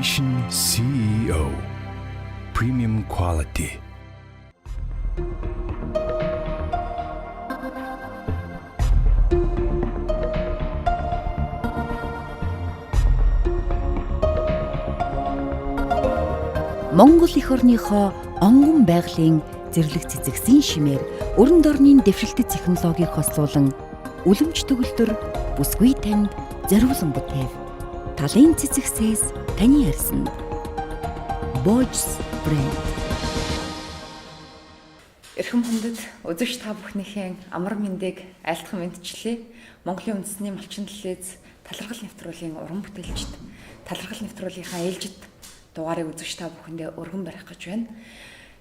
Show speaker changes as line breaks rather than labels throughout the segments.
Television CEO Premium Quality.
Монгол эх орныхоо онгон байгалийн зэрлэг цэцэгсийн шимээр өрн дорны дэвшилтэт технологиг хослуулан үлэмж төгөлдөр бүсгүй танд зориулан бүтээв. Талын цэцэгсээс таны арьсанд. Booj's брэнд.
Эрхэм хүндэт үзэгч та бүхнийхээ амар мэндийг айлтхан мэдчилье. Монголын үндэсний малчин телевиз талархал нэвтрүүлгийн уран бүтээлчд талархал нэвтрүүлгийнхаа ээлжид дугаарыг үзэгч та бүхэндээ өргөн барих гэж байна.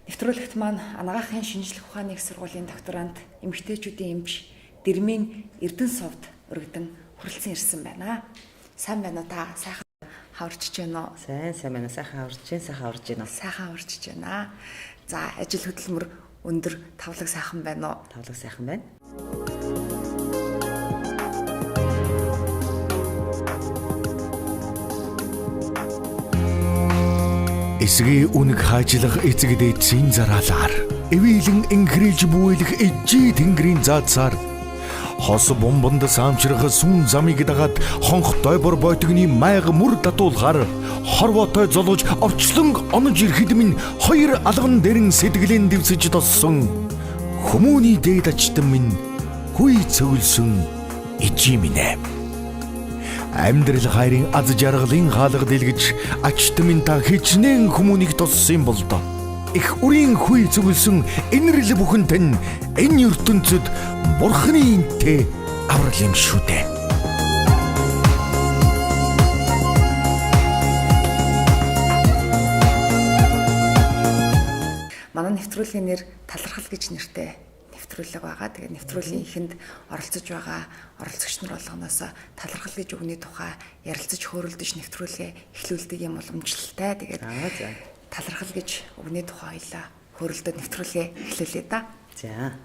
Нэвтрүүлэгт маань анагаахын шинжлэх ухааны их сургуулийн докторант эмэгтэйчүүдийн эмч Дэрмийн Эрдэнэсовд өргөдөн хүрэлцэн ирсэн байна. Сайн байна уу та? Сайхан хаварчж байна уу?
Сайн байна. Сайхан хаварж байна.
Сайхан хаварчж байна. За, ажил хөдөлмөр өндөр, тавлаг сайхан байна уу?
Тавлаг сайхан байна.
Эсгээ үнэг хаажлах эцэг дээдсийн зараалаар эвийлэн инхрилж бүэлэх эжээ тэнгэрийн заацаар хос бомбонд саамчрах сүн замыг дагаад хонх дойбор бойтгны майг мөр датуулахаар хорвоотой золож орчлон онож ирэхэд минь хоёр алган дэрэн сэтгэлэн дэвсэж тоссон хүмүүний дээд ачтан минь хүй цөвлсөн ижи минь амьдрал хайрын аз жаргалын хаалга дэлгэж ачт минь та хичнээн хүмүүнийг тоссон бол доо. Их үрийн хүй зүгэлсэн энэрл бүхэн тань энэ ертөнцид бурхны интэй аврал юм шүү дээ.
Манай нэвтрүүлгийн нэр талархал гэж нэртэй нэвтрүүлэг байгаа. Тэгээд нэвтрүүлгийн эхэнд оролцож байгаа оролцогч нар болгоноос талархал гэж үгний тухай ярилцаж хөөрөлдөж нэвтрүүлгээ эхлүүлдэг юм уламжлалтай. Тэгээд талархал гэж үгний тухай хоёлаа хөөрөлдөд нэвтрүүлгээ эхлүүлээ да.
За.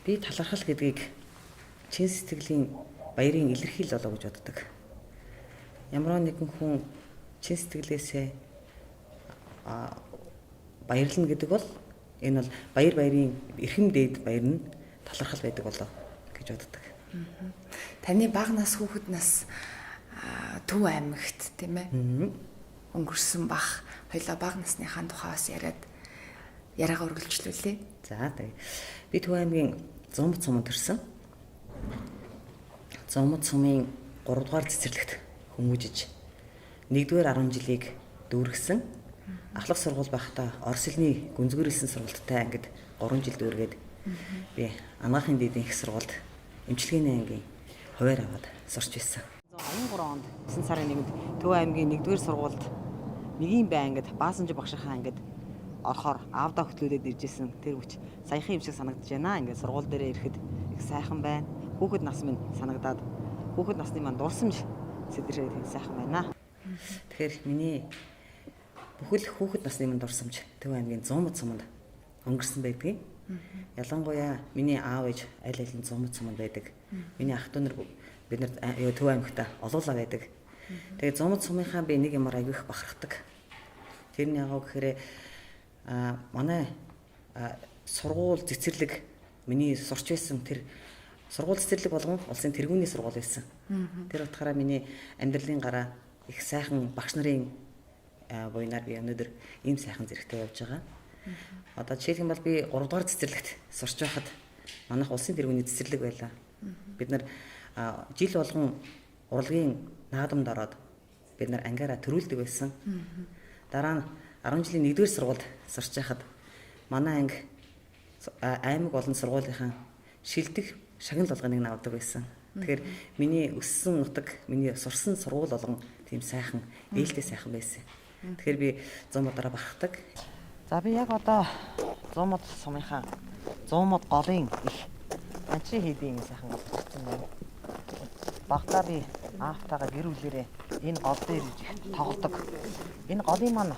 Би талархал гэдгийг чин сэтгэлийн баярын илэрхийлэл болоо гэж боддог. Ямар нэгэн хүн чин сэтгэлээсээ баярлна гэдэг бол энэ бол баярын эрхэм дээд баяр нь талархал байдаг болоо гэж боддог.
Таны бага нас хүүхэд нас Төв аймагт тийм ээ өнгөрсөн бах хоёлаа бага насныхаа тухай бас яриагаа үргэлжлүүлээ.
За тэгээ би Төв аймгийн Зумбат суманд төрсөн. Зумбат сумын 3 дугаар цэцэрлэгт хүмүүжиж 1-р 10 жилийг дүүргэсэн. Ахлах сургууль байхдаа Орос хэлний гүнзгийрэлсэн сургуульттай ангид 3 жил дүүргээд би анагаахын дэдийн их сургуульд эмчилгээний ангийн хуваар аваад сурч байсан. 93 онд 9 сарын 1-нд Төв аймгийн 1-р сургуульд Нэгийн бай ангид Баасанж багшийнхаа ангид орохоор аавдаа хөтлөөдөд иржсэн. Тэр хүч саяхан юм шиг санагдаж байна. Ингээд сургууль дээрээ ирэхэд их сайхан байна. Хүүхэд нас минь санагдаад хүүхэд насны маань дурсамж сэтрээд сайхан байна. Тэгэхээр миний бүхэл хүүхэд насны минь дурсамж Төв аймгийн Зумбат суманд өнгөрсөн байдгийг. Ялангуяа миний аав ээж аль алин Зумбат суманд байдаг. Миний ах トゥ нар бид нар Төв аймагта олуулаа байдаг. Тэгээд Зумбат сумынхаа би нэг юмар аягүй их бахархдаг. Тэрний яг гэхээр манай сургууль цэцэрлэг миний сурч байсан тэр сургууль цэцэрлэг болгон улсын тэргүүний сургууль байсан. Тэр утгаараа миний амьдралын гараа их сайхан багш нарын буйнаар би өнөөдөр ийм сайхан зэрэгтэй явж байгаа. Одоо жишээлх юм бол би 3 дугаар цэцэрлэгт сурч байхад манайх улсын тэргүүний цэцэрлэг байлаа. Бид нар жил болгон урлагийн наадамд ороод бид нар ангиараа төрүүлдэг байсан. Дараа нь 10 жилийн 1-р сургуульд сурч байхад манай анги аймаг болон сургуулийнхаа шилдэг шагнал болгоныг навдаг байсан. Тэгэхээр миний өссөн нутаг, миний сурсан сургууль болгон тийм сайхан, ээлтэй сайхан байсан. Тэгэхээр би Зумбатаараа бахархдаг. За би яг одоо Зумбат сумынхаа Зумбат голын их анчи хийдийн сайхан гол болсон байна. Багтаа би аавтайгаа гэр бүлээрээ энэ гол дээр тоглодог. Энэ голын маань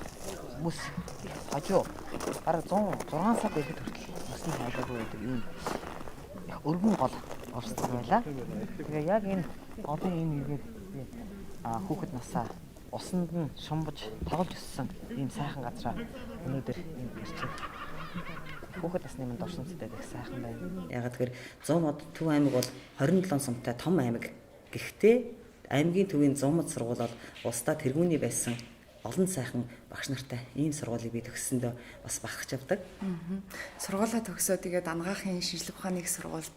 бүс хажуу бараг 106 сар байхэд хүртэл насны хайлаагүй байдаг ийм их өргөн гол орсон байлаа. Тэгээ яг энэ голын энэ нэгээр би хүүхэд насаа усанд нь шумбаж тоглож өссөн ийм сайхан газраа өнөөдөр ирчээ. Хүүхэд насны минь дурсамжтай их сайхан байна. Ягаад тэгэхээр 100 мод Төв аймаг бол 27 сумтай том аймаг. Гэхдээ аймгийн төвийн 100 мод сургууль бол улсдаа тэргүүний байсан олон сайхан багш нартай ийм сургуулийг би төгссөндөө бас бахархаж авдаг.
Сургуулаа төгсөө тэгээд анагаахын шинжлэх ухааны сургуульд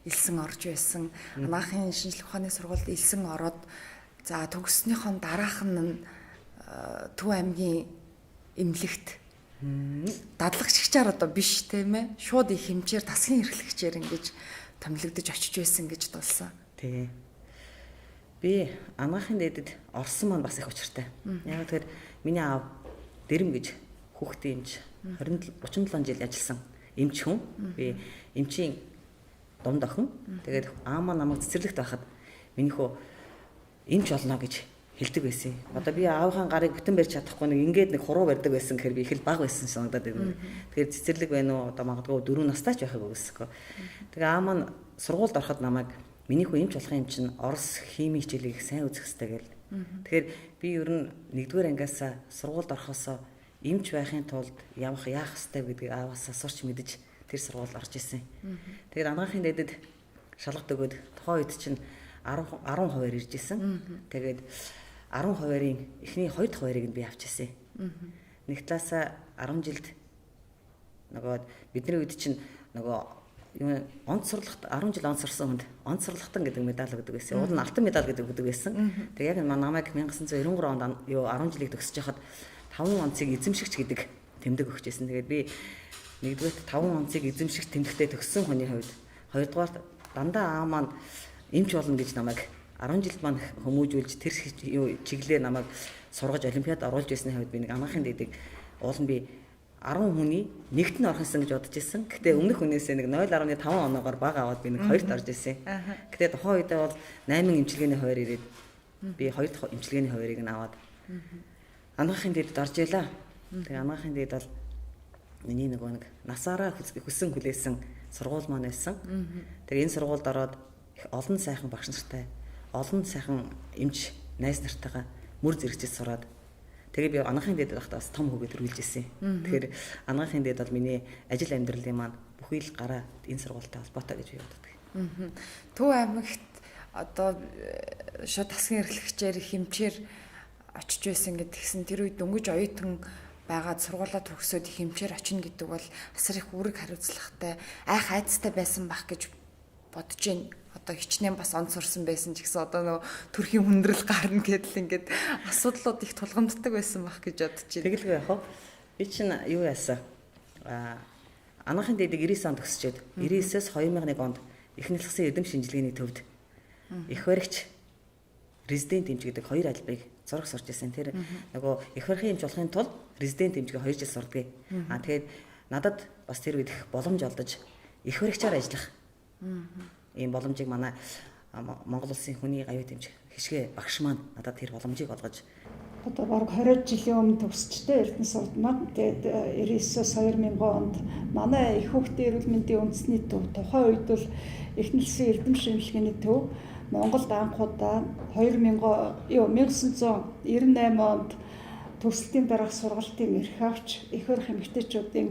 элсэн орж байсан. Анагаахын шинжлэх ухааны сургуульд элсэн ороод за төгссөнийхон дараах нь Төв аймгийн эмнэлэгт дадлагччаар одоо биш тийм ээ. Шууд их хэмжээр тасгийн эрхлэгчээр ингэж томилогдож очиж байсан гэж дулсан.
Тий. Би анагаахын дээдэд орсон маань бас их учиртай. Яг тэгэхээр миний аав Дэрэм гэж хүүхдийн эмч 37 жил ажилласан эмч хүн. Би эмчийн дунд охин. Тэгээд аамаа намайг цэцэрлэгт байхад минийхөө эмч олно гэж хэлдэг байсан. Одоо би аавынхаа гарыг бүтэн барьж чадахгүй нэг ингээд нэг хуруу барьдаг байсан гэхээр би их л бага байсан санагдаад байна. Тэгэхээр цэцэрлэг байна уу? Одоо магадгүй 4 настай ч байхыг үгүйсэхгүй. Тэгээ аав маань сургуульд ороход намайг минийхүү эмч болохын юм чинь Орос химийн хичээлийг сайн үзэх хэрэгтэй гэл. Тэгэхээр би ер нь 1-р ангиас сургуульд орохосоо эмч байхын тулд яах хэрэгтэй гэдгийг ааваас асууж мэдэж тэр сургуульд орж исэн. Тэгээд анагаахын дээдэд шалгалт өгөөд тухайн үед чинь 10 хувиар ирж исэн. Тэгээд 10 хувиарын эхний 2 дахь хувиарыг нь би авч исэн. Нэг талаасаа 10 жилд нөгөө бидний үед чинь нөгөө онц сурлагт 10 жил онц сурсан хүнд онц сурлагтан гэдэг медаль өгдөг байсан. Уул нь алтан медаль гэдэг өгдөг байсан. Тэгээ яг намайг 1993 онд 10 жилийг төгсөж хахад 5 онцыг эзэмшигч гэдэг тэмдэг өгч байсан. Тэгээд би нэгдүгээр 5 онцыг эзэмшигч тэмдэгтээ төгссөн хүний хувьд хоёрдугаар дандаа аа маань эмч болно гэж намайг 10 жилд маань хүмүүжүүлж тэр чиглэлээр намайг сургаж олимпиад оруулж байсан хувьд би нэг анагаахын дээдэг уул нь би 10 хүний нэгт нь орхисон гэж бодож ирсэн. Гэтэ өмнөх хүнээсээ нэг 0.5 оноогоор бага аваад би нэг 2-т орж ирсэн. Гэтэ тухайн үедээ бол 8 эмчилгээний хувиар ирээд би 2 дахь эмчилгээний хувиарыг нь аваад анагаахын дээдэд орж ялаа. Тэгээ анагаахын дээд бол миний нэг насаараа хүссэн хүлээсэн сургууль маань байсан. Тэгээ энэ сургуульд ороод их олон сайхан багш нартай, олон сайхан эмч найз нартайгаа мөр зэрэгчэд сураад тэгээ би анагаахын дээдэд байхдаа бас том хөгөө төрүүлж ирсэн. Тэгэхээр анагаахын дээд бол миний ажил амьдралын маань бүхий л гараа энэ сургуультай холбоотой гэж би боддог.
Төв аймагт одоо шууд тасгийн эрхлэгчээр хэмчээр очиж байсан гэдгсэн тэр үед дөнгөж оюутан байгаад сургуулаа төгсөөд хэмчээр очино гэдэг бол асар их үүрэг хариуцлагатай айх айцтай байсан бах гэж бодож байна. Одоо хичнээн бас онц сурсан байсан ч гэсэн одоо нөгөө төрхийн хүндрэл гарна гэдэл ингээд асуудлууд их тулгамддаг байсан бах гэж бодож байна.
Тэгэлгүй яах вэ? Би чинь юу яасан? Анагаахын дээдэг 99 онд төгсчөөд 99-ээс 2001 онд эхний хэлсэн эрдэм шинжилгээний төвд их баригч резидент эмч гэдэг 2 албыг зураг сурч ирсэн. Тэр нөгөө их барихын эмч болохын тулд резидент эмчгээ 2 жил сурдаг. Тэгээд надад бас тэр үед их боломж олдож их баригчаар ажиллах ийм боломжийг манай Монгол улсын хүний аюут эмч хишгэ багш маань надад тэр боломжийг олгож
одоо бараг 20 жилийн өмнө төгсчтэй Эрдэнэ сувд маань тэгээд 99-с 2000 онд манай их хүүхдийн эрүүл мэндийн үндэсний төв тухайн үед бол эхнэлсэн эрдэм шинжилгээний төв Монголд анхудаа 1998 онд төгсөлтийн дараах сургалтын эрх авч их барих эмэгтэйчүүдийн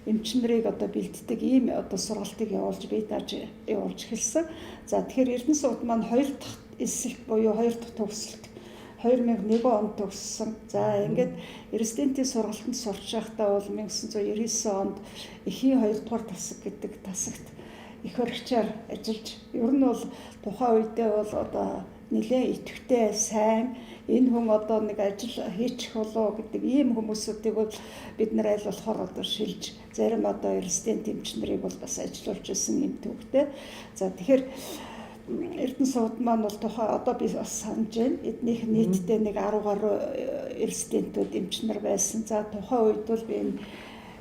эмч нарыг одоо бэлддэг ийм одоо сургалтыг явуулж бие дааж явуулж эхэлсэн. За тэгэхээр Эрдэнэ сувд маань 2 дахь эсэлт буюу 2 дахь төгсөлт 2001 онд төгссөн. За ингээд резидентийн сургалтанд сурч байхдаа бол 1999 онд эхийн 2 дугаар тасаг гэдэг тасагт их баригчаар ажиллаж ер нь бол тухайн үедээ бол одоо нэлээд идэвхтэй сайн энэ хүн одоо нэг ажил хийчих болоо гэдэг ийм хүмүүсүүдийг бол бид нар аль болохоор одоо шилж зарим одоо резидент эмч нарыг бол бас ажиллуулж ирсэн юм төвхтэй. За тэгэхээр Эрдэнэ сувд маань бол тухайн одоо би бас санаж байна. Эднийх нийтдээ нэг 10 гаруй резидентүүд эмч нар байсан. За тухайн үед бол би энэ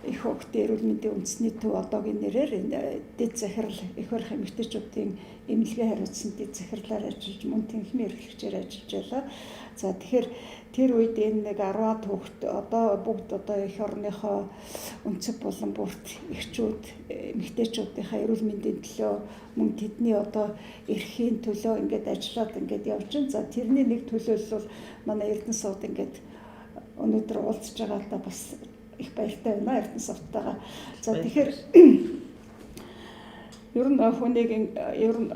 их хүүхдийн эрүүл мэндийн үндэсний төв одоогийн нэрээр энэ дэд захирал их барих эмэгтэйчүүдийн эмнэлгээ хариуцсан дэд захирлаар ажиллаж мөн тэнхимийн эрхлэгчээр ажиллаж байлаа. За тэгэхээр тэр үед энэ нэг 10-аад хүүхэд одоо бүгд одоо эх орныхоо өнцөг болон бүрт эхчүүд эмэгтэйчүүдийнхээ эрүүл мэндийн төлөө мөн тэдний одоо эрхийн төлөө ингээд ажиллаад ингээд явж байна. За тэрний нэг төлөөлөл бол манай Эрдэнэ сууд ингээд өнөөдөр уулзж байгаа та бас их баяртай байна Эрдэнэ сувтайгаа. За тэгэхээр ер нь хүнийг ер нь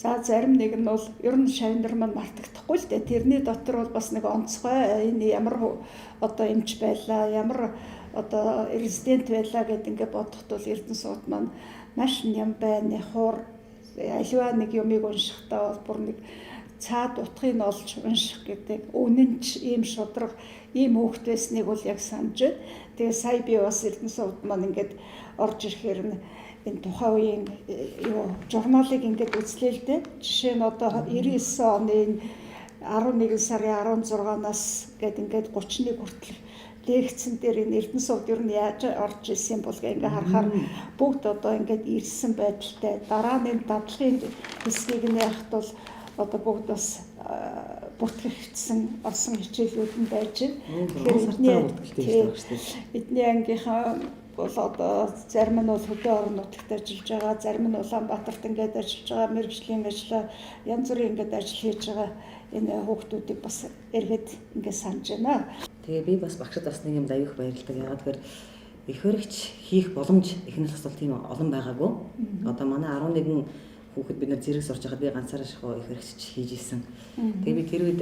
за зарим нэг нь бол ер нь шавнар маань мартагдахгүй л дээ. Тэрний дотор бол бас нэг онцгой энэ ямар одоо эмч байлаа, ямар одоо резидент байлаа гэдэг ингээд бодоход бол Эрдэнэ сууд маань маш ням байна, хуур аливаа нэг юмыг уншихтаа бол бүр нэг цаад утгыг олж унших гэдэг үнэнч ийм шудраг ийм хөөхт байсныг бол яг санаж байна. Тэгээ сая би бас Эрдэнэ сууд маань ингээд орж ирэхээр энэ тухайн үеийн журналыг ингээд үзлээ л дээ. Жишээ нь одоо 99 оны 11 сарын 16-наас ингээд 31 хүртэл лекцэн дээр энэ Эрдэнэ сууд ер нь яаж орж ирсэн бол ингээд харахаар бүгд одоо ингээд ирсэн байдалтай. Дараа нь дадлагын хэсгийг нь яхад бол одоо бүгд бас бүртгэгдсэн орсон хичээлүүд нь байж байна. Тэгэхээр эдний ангийнхаа бол одоо зарим нь бол хөдөө орон нутагт ажиллаж байгаа, зарим нь Улаанбаатарт ингээд ажиллаж байгаа, мэргэжлийн ажлаа янз бүрийн ингээд ажил хийж байгаа энэ хүүхдүүдийг бас эргээд ингээд санаж байна.
Тэгээ би бас багшд бас нэг юм аюух баярлалаа. Яагаад гэхээр их баригч хийх боломж ихэнх бас тийм олон байгаагүй. Одоо манай 11 хүүхэд бид нар зэрэг сурч байгаад би ганцаараа шахуу их баригч хийж исэн. Тэгээ би тэр үед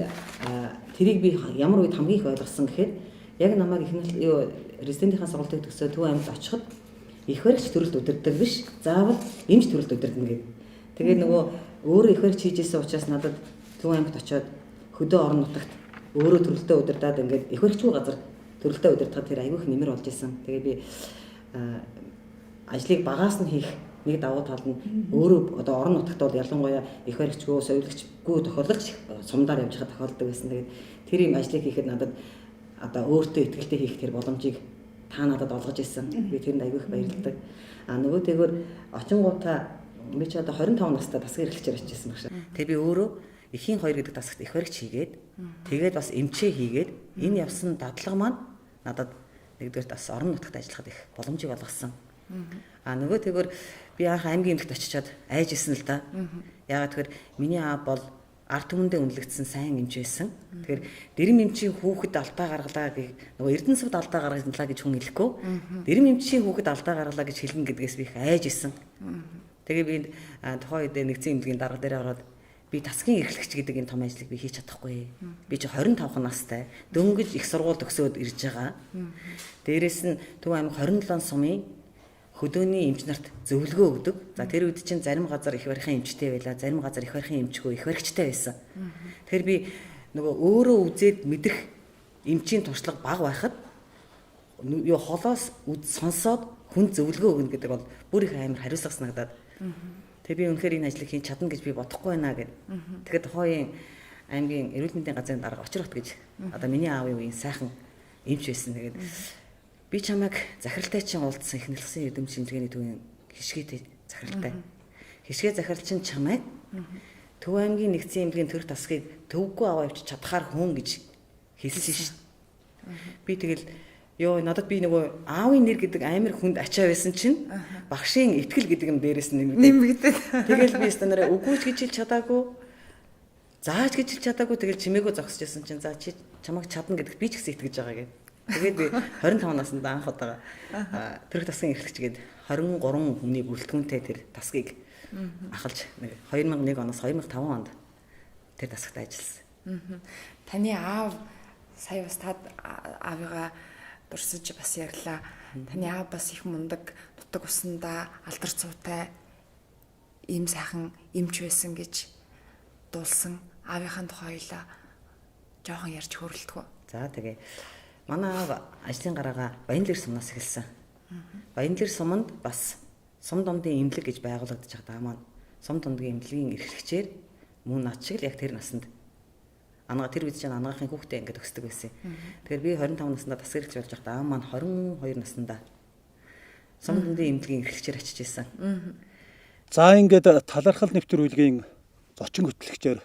тэрийг би ямар үед хамгийн их ойлгосон гэхээр яг намайг ихэнх резидентийн сургалтыг төгсөө Төв аймагт очиход их баригч төрөлд удирддаг биш, заавал эмч төрөлд удирдана гэдэг. Тэгээд нөгөө өөрөө их баригч хийжсэн учраас надад Төв аймагт очиод хөдөө орон нутагт өөрөө төрөлтөө удирдаад ингээд их баригчгүй газар төрөлтөө удирдахад тэр аюух нэмэр болж исэн. Тэгээ би ажлыг багаас нь хийх нэг давуу тал нь өөрөө одоо орон нутагт бол ялангуяа их баригчгүй, соёлогчгүй тохиолдолч сумдаар явж байгаа тохиолддог байсан. Тэгээд тэр юм ажлыг хийхэд надад одоо өөртөө ихтэй хийх тэр боломжийг та надад олгож ирсэн. Би тэрэнд аягүй их баярлалаа. Нөгөөтэйгөр очингуудаа би ч одоо 25 настай тасгын эрхлэгчээр очижсэн багшаа. Тэгээ би өөрөө эхийн 2 гэдэг тасагт их баригч хийгээд тэгээд бас эмчээ хийгээд энэ явсан дадлага маань надад нэгдүгээр бас орон нутагт ажиллахад их боломжийг олгосон. Нөгөөтэйгөр би анх аймгийн эмнэлэгт очичоод айж исэн л да. Яагаад тэгэхээр миний аав бол ард түмэндээ үнэлэгдсэн сайн эмч байсан. Тэгэхээр дэрэм эмчийн хүүхэд алдаа гаргалаа гэх нөгөө Эрдэнэ сувд алдаа гаргалаа гэж хүн хэлэхгүй. Дэрэм эмчийн хүүхэд алдаа гаргалаа гэж хэлнэ гэдгээс би их айж исэн. Тэгээ би тухайн үед нэгдсэн эмнэлгийн дарга дээр ороод би тасгийн эрхлэгч гэдэг энэ том ажлыг би хийж чадахгүй. Би чи 25 настай дөнгөж их сургууль төгсөөд ирж байгаа. Дээрээс нь Төв аймаг 27 сумын хөдөөний эмч нарт зөвлөгөө өгдөг. За тэр үед чинь зарим газар их барихын эмчтэй байлаа, зарим газар их барихын эмчгүй, их баригчтай байсан. Тэгэхээр би нөгөө өөрөө үзээд мэдэх эмчийн туршлага бага байхад холоос сонсоод хүн зөвлөгөө өгнө гэдэг бол бүр их амар хариуцлага санагдаад. Тэгээ би үнэхээр энэ ажлыг хийж чадна гэж би бодохгүй байна гэд. Тэгэхээр тухайн аймгийн эрүүл мэндийн газрын дарга очрохт гэж одоо миний аавын үеийн сайхан эмч байсан. Тэгээд би чамайг захиралтай чинь уулзсан их нэлсэн эрдэм шинжилгээний төвийн хишгээтэй захиралтай. Хишгээ захирал чинь чамайг Төв аймгийн нэгдсэн эмнэлгийн төрх тасгийг төвгүй аваа явчих чадхаар хүн гэж хэлсэн шүү. Би тэгэл надад би нөгөө аавын нэр гэдэг амар хүнд ачаа байсан чинь багшийн итгэл гэдэг юм дээрээс нэмэгдээ. Тэгэл би стандараа үгүйч гэж хэлж чадаагүй. Зааж гэж хэлж чадаагүй тэгэл чимээгөө зогсож байсан чинь за чи чамайг чадна гэдэгт би ч гэсэн итгэж байгаа гэдэг. Тэгээд би 25 наснда анх удаа төрх тасгийн эрхлэгч гээд 23 хүний бүрэлдэхүүнтэй тэр тасгийг ахалж 2001 оноос 2005 онд тэр тасагт ажилласан.
Таны аав сая бас тад аавыгаа дурсаж бас ярьлаа. Таны аав бас их мундаг, нутаг усандаа алдар цуутай ийм сайхан эмч байсан гэж дуулсан. Аавынхаа тухай хоёлаа жоохон ярьж хөрөлдгөө.
За тэгээ манай аав ажлын гараагаа Баянлэр сумнаас эхэлсэн. Баянлэр суманд бас сум дундын эмнэлэг гэж байгуулагдаж байгаа маань сум дундын эмнэлгийн эрхлэгчээр мөн над шиг л яг тэр насанд тэр үед чинь анагаахын хүүхдээ ингээд өсдөг байсан. Тэгэхээр би 25 наснда тасгэрэгч болж байхдаа аав маань 22 наснда сум дундын эмнэлгийн эрхлэгчээр очиж исэн.
За ингээд талархал нэвтрүүлгийн зочин хөтлөгчөөр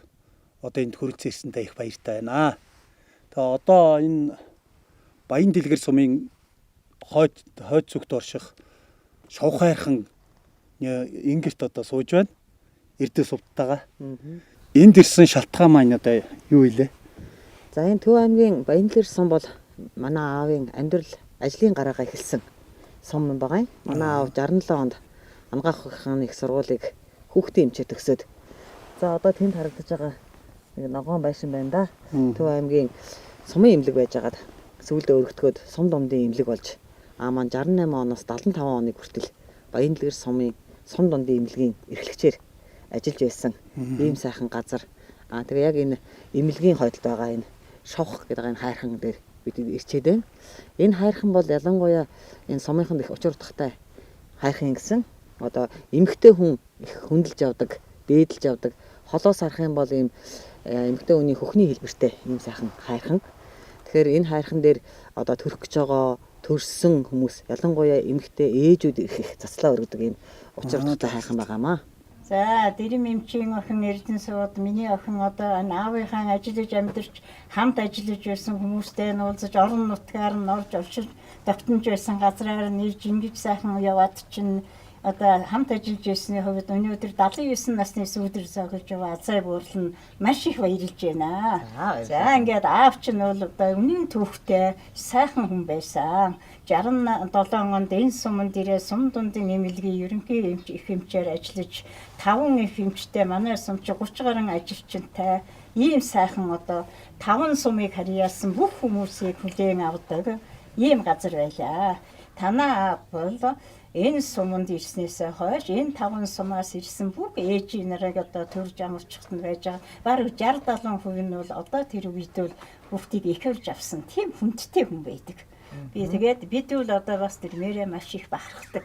одоо энд хүрэлцэн ирсэнтэй их баяртай байна. Тэгээ одоо энэ Баян дэлгэр сумын хойд зүгт орших шавхайрхан ингэрт одоо сууж байна. Эрдэ сувтайгаа. Энд ирсэн шалтгаан маань одоо юу илээ?
За энэ Төв аймгийн Баян дэлгэр сум бол манай аавын амьдрал ажлын гараагаа эхэлсэн сум байгаа юм. Манай аав 67 онд ангаах ухааны их сургуулийг хүүхдийн эмчээр төгсөөд за одоо тэнд харагдаж байгаа нэг ногоон байшин байна да. Төв аймгийн сумын эмнэлэг байжгаад сүүлдээ өргөтгөөд сум дундын эмнэлэг болж маань 68 оноос 75 оны хүртэл Баян дэлгэр сумын сум дундын эмнэлгийн эрхлэгчээр ажиллаж байсан ийм сайхан газар. Тэгээ яг энэ эмнэлгийн хойдолд байгаа энэ шавх гэдэг энэ хайрхан дээр бид ирчээд байна. Энэ хайрхан бол ялангуяа энэ сумынханд их учир утгатай хайрхан гэсэн. Одоо эмэгтэй хүн их хөндлөж явдаг, дээдэлж явдаг. Холоос харах юм бол ийм эмэгтэй хүний хөхний хэлбэртэй ийм сайхан хайрхан. Тэгэхээр энэ хайрхан дээр одоо төрөх гэж байгаа төрсөн хүмүүс ялангуяа эмэгтэй ээжүүд их заслаа өргөдөг ийм учир утгатай хайрхан байгаамаа.
За дэрэм эмчийн охин Эрдэнэ сууд миний охин одоо аавынхаа ажиллаж амьдарч хамт ажиллаж байсан хүмүүстэй нь уулзаж орон нутгаар нь орж олшиж тогтнож байсан газраар нь ирж ингэж сайхан яваад чинь одоо хамт ажиллаж байсны хувьд өнөөдөр 79 насны сүүдэр зоглож яваа азай буурлын маш их баярлж байна. За ингээд аав чинь бол одоо үнэн төвхтэй сайхан хүн байсан. 67 онд энэ суманд ирээ сум дундын эмнэлгийн ерөнхий их эмчээр ажиллаж 5 их эмчтэй манай сум чи 30 гаруй ажилчинтай ийм сайхан одоо 5 сумыг харьяалсан бүх хүмүүсийг хүлээн авдаг ийм газар байлаа. Танаа бол энэ суманд ирснээсээ хойш энэ 5 сумаас ирсэн бүх ээж нарыг одоо төрж амарчихт нь байж байгаа. Бараг 60-70% нь бол одоо тэр үед бол бүгдийг ихэрж авсан тийм хүндтэй хүн байдаг. Тэгээд бид бол одоо бас тэрмээрээ маш их бахархдаг.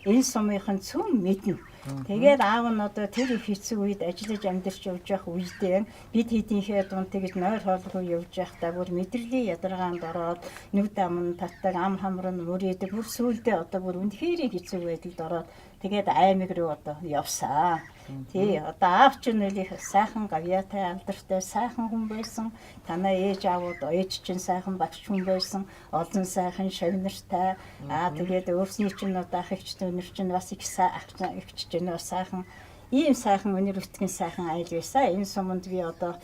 Энэ сумынхан цөм мэднэ. Тэгээд аав нь одоо тэр их хэцүү үед ажиллаж амьдарч явж байх үедээ бид хэдийнхээ дунд тэгж нойр хоолгүй явж байхдаа бүр мэдрэлийн ядаргаанд ороод нүд ам нь татдаг, ам хамар нь мөрөөдөг, бүр сүулдэ одоо бүр үнэхээр хэцүү байдалд ороод тэгээд аймаг руу одоо явсаа. Тий одоо аав чинь нэлих сайхан гавьяатай алдартай сайхан хүн байсан. Танаа ээж аавууд ээж чинь сайхан багш хүн байсан. Олон сайхан шавнартай. Тэгээд өөрсний чинь одоо ах эгчтэй өнөр чинь бас их сайхан эгч чинь бас сайхан ийм сайхан өнөр өтгөн сайхан айл байсан. Энэ суманд би одоо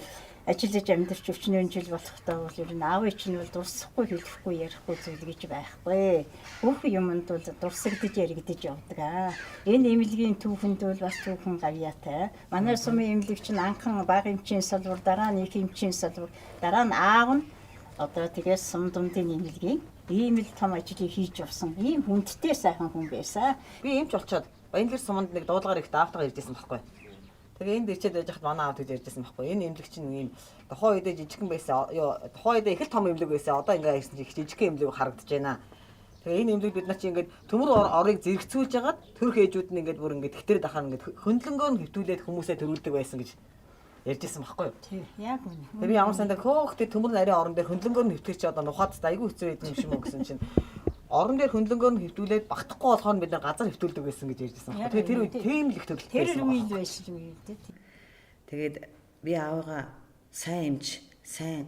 ажиллаж амьдарч өвчнөө жил болохтой бол ер нь аавын чинь бол дурсахгүй хэлэхгүй ярихгүй зүйл гэж байхгүй. Бүх юмд бол дурсагдж яригдж явдаг. Энэ эмнэлгийн түүхэнд бол бас түүхэн гавьяатай. Манай сумын эмнэлэг чинь анхан бага эмчийн салбар, дараа нь их эмчийн салбар, дараа нь аав нь одоо тэгээс сум дундын эмнэлгийн ийм л том ажлыг хийж явсан. Ийм хүндтэй сайхан хүн байсан.
Би эмч болчоод Баян дэлгэр суманд нэг дуудлагаар их даавтайгаар иржсэн байхгүй. Тэгээ энд ирчээд байж хад манай аав тэгж ярьжсэн байхгүй. Энэ эмнэлэг чинь ийм тухайн үедээ жижигхэн байсан. Тухайн үедээ их л том эмнэлэг байсан. Одоо ингээ ирсэн чинь их жижигхэн эмнэлэг харагдаж байна. Тэгээ энэ эмнэлэг бид нар чинь ингээд төмөр орыг зэрэгцүүлж ягаад төрх ээжүүд нь ингээд бүр ингээд тэгтэр дахаар ингээд хөндлөнгөө нь хөвтүүлээд хүмүүсээ төрүүлдэг байсан гэж ярьжсэн байхгүй юу?
Тий, яг үнэ.
Тэгээ би ямар сандаа хөөхтэй төмөр нарийн орон дээр хөндлөнгөө нь хөвтгөр чи одоо нухаад айгүй хэцүү байд юм шиг мөн гэсэн чинь орон дээр хөндлөнгөө нь хөвтүүлээд багтахгүй болохоор бид нар газар хөвтүүлдэг байсан гэж ярьжсэн байхгүй. Тэгээ тэр үед тийм л их төгөлтэй байсан.
Тэр үед байсан үү дээ.
Тэгээд би аавыгаа сайн эмч, сайн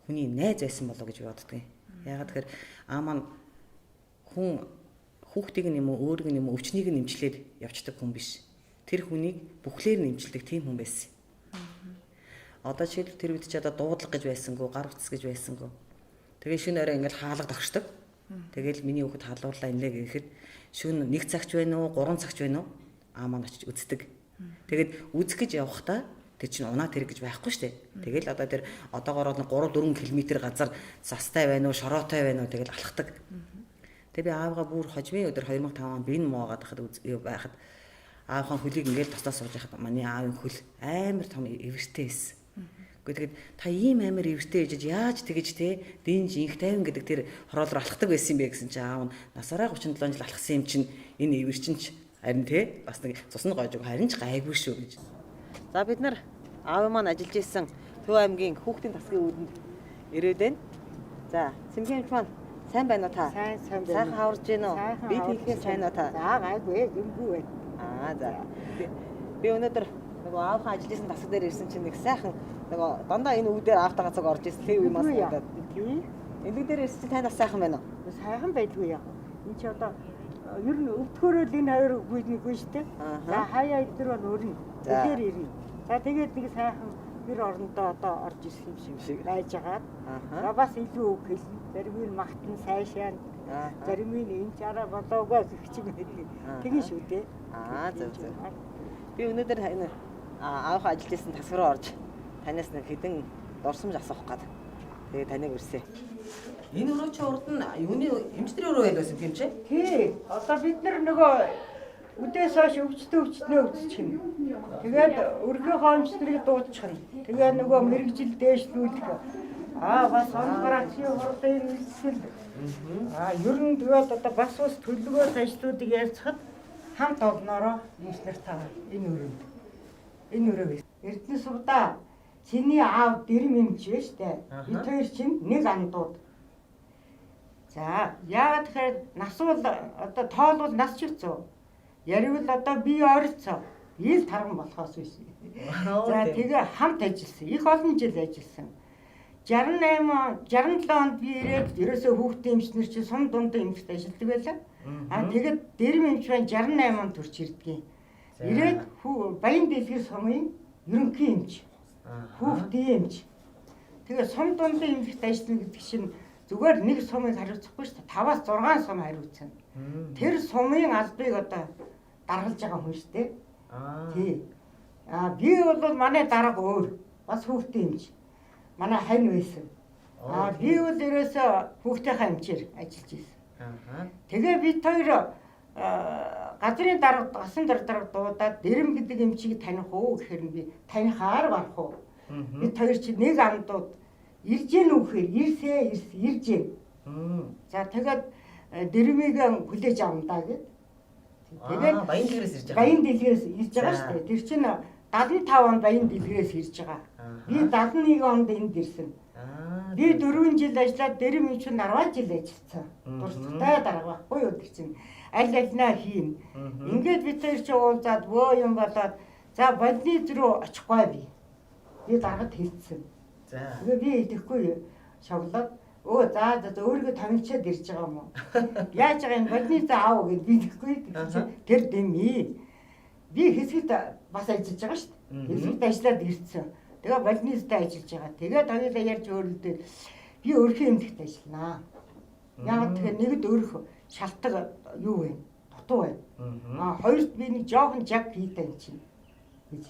хүний найз байсан болов гэж боддгийн. Ягаад тэгэхээр аа маань хүн хүүхдийг нь юм уу, өөрийг нь юм уу, өвчнийг нь эмчлээд явцдаг хүн биш. Тэр хүнийг бүхлээр нь эмчилдэг тийм хүн байсан. Одоо жишээлбэл тэр үед ч одоо дуудлага гэж байсангүй, гар утас гэж байсангүй. Тэгээ шөнө орой ингээл хаалга тогшдог. Тэгээл миний хүүхэд халуурлаа инлээ гэхэд шөнө 1 цагч байна уу, 3 цагч байна уу? Аа маань очиж үздэг. Тэгээд үзэх гэж явахдаа тэр чинь унаа тэр гэж байхгүй шүү дээ. Тэгэл одоо тэр одоогоор 3-4 км газар застай байна уу, шороотой байна уу тэгэл алхдаг. Тэгээ би аавгаа бүр хожмын өдөр 2005 онд бин муугаад байхад аавхан хөлийг ингээл тостоо сууж байхад манай аавын хөл амар том эвэртэй байсан. Гэхдээ та ийм амар эвэртэй ээжэж яаж тэгэж те динж инх тайван гэдэг тэр хороолоор алхдаг байсан юм бэ гэсэн чинь аав нь насаараа 37 жил алхсан юм чинь энэ эвэр чинь харин те бас нэг цусны гойжог харин ч гайгүй шүү гэж. За бид нар аав маань ажиллаж исэн Төв аймгийн хүүхдийн тасгийн үүдэнд ирээд байна. За цэмхэмч маань Сайн байна уу та?
Сайн байна.
Сайхан хаварж байна уу? Би хэлэхэд сайн уу та?
За гайгүй гэмгүй байна.
За. Би өнөөдөр нөгөө аавхан ажилласан тасаг дээр ирсэн чинь нэг сайхан нөгөө дандаа энэ өвдөр аавтайгаа цог орж ирсэн. Тэг үе мас надад.
Тийм.
Элэг дээр ирсэн чинь тань бас сайхан байна уу?
Сайхан байдгүй яа. Энд чи одоо ер нь өвдөхөөрөө энэ хоёр гүйдэггүй шүү дээ. За хаяа эдгээр бол өрнө. Эдгээр ирнэ. За тэгээд нэг сайхан гэр орондоо одоо орж ирэх юм шиг байж байгаа. За бас илүү үг хэлнэ. Зарим нь магтан сайшаан. Зарим нь энэ чараа болоогоо гэх юм хэлнэ. Тэгин шүү дээ.
Зөв. Би өнөөдөр энэ аавхан ажилласан тасаг руу орж танаас нэг хэдэн дурсамж асуух гээд тэгээ таныг үрсэ. Энэ өрөө чи урд нь юуны эмчтрийн өрөө байлсан юм чи?
Тий. Одоо бид нар нөгөө үдээс хойш өвчтнөө өвччих юм. Тэгээд өргөө хоомчлыг дуудчих нь. Тэгээ нөгөө мэрэгжил дээшлүүлэх. Бас онгорачийн хурлын үйлсэл. Ер нь тэгээд одоо бас ус төлөвлөгөө ажлуудыг ярьцахад хамт олноороо инженер таа энэ өрөө. Эрдэнэ сувда чиний аав дэрэм эмч вэ штэ. Бид хоёр чинь нэг андууд. За яагаад тэгэхээр нас бол одоо тоол бол нас ч хэцүү. Яривал одоо би ойрцоо. Ил тарган болохоос биш. За тэгээ хамт ажилласан. Их олон жил ажилласан. 67 онд би ирээд ерөөсөө хүүхдийн эмчнэр чи сум дундын эмчт ажилладаг байлаа. Тэгээд дэрэм эмч байна 68 онд төрч ирдгийг. Ирээд баян дэлгэр сумын ерөнхий эмч. Хүүхдийн эмч. Тэгээ сум дундын эмчт ажиллана гэдэг чинь зүгээр нэг сумыг хариуцахгүй шүү дээ. 5-аас 6 сум хариуцсан. Тэр сумын албыг одоо даргалж байгаа хүн шүү дээ. Тий. Би бол манай дарга өөр. Бас хүүхдийн эмч. Манай хань байсан. Би бол ерөөсөө хүүхдийнхээ эмчээр ажиллаж байсан. Тэгээ бид хоёр газрын дарга гасан дарга дуудаад дэрэм гэдэг эмчийг таних уу гэхээр би танихаар барах уу. Бид хоёр чи нэг андууд ирж гэн үхээр ирж гэн. За тэгээд дэрмийг хүлээж авна да гэд. Тэгээд
баян дэлгэрээс ирж байгаа.
Баян дэлгэрээс ирж байгаа шүү дээ. Тэр чинь 75 онд баян дэлгэрээс ирж байгаа. Би 71 онд энд ирсэн. Би 4 жил ажиллаад дэрэм юм чинь 10 жил ажилласан. Дуртай дарга байхгүй юу тэр чинь. Аль альнаа хийн. Ингээд бид хоёр чи уулзаад бөө юм болоод за больниц руу очихгүй би. Би даргад хэлсэн. Тэгээ би идэхгүй шавлаад за өөрийгөө томилчаад ирж байгаа юм уу? Яаж байгаа юм больниц аав гэд би идэхгүй тэр дэмий. Би хэсэгт бас ажиллаж байгаа шүү дээ. Хэсэгт ажиллаад ирсэн. Тэгээ больництай ажиллаж байгаа. Тэгээд хоёулаа ярьж өөрөлдөө би өөрхийн эмнэлэгт ажилланаа. Яг тэгэхээр нэгд өөрөх шалтгаан юу вэ? Дутуу байна. Хоёрт би нэг жоохон жаг хийдэг юм чинь. Гэж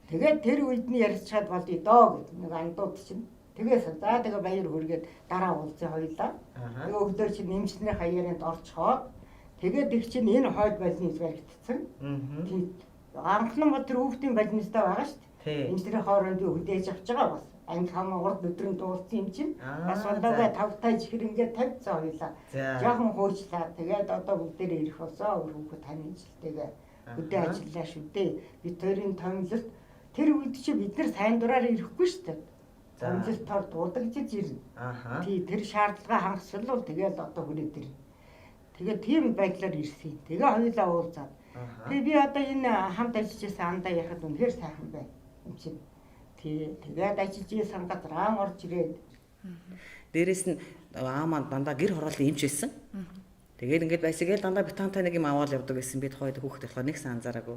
тэгээд тэр үед нь ярилцчаад болъё доо гэдэг нэг андууд чинь. Тэгээ баяр хүргээд дараа уулзсан хоёлаа. Тэгээ өглөө чинь нэмчнэр хаяанд орчхоод тэгээд их чинь энэ хойд больниц баригдсан. Тийм анхны мод тэр хүүхдийн больництай байгаа шүү дээ. Нэмчнэр хооронд хүлээж авч байгаа бас. Анги хамаа урд өдрөнд дуулсан юм чинь. Бас болоогоо тавтай чихэр ингээд тавьцсан хоёлаа. Жохон хөөчлаа. Тэгээд одоо бүгдээрээ ирэх болсоо өөрөө таны жилтэйгээ өдөө ажиллаа шүү дээ. Бид хоёрын томилолт тэр үед чи бид нар сайн дураар ирэхгүй шүү дээ. Томилолтоор дуудагдж ирнэ. Тий тэр шаардлага хангасвал тэгээд одоо хүрээд ирнэ. Тэгээд тийм байдлаар ирсэн. Тэгээ хоёулаа уулзаад. Тэгээ би одоо энэ хамт ажиллаж байсан андаа яхад үнэхээр сайхан байна. Юм чинь. Тэгээд ажиллаж байсан газар орж ирээд.
Дээрээс нь аамаа дандаа гэр хорооллын эмч байсан. Тэгээд ингээд байсагээл дандаа битантай нэг юм аваад явдаг гэсэн би тухайд хүүхэд болохоор нэг сан анзаараагүй.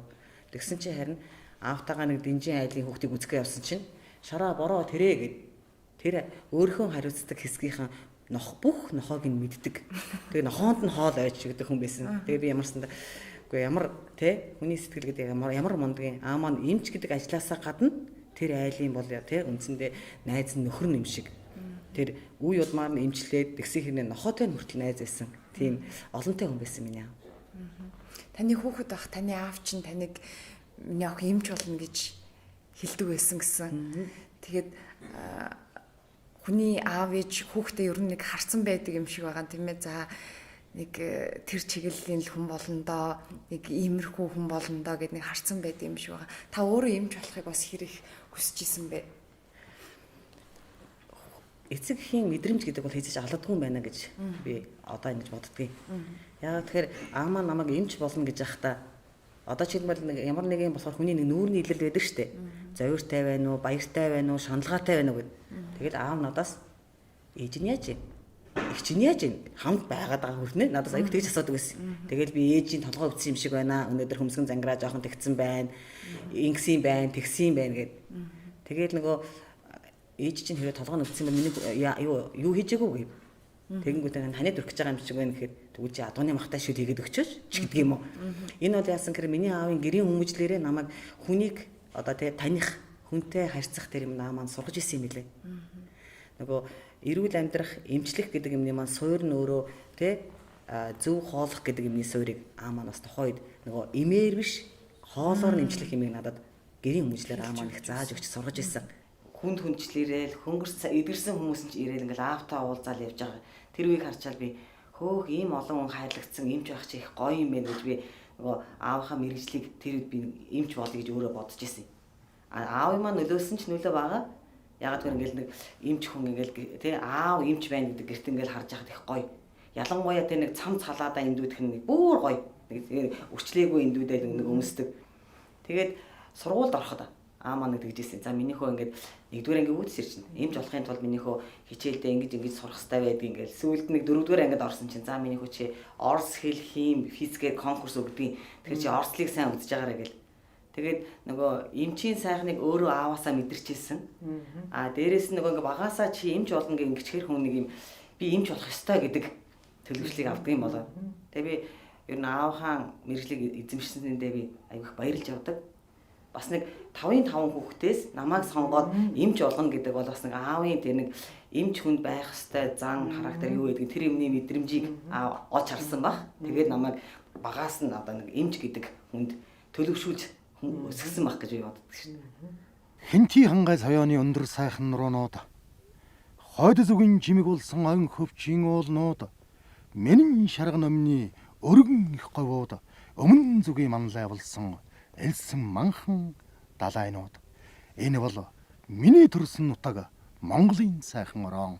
Тэгсэн чинь харин аавтайгаа нэг дэнжин айлын хүүхдийг үзгээ явсан чинь шараа бороо тэрэ гэд тэр өөрийнхөө хариуцдаг хэсгийнхэн бүх нохоог нь мэддэг. Тэгээ нохоонд нь хоол ойч гэдэг хүн байсан. Тэгээ би ямарсандаа үгүй ямар хүний сэтгэл гэдэг ямар мондгийн аамаа эмч гэдэг ажлаасаа гадна тэр айлын бол үндсэндээ найз нь нөхөр юм шиг. Тэр үе удмаар нь эмчлээд тэгсэн хэрнээ нохоотой нь хүртэл найз байсан. Тийм олонтой хүн байсан миний аав.
Таны хүүхэд бах таны аав чинь таныг миний ах эмч болно гэж хэлдэг байсан гэсэн. Тэгээд хүний аав ээж хүүхдээ ер нь нэг харсан байдаг юм шиг байгаа тийм ээ. За нэг тэр чиглэлийн хүн болно доо, нэг иймэрхүү хүн болно доо гэд нэг харсан байдаг юм шиг байгаа. Та өөрөө эмч болохыг бас хэрэг хүсэж исэн бэ?
эцэг эхийн мэдрэмж гэдэг бол хийж алддаггүй юм байна гэж би одоо ингэж боддгийг. Яагаад тэгэхээр аав маань намайг эмч болно гэж яхахта одоо ч хэлбэл нэг ямар нэгэн болохоор хүний нэг нүүрний илэрл байдаг шүү дээ. Зовиртай байна уу, баяртай байна уу, шаналгаатай байна уу гэд. Тэгэл аав надаас ээж нь яаж юм? Их чинь яаж юм? Хамт байгаад байгаа хүрнэ. Надаас аяг тэгж асуудаг байсан. Тэгэл би ээжийн толгой өвдсөн юм шиг байна. Өнөөдөр хөмсгөн зангираа жоохон тэгсэн байна. Ингэсэн байна, тэгсэн байна гэд. Тэгэл нөгөө ээж чинь хэрэг толгой өвдсөн бол миний юу хийжээгүй гэв. Тэгэнгүүтээ таны дөрөх гэж байгаа юм шиг байна гэхэд тэгвэл чи адууны махтай шүд хийгээд өгчөөш ч гэдэг юм уу. Энэ бол яасан гэхээр миний аавын гэрийн хүмүүжлэрээ намайг хүнийг одоо тэгээ таних, хүнтэй харьцах тэр юм маань сургаж исэн юм билээ. Нөгөө эрүүл амьдрах, эмчлэх гэдэг юмны маань суур нь өөрөө тэ зөв хоолох гэдэг юмны суурийг аа маань бас тухайд нөгөө имээр биш хоолоор нэмчлэх юмыг надад гэрийн хүмүүжлэр аа маань их зааж өгч сургаж исэн. Хүнд хүнчлэрэл хөнгөрс эдгэрсэн хүмүүс ч ирээл ингээл аавтаа уулзаал явж байгаа. Тэр үеийг харчаал би хөөх ийм олон хүн хайрлагдсан эмч байх чи их гоё юм байна гэж би нөгөө аавынхаа мэрэгжлийг тэр үед би эмч болъё гэж өөрөө бодож исэн. Аав маань нөлөөсөн ч нөлөө байгаа. Ягаад гэвэл ингээл нэг эмч хүн ингээл тий аав эмч байна гэдэг гэрт ингээл харж яхад их гоё. Ялангуяа тэр нэг цам цалаадаа эндүүдх нь бүр гоё. Нэг өчлөөгүй эндүүдэл нэг өмсдөг. Тэгээд сургуульд ороход аа маань тэгж ийсэн. За минийхөө ингээд нэгдүгээр анги үүдс ирчин. Эмч болохын тулд минийхөө хичээлдээ ингэж сурах хэрэгтэй байдаг ингээл. Сүүлд нэг дөрөвдүгээр ангид орсон чинь за минийхөө чи орс хэл хим физикээр конкурс өгдөг. Тэгэхээр чи орслыг сайн үзэж байгаарай гэл. Тэгээд нөгөө эмчийн сайхныг өөрөө ааваасаа мэдэрчээсэн. Дээрээс нь нөгөө багаасаа чи эмч болно гэх ингэчхэр хүн нэг юм би эмч болох ёстой гэдэг төлөвшлийг авдаг юм болоо. Тэгээ би ер нь аавынхаа мэрэгжлийг эзэмшсэндээ би аяг их баярлж явдаг. Бас нэг 5-5 хүүхдээс намайг сонгоод эмч болгоно гэдэг бол бас нэг аавын тэр нэг эмч хүнд байх хэвээр зан характер юу гэдэг тэр юмны мэдрэмжийг олж харсан баг. Тэгээд намайг багаас нь одоо нэг эмч гэдэг хүнд төлөвшүүлж өсгсөн баг гэж би боддог шин.
Хинти хангай соёоны өндөр сайхан нуруунууд хойд зүгийн жимиг болсон ан хөвчийн уулнууд миний шарга номны өргөн их говууд өмнө зүгийн манлай болсон элсэн манхан далайнууд. Энэ бол миний төрсөн нутаг Монголын сайхан орон.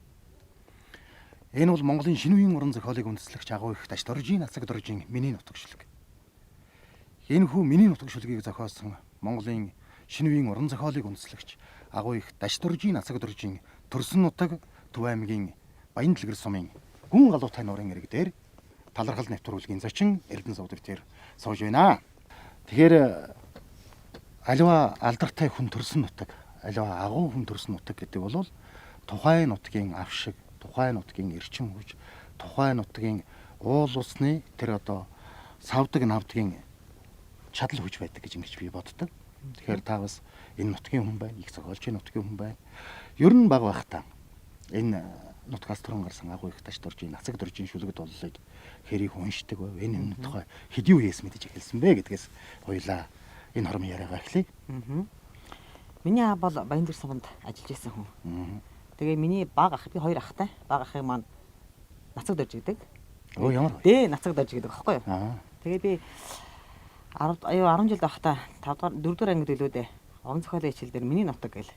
Энэ бол Монголын шинэ үеийн уран зохиолыг үндэслэгч агуу их даш дөржийн нацаг дөржийн миний нутагшлаг. Энэ хүү миний нутагшлгийг зохиосон Монголын шинэ үеийн уран зохиолыг үндэслэгч агуу их даш дөржийн нацаг дөржийн төрсөн нутаг Төв аймгийн Баян дэлгэр сумын гүн галуутай нуурын ирэг дээр талархал нэвтрүүлгийн зочин Эрдэнэ сувд дээр сууж байна. Тэгэхээр аливаа алдартай хүн төрсөн нутаг, аливаа агуу хүн төрсөн нутаг гэдэг бол тухайн нутгийн авшиг, тухайн нутгийн эрчим хүч, тухайн нутгийн уул усны тэр одоо савдаг навдгийн чадал хүч байдаг гэж ингэж би боддог. Тэгэхээр та бас энэ нутгийн хүн байна, их зохиолчийн нутгийн хүн байна. Ер нь баг байхдаа энэ нутгаас төрөн гарсан агуу их таш дуржийн нацаг дуржийн шүлэг дуулыг хэрийг уншдаг байв. Энэ тухай хэдий үеэс мэдэж эхэлсэн бэ гэдгээс хоёлаа энэ хормын яриагаа эхлэе.
Миний аав бол Баян дэлгэр суманд ажиллаж байсан хүн. Тэгээ миний баг ах би хоёр ахтай. Баг ахыг маань нацаг дорж гэдэг.
Өө ямар вэ?
Дээ нацаг дорж гэдэг багхгүй юу? Тэгээ би 10 жил байхдаа 4-р ангид үлүүдээ уран зохиолын хичээл дээр миний нутаг гэл.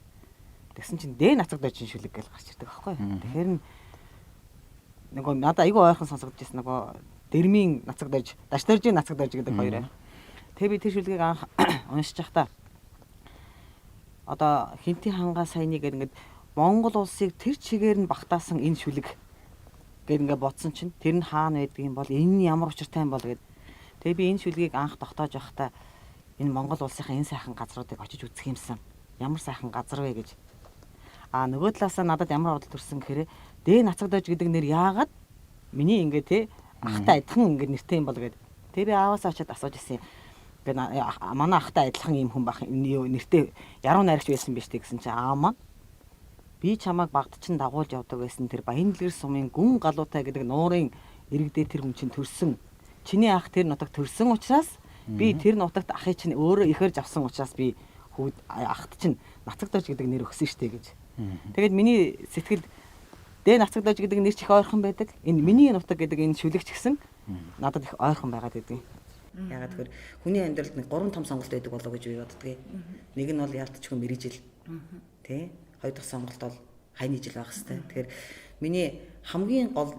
Тэгсэн чинь дээ нацаг доржийн шүлэг гэл гарч ирдэг байхгүй юу? Тэгэхээр нөгөө надад айгүй ойрхон сонсогдож байсан нөгөө дэрмийн нацаг дорж, даш доржийн нацаг дорж гэдэг хоёроо. Тэгээ би тэр шүлгийг анх уншиж байхдаа одоо хинти хангаа саяны гэр ингээд Монгол улсыг тэр чигээр нь багтаасан энэ шүлэг гэд ингээд бодсон чинь тэр нь хаана байдаг юм бол энэ нь ямар учиртай юм бол гэд. Тэгээ би энэ шүлгийг анх тогтоож байхдаа энэ Монгол улсынхаа энэ сайхан газруудыг очиж үзэх юмсан. Ямар сайхан газар вэ гэж. Нөгөө талаасаа надад ямар бодол төрсөн гэхээр дээ нацаг дорж гэдэг нэр яагаад миний ингээ те ахтай адилхан ингээ нэртэй юм бол гэд. Тэгээ би ааваасаа очиад асууж ирсэн юм. Ингээ манай ахтай адилхан юм хүн бах нэртэй яруу найрагч байсан биз дээ гэсэн чинь аав маань би чамайг багт чинь дагуулж явдаг байсан тэр Баян дэлгэр сумын гүн галуутай гэдэг нуурын иргэдээ тэр хүн чинь төрсөн. Чиний ах тэр нутагт төрсөн учраас би тэр нутагт ахыг чинь өөрөө ихэрж авсан учраас би хүүд ахт чинь нацаг дорж гэдэг нэр өгсөн штэ гэж. Тэгээд миний сэтгэлд дээ нацаг дорж гэдэг нэр ч их ойрхон байдаг. Энэ миний нутаг гэдэг энэ шүлэгч гэсэн надад их ойрхон байгаад байдаг. Ягаад гэвэл хүний амьдралд нэг 3 том сонголт байдаг болоо гэж би боддгийг. Нэг нь бол яалтчгүй мэрэгжил. Тэ? Хоёр дахь сонголт бол хайны жил байх хэвээр. Тэгэхээр миний хамгийн гол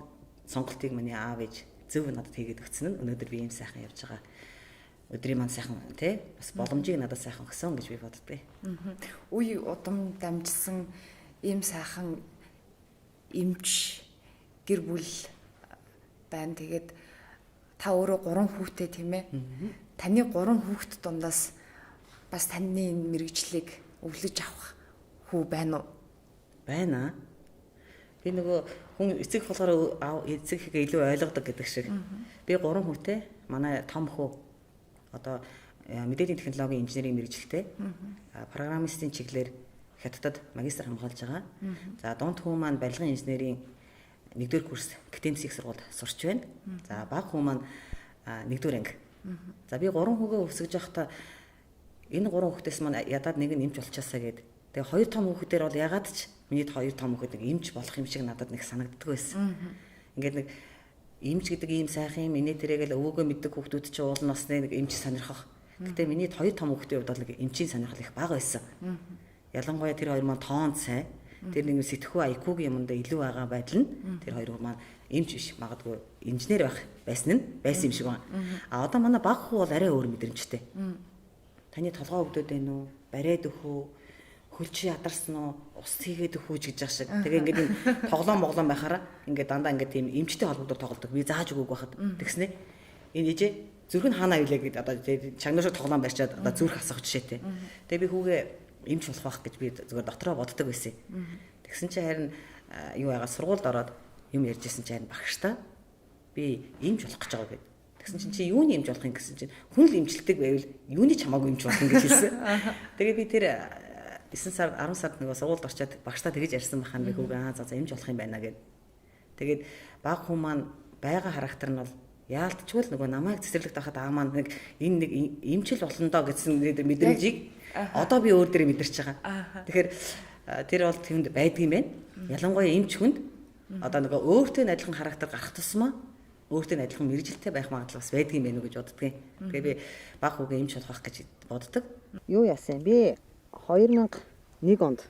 сонголтыг миний аав ээж зөв надад хийгээд өгсөн нь өнөөдөр би ийм сайхан явж байгаа. Өдрийн маань сайхан тий бас боломжийг надад сайхан өгсөн гэж би боддгоо.
Үе удам дамжсан ийм сайхан эмч гэр бүл байна. Тэгээд та өөрөө 3 хүүтэй тийм ээ. Таны 3 хүүхэд дундаас бас таны энэ мэрэгжлийг өвлөж авах хүү байна уу?
Байна. Би нөгөө хүн эцэг болохоор эцэгхийг илүү ойлгодог гэдэг шиг. Би 3 хүүтэй. Манай том хүү одоо мэдээллийн технологийн инженерийн мэрэгжилтэй. Программистын чиглэлээр Хятадд магистр хамгаалж байгаа. За дунд хүү маань барилгын инженерийн 1-р курс академик сургуульд сурч байна. За бага хүү маань 1-р анги. За би 3 хүүгээ өсгөж байхдаа энэ 3 хүүхдээс маань ядаад нэг нь эмч болчихсаа гээд. Тэгээ 2 том хүүхдээр бол ягаад ч миний 2 том хүүхэд нэг эмч болох юм шиг надад нэг санагддаг байсан. Ингээд нэг эмч гэдэг ийм сайхан юм инээ тэрэгэл өвөөгөө мэддэг хүүхдүүд чинь уул насны нэг эмч сонирхох. Гэтэ миний 2 том хүүхдийн хувьд бол нэг эмчийн сонирхол их бага байсан. Ялангуяа тэр хоёр маань тоонд сайн. Тэр нэг сэтгхүү IQ-гийн юмдаа илүү байгаа байдал нь тэр хоёр маань эмч биш магадгүй инженер байсан юм шиг байна. А одоо манай баг хүү бол арай өөр мэдрэмжтэй. Таны толгой өгдөөд байна уу? Бариад өгөх үү? Хөлч ядарсан уу? Ус хийгээд өгөх үү гэж байгаа шиг. Тэгээ ингээд энэ тоглоом байхаараа ингээд дандаа ингээд тийм эмчтэй холбогдол тоглодог. Би зааж өгөөг байхад тэгснэ. Энэ ээжээ зүрх нь хаана ивлээ гэдэг одоо чагнаа шиг тоглоом барьчаад одоо зүрх асах жишээтэй. Тэгээ би хүүгээ эмч болох байх гэж би зүгээр дотроо боддог байсан. Тэгсэн чинь харин юу яагаад сургуульд ороод юм ярьжсэн чинь харин багштай би эмч болох гэж байгаа гэдэг. Тэгсэн чинь чи юуны эмч болох юм гэсэн чинь хүн л эмчилдэг байвал юуны ч хамаагүй эмч болох юм гэж хэлсэн. Тэгээ би тэр 9 сар 10 сард нөгөө сургуульд орчоод багштай тэгэж ярьсан бахаа би хүүгээ за эмч болох юм байна гэд. Тэгээд баг хүн маань байгаа характер нь бол яалтчгүй л нөгөө намайг цэцэрлэгт байхад маань нэг энэ нэг эмчил болно доо гэсэн мэдрэмжийг одоо би өөр дээрээ мэдэрч байгаа. Тэгэхээр тэр бол тэнд байдгийм байна. Ялангуяа эмч хүнд одоо нөгөө өөртөө адилхан характер гарах тусмаа өөртөө адилхан мэрэгжилтэй байх магадлал бас байдгийм байна уу гэж боддгийн. Тэгээ би баг хүүгээ эмч болох гэж боддог. Юу яасан би 2001 онд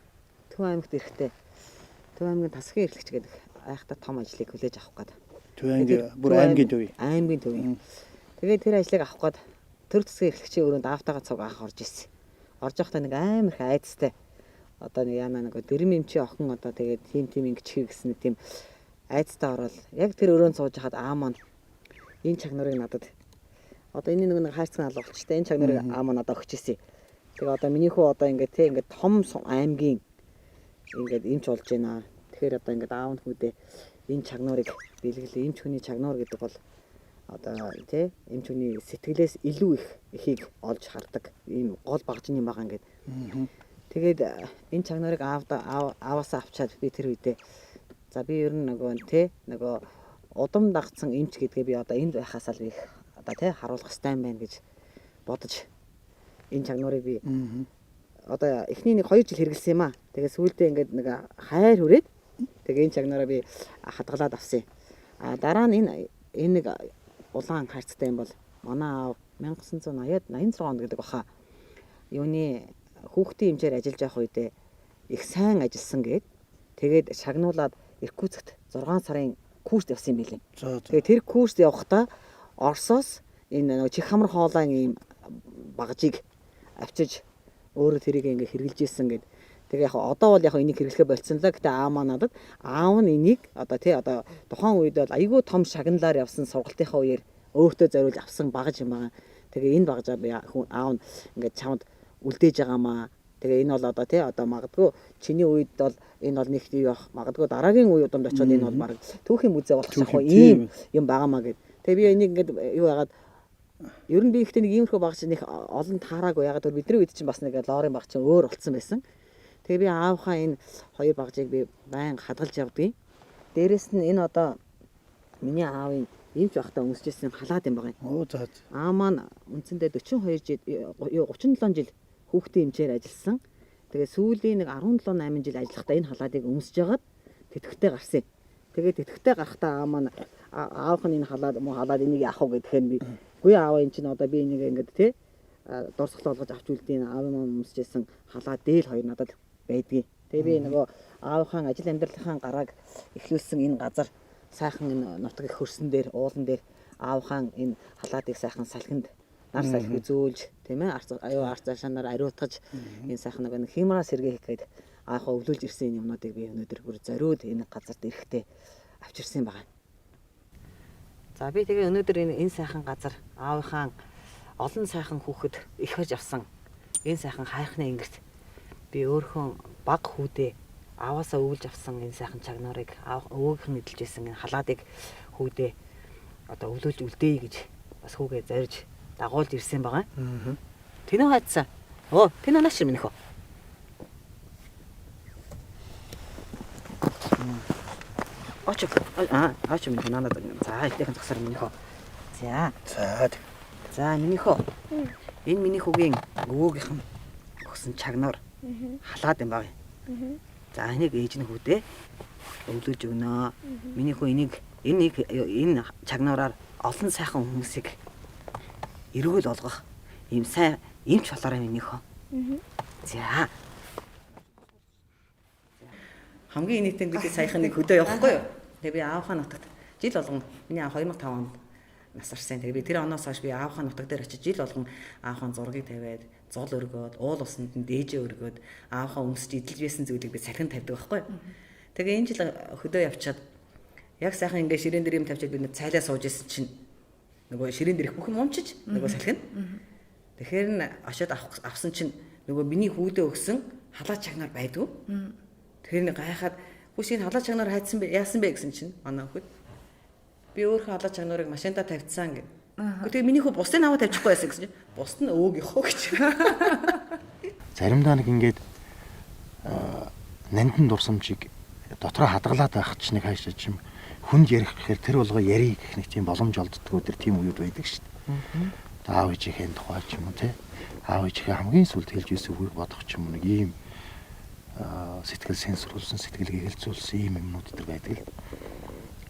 Төв аймагт ирэхдээ Төв аймгийн тасгийн эрхлэгч гэдэг айхтар том ажлыг хүлээж авах гээд.
Төв аймгийн бүр аймгийн төв.
Аймгийн төв. Тэгээд тэр ажлыг авах гээд төр засгийн эрхлэгчийн өрөөнд автагаа цуг анх орж ирсэн. Орж явахдаа нэг амар их айцтай. Одоо нэг яна нэг дэрэм эмчийн охин одоо тэгээд тим ингэж хий гэсэн тийм айцтай ороод яг тэр өрөөнд сууж хахад маань энэ чагнарыг надад одоо энэ нэг хайрцаг алга болчихтой энэ чагнарыг маань надад өгч ирсэн. Тэгээ одоо миний хүү одоо ингээд том аймгийн ингээд эмч болж байна. Тэгэхээр одоо ингээд аав хүүдээ энэ чагнарыг бэлгэлээ. Эмч хүний чагнар гэдэг бол одоо тий эмч хүний сэтгэлээс илүү ихийг олж хардаг. Ийм гол багжны байгаа ингээд. Тэгээд энэ чагнарыг ааваасаа авчаад би тэр үедээ за би ер нь нөгөө тий нөгөө удам дагцсан эмч гэдгээ би одоо энд байхаас л би одоо тий харуулах хэрэгтэй юм байна гэж бодож энэ чагнарыг би одоо эхний нэг 2 жил хэрэгэлсэн юм аа. Тэгээ сүүлдээ ингээд нэг хайр хүрээд тэгээ энэ чагнараа би хадгалаад авсан. А дараа нь энэ нэг улаан хайрцтай юм бол манай аав 1986 онд гэдэг баха. Юуны хүүхдийн хэмжээр ажиллаж явах үедээ их сайн ажилласан гээд тэгээд шагнуулаад Иркутскт 6 сарын курс явсан юм билээ. Тэгээ тэр курс явахдаа Оросоос энэ нэг чих хамар хоолойн ийм багжийг авчиж өөрөө тэрийг ингээ хэрглэж ийсэн гээд тэгээ яг одоо бол яг энийг хэрэглэхэ болцсон л гэтээ маань надад аав нь энийг одоо тий одоо тухайн үед бол айгүй том шагналаар явсан сургалтынхаа үеэр өөртөө зориулж авсан багж юм байгаа. Тэгээ энэ багжаа аав нь ингээ чамд үлдээж байгаамаа. Тэгээ энэ бол одоо тий одоо магадгүй чиний үед бол энэ бол нэг юу байх магадгүй дараагийн үе удамд очиод энэ бол баг түүхийн мүзээ болох шахуу ийм юм байгаамаа гэд. Тэгээ би энийг ингээ юу яагаад ер нь би ихтэй нэг иймэрхүү багч нэг олон таараагүй ягаад гэвэл бидний үед чинь бас нэг лорын баг чинь өөр болцсон байсан. Тэгээ би аавхаа энэ 2 багжийг би байнга хадгалж явдгийн. Дээрэс нь энэ одоо миний аавын эмч байхдаа өмсөжсэн халаад юм байгаа юм.
За.
Маань үндсэндээ 37 жил хүүхдийн эмчээр ажилласан. Тэгээ сүүлийн нэг 17-8 жил ажиллахдаа энэ халаадыг өмсөж жагаад тэтгэвтэй гарсан. Тэгээ тэтгэвтэй гарахдаа аавх нь энэ халаад энийг яах вэ гэхээр би үгүй аав энэ чинь одоо би энийг ингээд тий дурсгалаа болгож авч үлдээ аав маань өмсөжсэн халаа дээл хоёр надад байдгийг. Тэгээ би нөгөө аавынхаа ажил амьдралынхаа гарааг эхлүүлсэн энэ газар сайхан энэ нутаг их хөрсөн дээр уулан дээр аавынхаа энэ халаадыг сайхан салхинд нар салхи зөөлж тийм ээ арц цаашаанаар ариутгаж энэ сайхан нэг химра сэргээ хийх гээд аахаа өвлүүлж ирсэн энэ юмнуудыг би өнөөдөр бүр зориуд энэ газарт ирэхдээ авчирсан байгаа. За би тэгээ өнөөдөр энэ сайхан газар аавынхаа олон сайхан хүүхэд их хож авсан энэ сайхан хайхны ингэрт би өөрхөн баг хүүдээ ааваасаа өвлж авсан энэ сайхан чагнарыг өвөөгийнх нь эдэлж исэн энэ халаадыг хүүдээ одоо өвлүүлж үлдээе гэж бас хүүгээ зорж дагуулж ирсэн байгаа. Тэнэ хайцсан. Тэнэ наш минь хөө. Аач минь надад за итгэн зогсоор минь хөө. За миний хөө. Энэ миний хүүгийн өвөөгийнх нь өгсөн чагнар халаад юм байна. За энийг ээж нь хүүдээ өвлүүлж өгнө. Миний хөө энэ чагнараар олон сайхан хүмүүсийг эрүүл олгох ийм сайн эмч болоорой минийх. За. Хамгийн нийтэнд бид саяхан нэг хөдөө явахгүй юу? Тэгээ би аавынхаа нутагт жил болгон миний аав 2005 онд насарсан. Тэгээ би тэр оноос хойш би аавынхаа нутаг дээр очиж жил болгон аавынхаа зургийг тавиад, зул өргөөд, уул усанд нь дээжээ өргөөд аавынхаа өмсөж эдэлж байсан зүйлийг би салхинд тавьдаг байхгүй юу? Тэгээ энэ жил хөдөө явчаад яг сайхан ингээ ширээн дээр юм тавьчаад бид цайлаа сууж исэн чинь нөгөө ширээн дээрх бүх юм умчиж нөгөө салхинд. Тэгэхээр н очиод авсан чинь нөгөө миний хүүдээ өгсөн халаа чагнаар байдгүй. Тэгэхээр нэг гайхаад хүс энэ халаа чагнаар хайцсан бэ яасан бэ гэсэн чинь манай хүүд би өөрөө халаа чагнарыг машинда тавьцсан гэ. Тэгээ миний хүү бусдын аваа тавьчихгүй байсан гэсэн чинь бусд нь өвөөгийнхөө гэж.
Заримдаа нэг ингээд нандин дурсамжийг дотроо хадгалаад байх ч нэг хайшаа чим хүнд ярих гэхээр тэр болгоо ярих гэх нэг тийм боломж олддгоо тэр тийм үед байдаг шүү дээ. Аав ээжийнхээ тухай ч юм уу те. Аав ээжийнхээ хамгийн сүлд хэлж ирсэн үгийг бодох ч юм уу нэг ийм сэтгэл сенсоруулсан сэтгэлгээ хэлцүүлсэн ийм юмнууд төр байдаг л.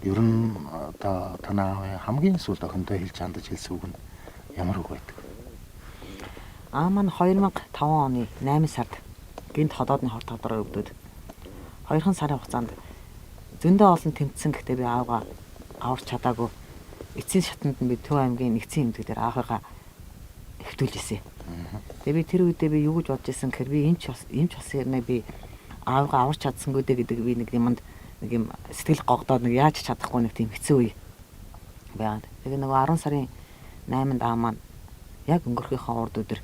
Ер нь одоо танаа хамгийн сүлд охиндоо хэлж хандаж хэлсэн үг нь ямар үг байдаг?
Маань 2005 оны 8 сард гинт ходоодны хорт тодорой өгдөөд 2 сарын хугацаанд зөндөө олон тэмцсэн гэхдээ би аавгаа аварч чадаагүй. Эцсийн шатанд нь би Төв аймгийн нэгдсэн эмнэлэг дээр аавыгаа хэвтүүлж ирсэн. Тэгээ би тэр үедээ би юу гэж бодож ирсэн гэхээр би эмч болсон юм би аавгаа аварч чадсангүй дээ гэдэг би нэг юмд нэг юм сэтгэл гогдоод нэг яаж чадахгүй нэг тийм хэцүү үе байгаад. Тэгээ нөгөө 10 сарын 8-нд маань яг өнгөрөхийнхөө урд өдөр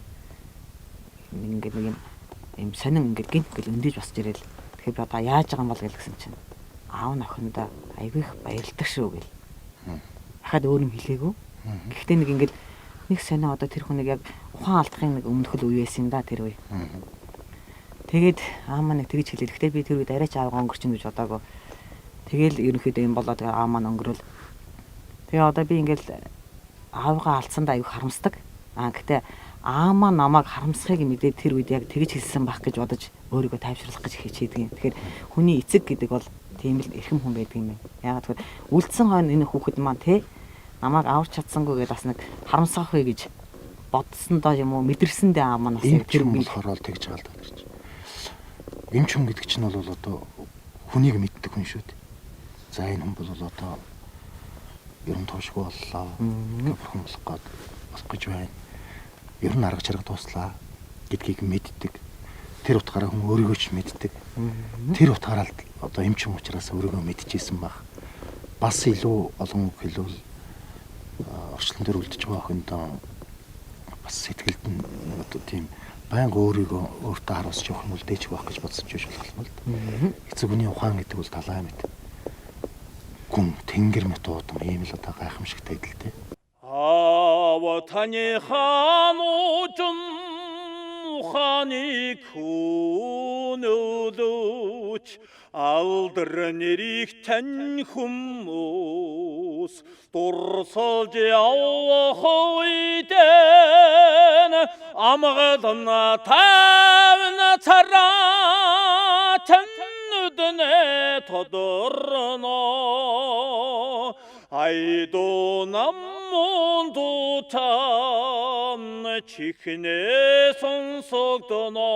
ингээд нэг юм сонин ингээд гинт гэл өндөөж босч ирэл. Тэгэхээр би одоо яаж байгаа юм бол гэсэн чинь аав нь охиндоо айгүй их баярлдаг шүү гэл. Хахад өөр юм хэлээгүй. Гэхдээ нэг ингээд нэг сонио одоо тэр хүнийг яг ухаан алдахын нэг өмнөхөл үе байсан да тэр үе. Тэгээд маань нэг тэгж хэлээ. Гэхдээ би тэр үед арайч аавгаа өнгөрчин гэж бодоагүй. Тэгэл ерөнхийдөө юм болоод маань өнгөрөөл. Тэгээ одоо би ингээд аавгаа алдсандаа айгүй харамсдаг. Гэхдээ маань намайг харамсахыг мэдээд тэр үед яг тэгж хэлсэн байх гэж бодож өөрийгөө тайвшруулах гэж хичээдэг юм. Тэгэхээр хүний эцэг гэдэг бол тийм л эрхэм хүн байдаг юм байна. Ягаад гэвэл үлдсэн хойно энэ хүүхэд маань те намайг аварч чадсангүй гэдээ бас нэг харамсах вэ гэж бодсондоо юм уу мэдэрсэндээ маань бас
яг тэр юм болохоор л тэгж байгаа л даа гэж. Эмч хүн гэдэг чинь бол одоо хүнийг мэддэг хүн шүү дээ. За энэ хүн бол одоо ерөн туушгүй боллоо. Бурхан болох гээд болох гэж байна. Ер нь арга чарга дуслаа гэдгийг мэддэг. Тэр утгаараа хүн өөрийгөө ч мэддэг. Тэр утгаараа л одоо эмч хүн учраас өөрийгөө мэдчихсэн баг. Бас илүү олон үг хэлвэл орчлон дээр үлдэж байгаа охиндоо бас сэтгэлд нь одоо тийм байнга өөрийгөө өөртөө харуулж явах юм үлдээч байх гэж бодсон ч биш болох юм л да. Эцэг хүний ухаан гэдэг бол талаа мэд. Гүн тэнгэр мэт уудам ийм л одоо гайхамшигтай идэлтэй.
Таны хануужм ухааны күнөлөч алдар нэрийг тань хүмүүс дурсалж явах үедэн амгална тавна цараа тэнүднэ тодорно айдо наммунду тан чихнэ сонсогдно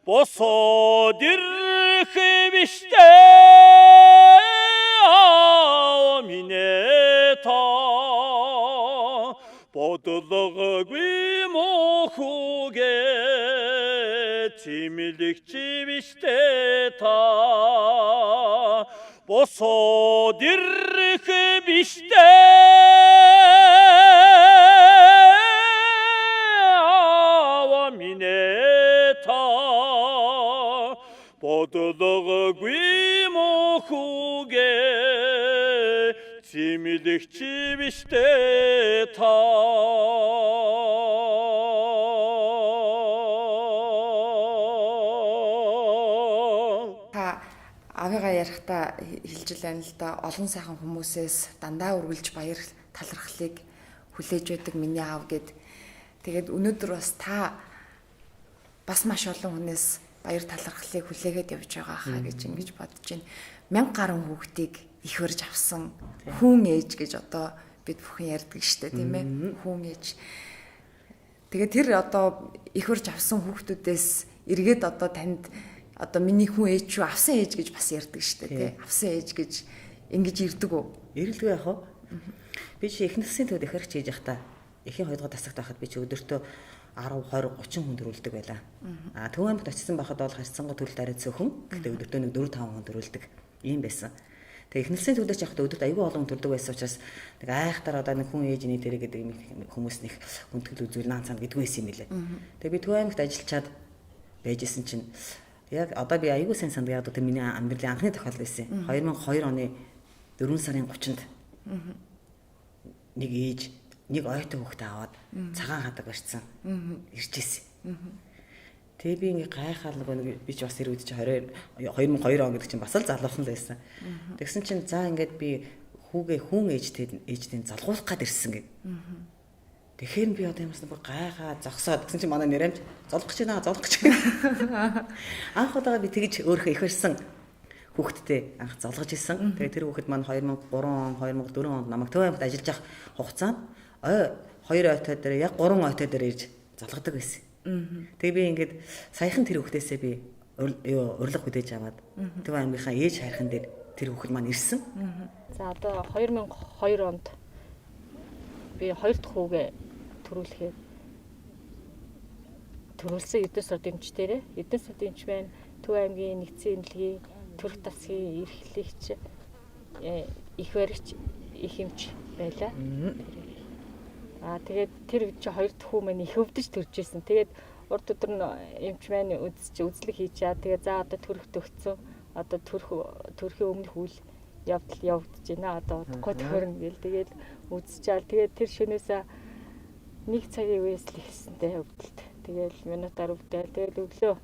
босоод ирэх биштэй минь та бодлогогүй мохугэ тимэлэгч биштэй та босоод ирэх биштэй бодлогогүй мохугэ тимэлэгч биштэй та
авигаа ярихдаа хэлж байна л да, олон сайхан хүмүүсээс дандаа үргэлж баяр талархлыг хүлээж байдаг миний аав гэд. Тэгээд өнөөдөр бас та бас маш олон хүнээс баяр талархлыг хүлээгээд явж байгаа хаа гэж ингэж бодож байна. 1000 гаруй хүүхдийг их өрж авсан хүн ээж гэж одоо бид бүхэн ярьдаг штэ тийм ээ. Хүн ээж. Тэгээд тэр одоо их өрж авсан хүүхдүүдээс эргээд одоо танд одоо миний хүн ээж шүү авсан ээж гэж бас ярьдаг штэ тий. Авсан ээж гэж ингэж ирдэг үү?
Ирэлгүй яах вэ? Би чи их насны төвд их хэрэгч хийж явахдаа эхийн 2 дахь тасагт байхад би чи өдөртөө 10, 20, 30 хүн төрүүлдэг байлаа. Төв аймагт очсон байхад бол харьцангуй төрөлт арай цөөхөн. Гэхдээ өдөртөө нэг 4, 5 хүн төрүүлдэг. Ийм байсан. Тэгээ их насны төвд явахдаа өдөрт аюул олон хүн төрдөг байсан учраас нэг айхтар одоо нэг хүн ээжний тэрэг гэдэг хүмүүс нэг хүндэтгэл үзүүл наан цаанд гэдгүй байсан юм билээ. Тэгээ би төв аймагт ажиллачаад байжсэн чинь яг одоо би аюул сайн санд яг одоо миний амьдралын анхны тохиолдол байсан. 2002 оны 4 сарын 30-нд нэг ээж нэг ойтой хүүхдээ аваад цагаан хадаг барьсан. Ирж ирсэн. Тэгээ би ингээ гайхаад нэг би ч бас ирээд чи 2002 он гэдэг чинь бас л залуухан л байсан. Тэгсэн чинь за ингээд би хүүгээ хүн ээжтэй залгуулах гад ирсэн гэв. Тэгэхээр би одоо юмсан бүр гайхаад зогсоод гэсэн чинь манай нэрэмж золгох гэж байна. Анх удаага би тэгж өөрөө их барьсан хүүхдтэй анх золгож исэн. Тэгээ тэр хүүхэд маань 2003 он 2004 онд намайг төв аймагт ажиллаж явах хугацаанд 2 ойтой дээр яг 3 ойтой дээр ирж залгадаг байсан. Тэгээ би ингээд саяхан тэр хүүхдээсээ би урилга хүлээж аваад төв аймгийнхаа ээж хайрхан дээр тэр хүүхэд маань ирсэн.
За одоо 2002 онд би 2 дахь хүүгээ төрүүлсэн эдийн засгийн эмчдэрээ. Эдийн засгийн эмч маань Төв аймгийн нэгдсэн эмнэлгийн төрх тасгийн эрхлэгч их баригч их эмч байлаа. Тэгээд тэр чи 2 дахь хүү маань их өвдөж төрж исэн. Тэгээд урд өдөр нь эмч маань үзлэг хийчаа. Тэгээд за одоо төрөх төгцсөн. Одоо төрхийн өмнөх үйл явдал явагдаж байна. Одоо удахгүй төрнө гэл тэгээд үзчихэл. Тэгээд тэр шөнөөсөө 1 цагийн үеэс л ихсэнтэй өвдөлт. Тэгээд минутаар өвдөөл. Тэгээд өглөө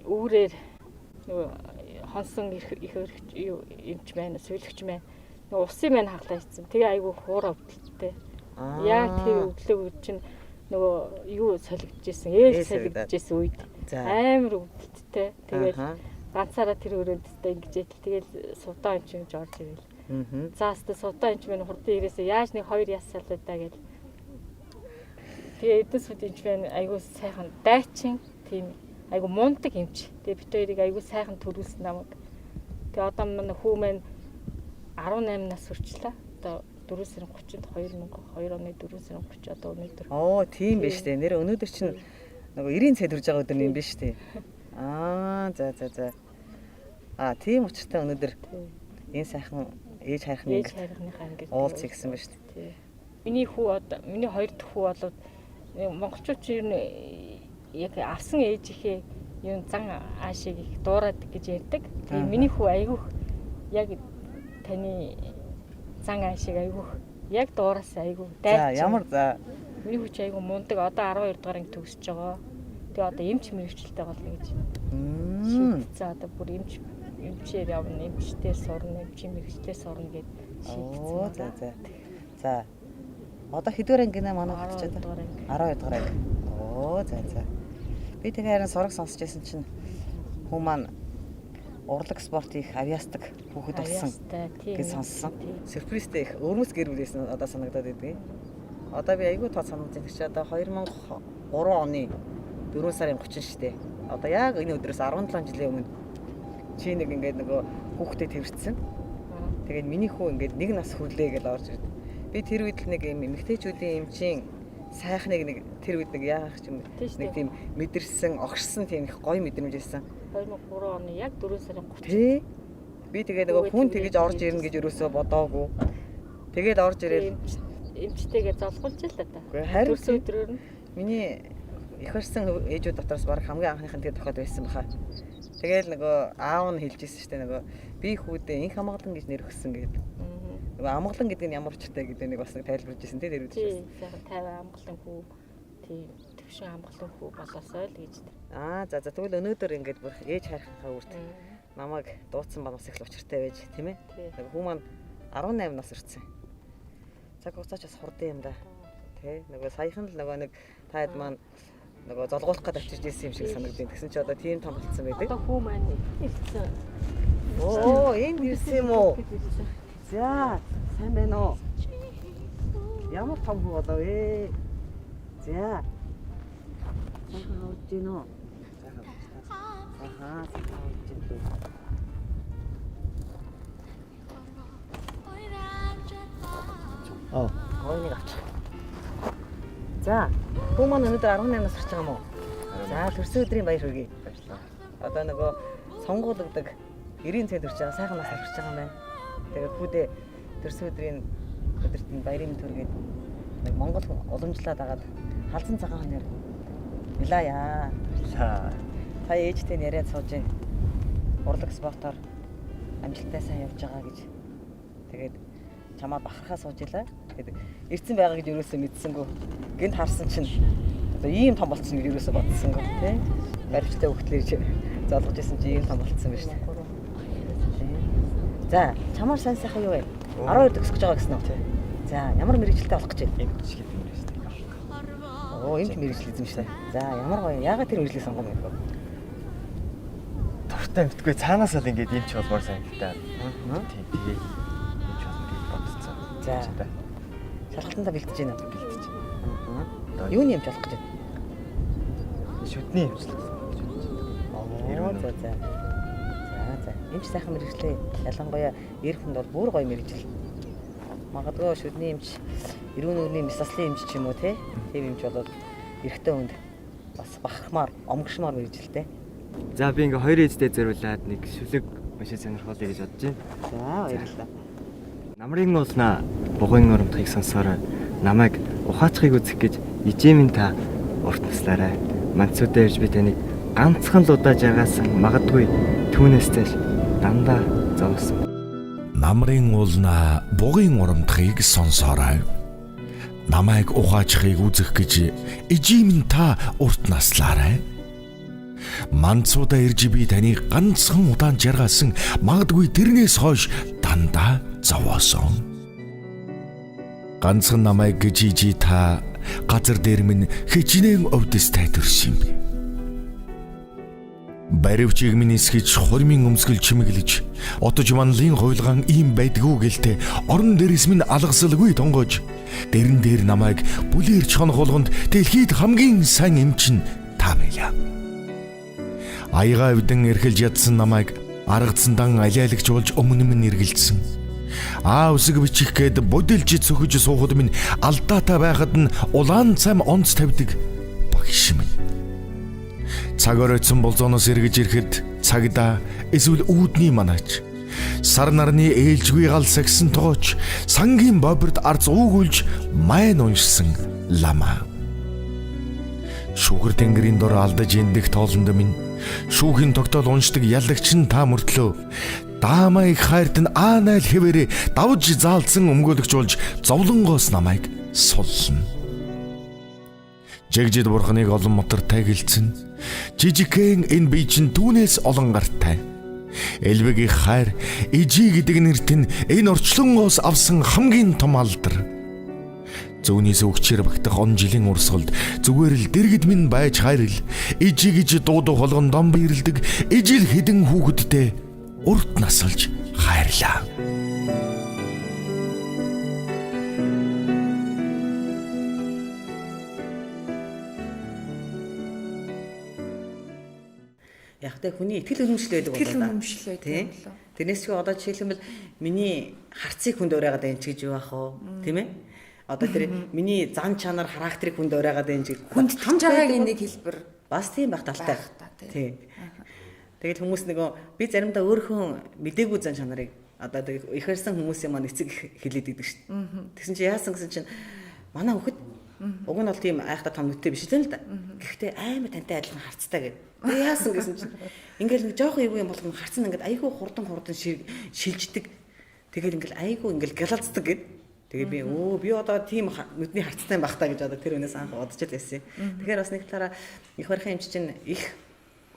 үүрээр нөгөө хонсон их эмч маань сувилагч маань нөгөө усын маань хаглаа ийцсэн. Тэгээ айгүй хуура өвдөлттэй. Яг тэр өглөө чинь нөгөө юу солигдчихсэн, ээж солигдчихсэн үед амар өвдөлттэй. Тэгээд ганцаараа тэр өрөөндтэй ингэж итэл тэгэл сувдаа эмч гэж орж ирэл. Заастаа сувдаа эмч маань хурдан ирээсээ яаж нэг 2 ясаалаа даа гэл. Тэгээ эдэн сувдаа эмч маань айгүй сайхан дайчин тийм айгүй мундаг эмч. Тэгээ бит хоёрыг айгүй сайхан төрүүлсэн намайг. Тэгээ одоо манай хүү маань 18 нас хүрчлээ. Одоо 4 сарын 30-нд 2002 оны 4 сарын 30 одоо өнөөдөр.
Оо тийм биш үү. Нэр өнөөдөр чинь нөгөө 90 цай төрж байгаа өдөр юм биш үү? За. Тийм учиртай өнөөдөр энэ сайхан ээж хайрхныхаа ингэж уулзъя гэсэн байна шүү дээ.
Миний хүү одоо миний 2 дахь хүү болоод монголчууд чинь яг авсан ээжийнхээ юм зан аашиг их дуурайд гэж ярьдаг. Тэгээ миний хүү айгүйх яг таны зан аашиг айгүйх яг дуураасаа айгүй дайч.
За ямар за
миний хүү чи айгүй мундаг одоо 12 дугаар анги төгсөж байгаа. Тэгээ одоо эмч мэрэгчлээ болно гэж. За одоо бүр эмчээр явна, эмчтэй сурна, эмчийн мэрэгчлээ сурна гэд шийдсэн.
За. Одоо хэдвэр анги нэ манай хатчаад 12 дугаар анги. За. Би тэгээ харин сураг сонсч байсан чинь хүн маань урлаг спорт их авьяасдаг хүүхэд болсон гэж сонссон. Сюрпризтэй их өрмөс гэр бүлээс одоо санагдаад байдаг. Одоо би айгүй тоо санагдаж байна. Одоо 2003 оны 4 сарын 30 штэ. Одоо яг энэ өдрөөс 17 жилийн өмнө чи нэг ингээд нөгөө хүүхдэд тэрвэрсэн. Тэгээд миний хүү ингээд 1 нас хүрлээ гэж орж ирд. Би тэр үед л нэг юм эмэгтэйчүүдийн эмчийн сайхныг нэг тэр үед нэг яах юм нэг тийм мэдэрсэн, огшсон тийм их гоё мэдрэмж байсан.
2003 оны яг 4 сарын 30.
Тий. Би тэгээ нөгөө хүн тэгэж орж ирнэ гэж юусоо бодоогүй. Тэгээд орж ирэл
эмчтэйгээ золгуулж л та.
Харин
өдрөөр нь
миний их орсон ээжүүд дотроос баг хамгийн анхных нь тэгээ тохиод байсан баха. Тэгээл нөгөө аав нь хэлжсэн шүү дээ нөгөө би хүүдээ инх амгалан гэж нэр өгсөн гэдэг. Нөгөө амгалан гэдэг нь ямар учиртай гэдэг нэг бас нэг тайлбарлаж ирсэн тий тэр үед шүү.
Тийм 50 амгалан хүү тийм төвшин амгалан хүү болоосой л гэж.
За тэгвэл өнөөдөр ингээд бүр ээж хайрхахаа үрт намайг дуудсан ба бас их л учиртай байж тийм ээ. Нөгөө хүү маань 18 нас өрцөн. Цаг хугацаач бас хурдан юм да. Тэ нөгөө саяхан л нөгөө нэг таад маань нөгөө золгуулах гээд очиж ирсэн юм шиг санагдیں۔ Тэгсэн чи одоо тийм том болцсон байдаг.
Одоо хүү маань ирсэн.
Оо, энд ирсэн юм уу? За, сайн байна уу? Ямар том хүү болов ээ? За. Сайхан хавж гин үү? Сайхан хавж гин. Гойныг авч. За, хүү маань өнөөдөр 18 нас хүрч байгаа юм уу? За, төрсөн өдрийн баяр хүргэе. Одоо нөгөө сонгуулдаг 90 цент хүрч байгаа сайхан нас хүрч байгаа юм байна. Тэгээ хүүдээ төрсөн өдрийн өдөрт нь баярын төргээд нэг Монгол уламжлаад агаад халзан цагаан нэр Нилаяа. Та ээжтэй яриад сууж байна. Урлаг спортоор амжилттай сайн явж байгаа гэж. Тэгээд чамаа бахархаа суужила. Тэгээд ирсэн байгаа гэж юусоо мэдсэнгүү. Гинт харсан чинь одоо ийм том болцсон гэж юусоо бодсонгүй тий. Баримттай хөвтлээж золгож исэн чинь ийм том болцсон байна шүү дээ. За, чамаар сайн сайхан юу вэ? 12 төгсөж байгаа гэсэн үү? За, ямар мэрэгчлээ болох гэж байна? Эмч гэдэг юм шүү дээ. Оо, эмч мэрэгжил эзэмшээ. За, ямар гоё. Яагаад тэр мэрэгжлийг сонгоно юм бэ?
Дуртай мэдгүй цаанаасаа л ингээд эмч болмоор санагдтаа. Тийм тэгээ эмч болно гэж бодсон.
За. Шалгалтандаа бэлтэж байна уу? Бэлтэж. Юуны эмч болох гэж байна?
Шүдний эмчлэг.
За. Эмч сайхан мэрэгчлээ. Ялангуяа эр хүнд бол бүр гоё мэрэгжил. Магадгүй шүдний эмч, эрүүн нүрийн мясаслын эмч ч юм уу те. Тийм эмч болоод эрэгтэй хүнд бас бахархмаар, омгшмаар мэрэгжилтэй.
За би ингээ хоёр ээжтэй зориулаад нэг шүлэг машин сонирхолъё гэж бодож байна.
За баярлалаа.
Намрын уулнаа бугын оромтхыг сонсороо намайг ухаачхыг үзэх гэж ижимэн та урт наслаарай. Манцуудаа ирж би таныг ганцхан л удаа жагаасан магадгүй түүнээс дэш дандаа зовсон.
Намрын уулнаа бугын урамтхыг сонсоорой. Намайг ухаачхыг үзэх гэж ижимэн та урт наслаарай. Манцуудаа ирж би таныг ганцхан удаан жаргаасан магадгүй тэрнээс хойш дандаа зовоосон. Ганцхан намайг гэж ижи та газар дээр минь хичнээн өвдөстэй төрсөн юм. Баривчиг минь эсгэж хурмын өмсгөл чимэглэж отож манлын хуйлгаан ийм байдгүй гэлтэй орон дээрс минь алгасалгүй тонгож дэрэн дээр намайг бүлээрч хонох болгонд дэлхийд хамгийн сайн эмчин та байлаа. Аяга эвдэн эрхэлж ядсан намайг аргацсан алиалагч болж өмнө минь эргэлдсэн. Үсэг бичих гээд бодилж цөхөж суухад минь алдаатай байхад нь улаан цам онц тавьдаг багш минь. Цаг оройтсон болзооноос эргэж ирэхэд цагдаа эсвэл үүдний манаач сар нарны ээлжгүй гал сагсан тоогоч сангийн боберт арц уугуулж майн уншсан лама. Шүүхэр тэнгэрийн дор алдаж эндэх тоолонд минь шүүхийн тогтоол уншдаг ялагч нь та мөртлөө даамайг хайрт нь найл хэвээрээ давж заалдсан өмгөөлөгч болж зовлонгоос намайг суллна. Жигжид бурхныг олон мотортай гэлцэн жижигхэн энэ бие чинь түүнээс олон гартай. Элбэгийн хайр ижи гэдэг нэрт нь энэ орчлонгоос авсан хамгийн том алдар. Зүүнээс өгчээр багтах он жилийн урсгалд зүгээр л дэргэд минь байж хайрл ижи гэж дуудах болгон дом биерлдэг ижил хідэн хүүхэдтэй урт насалж хайрлаа.
Яг тэ хүний итгэл үнэмшил байдаг
Итгэл үнэмшил байдаг юм болов.
Тэрнээс чи одоо жишээлбэл миний харцыг хүнд урайгаад байна ч гэж юу ах вэ? Тийм ээ? Одоо тэр миний зан чанар характерыг хүнд урайгаад байна ч
хүнд хамж байгаагийн нэг хэлбэр
бас тийм байх талтай. Тийм. Тэгэл хүмүүс нөгөө би заримдаа өөрийнхөө мдээгүй зан чанарыг одоо их барьсан хүмүүсийн маань эцэг хэлээд идэг шүү дээ. Тэгсэн чи яасан гэсэн чинь манай хүүхэд уг нь бол тийм айхта том нүдтэй биш л да. Гэхдээ амар тантай адилхан харцтай гэдэг. Тэгээ яасан гэсэн чинь ингээл нэг жоох эвгүй юм болгоно харцсан ингээд айгүй хурдан шилждэг. Тэгэл ингээл айгүй ингээл галалцдаг гэд. Тэгээ би одоо тийм нүдний харцтай байх та гэж одоо тэр өнөөс анх бодож л байсан. Тэгэхээр бас нэг талаараа их барихын эмч чинь их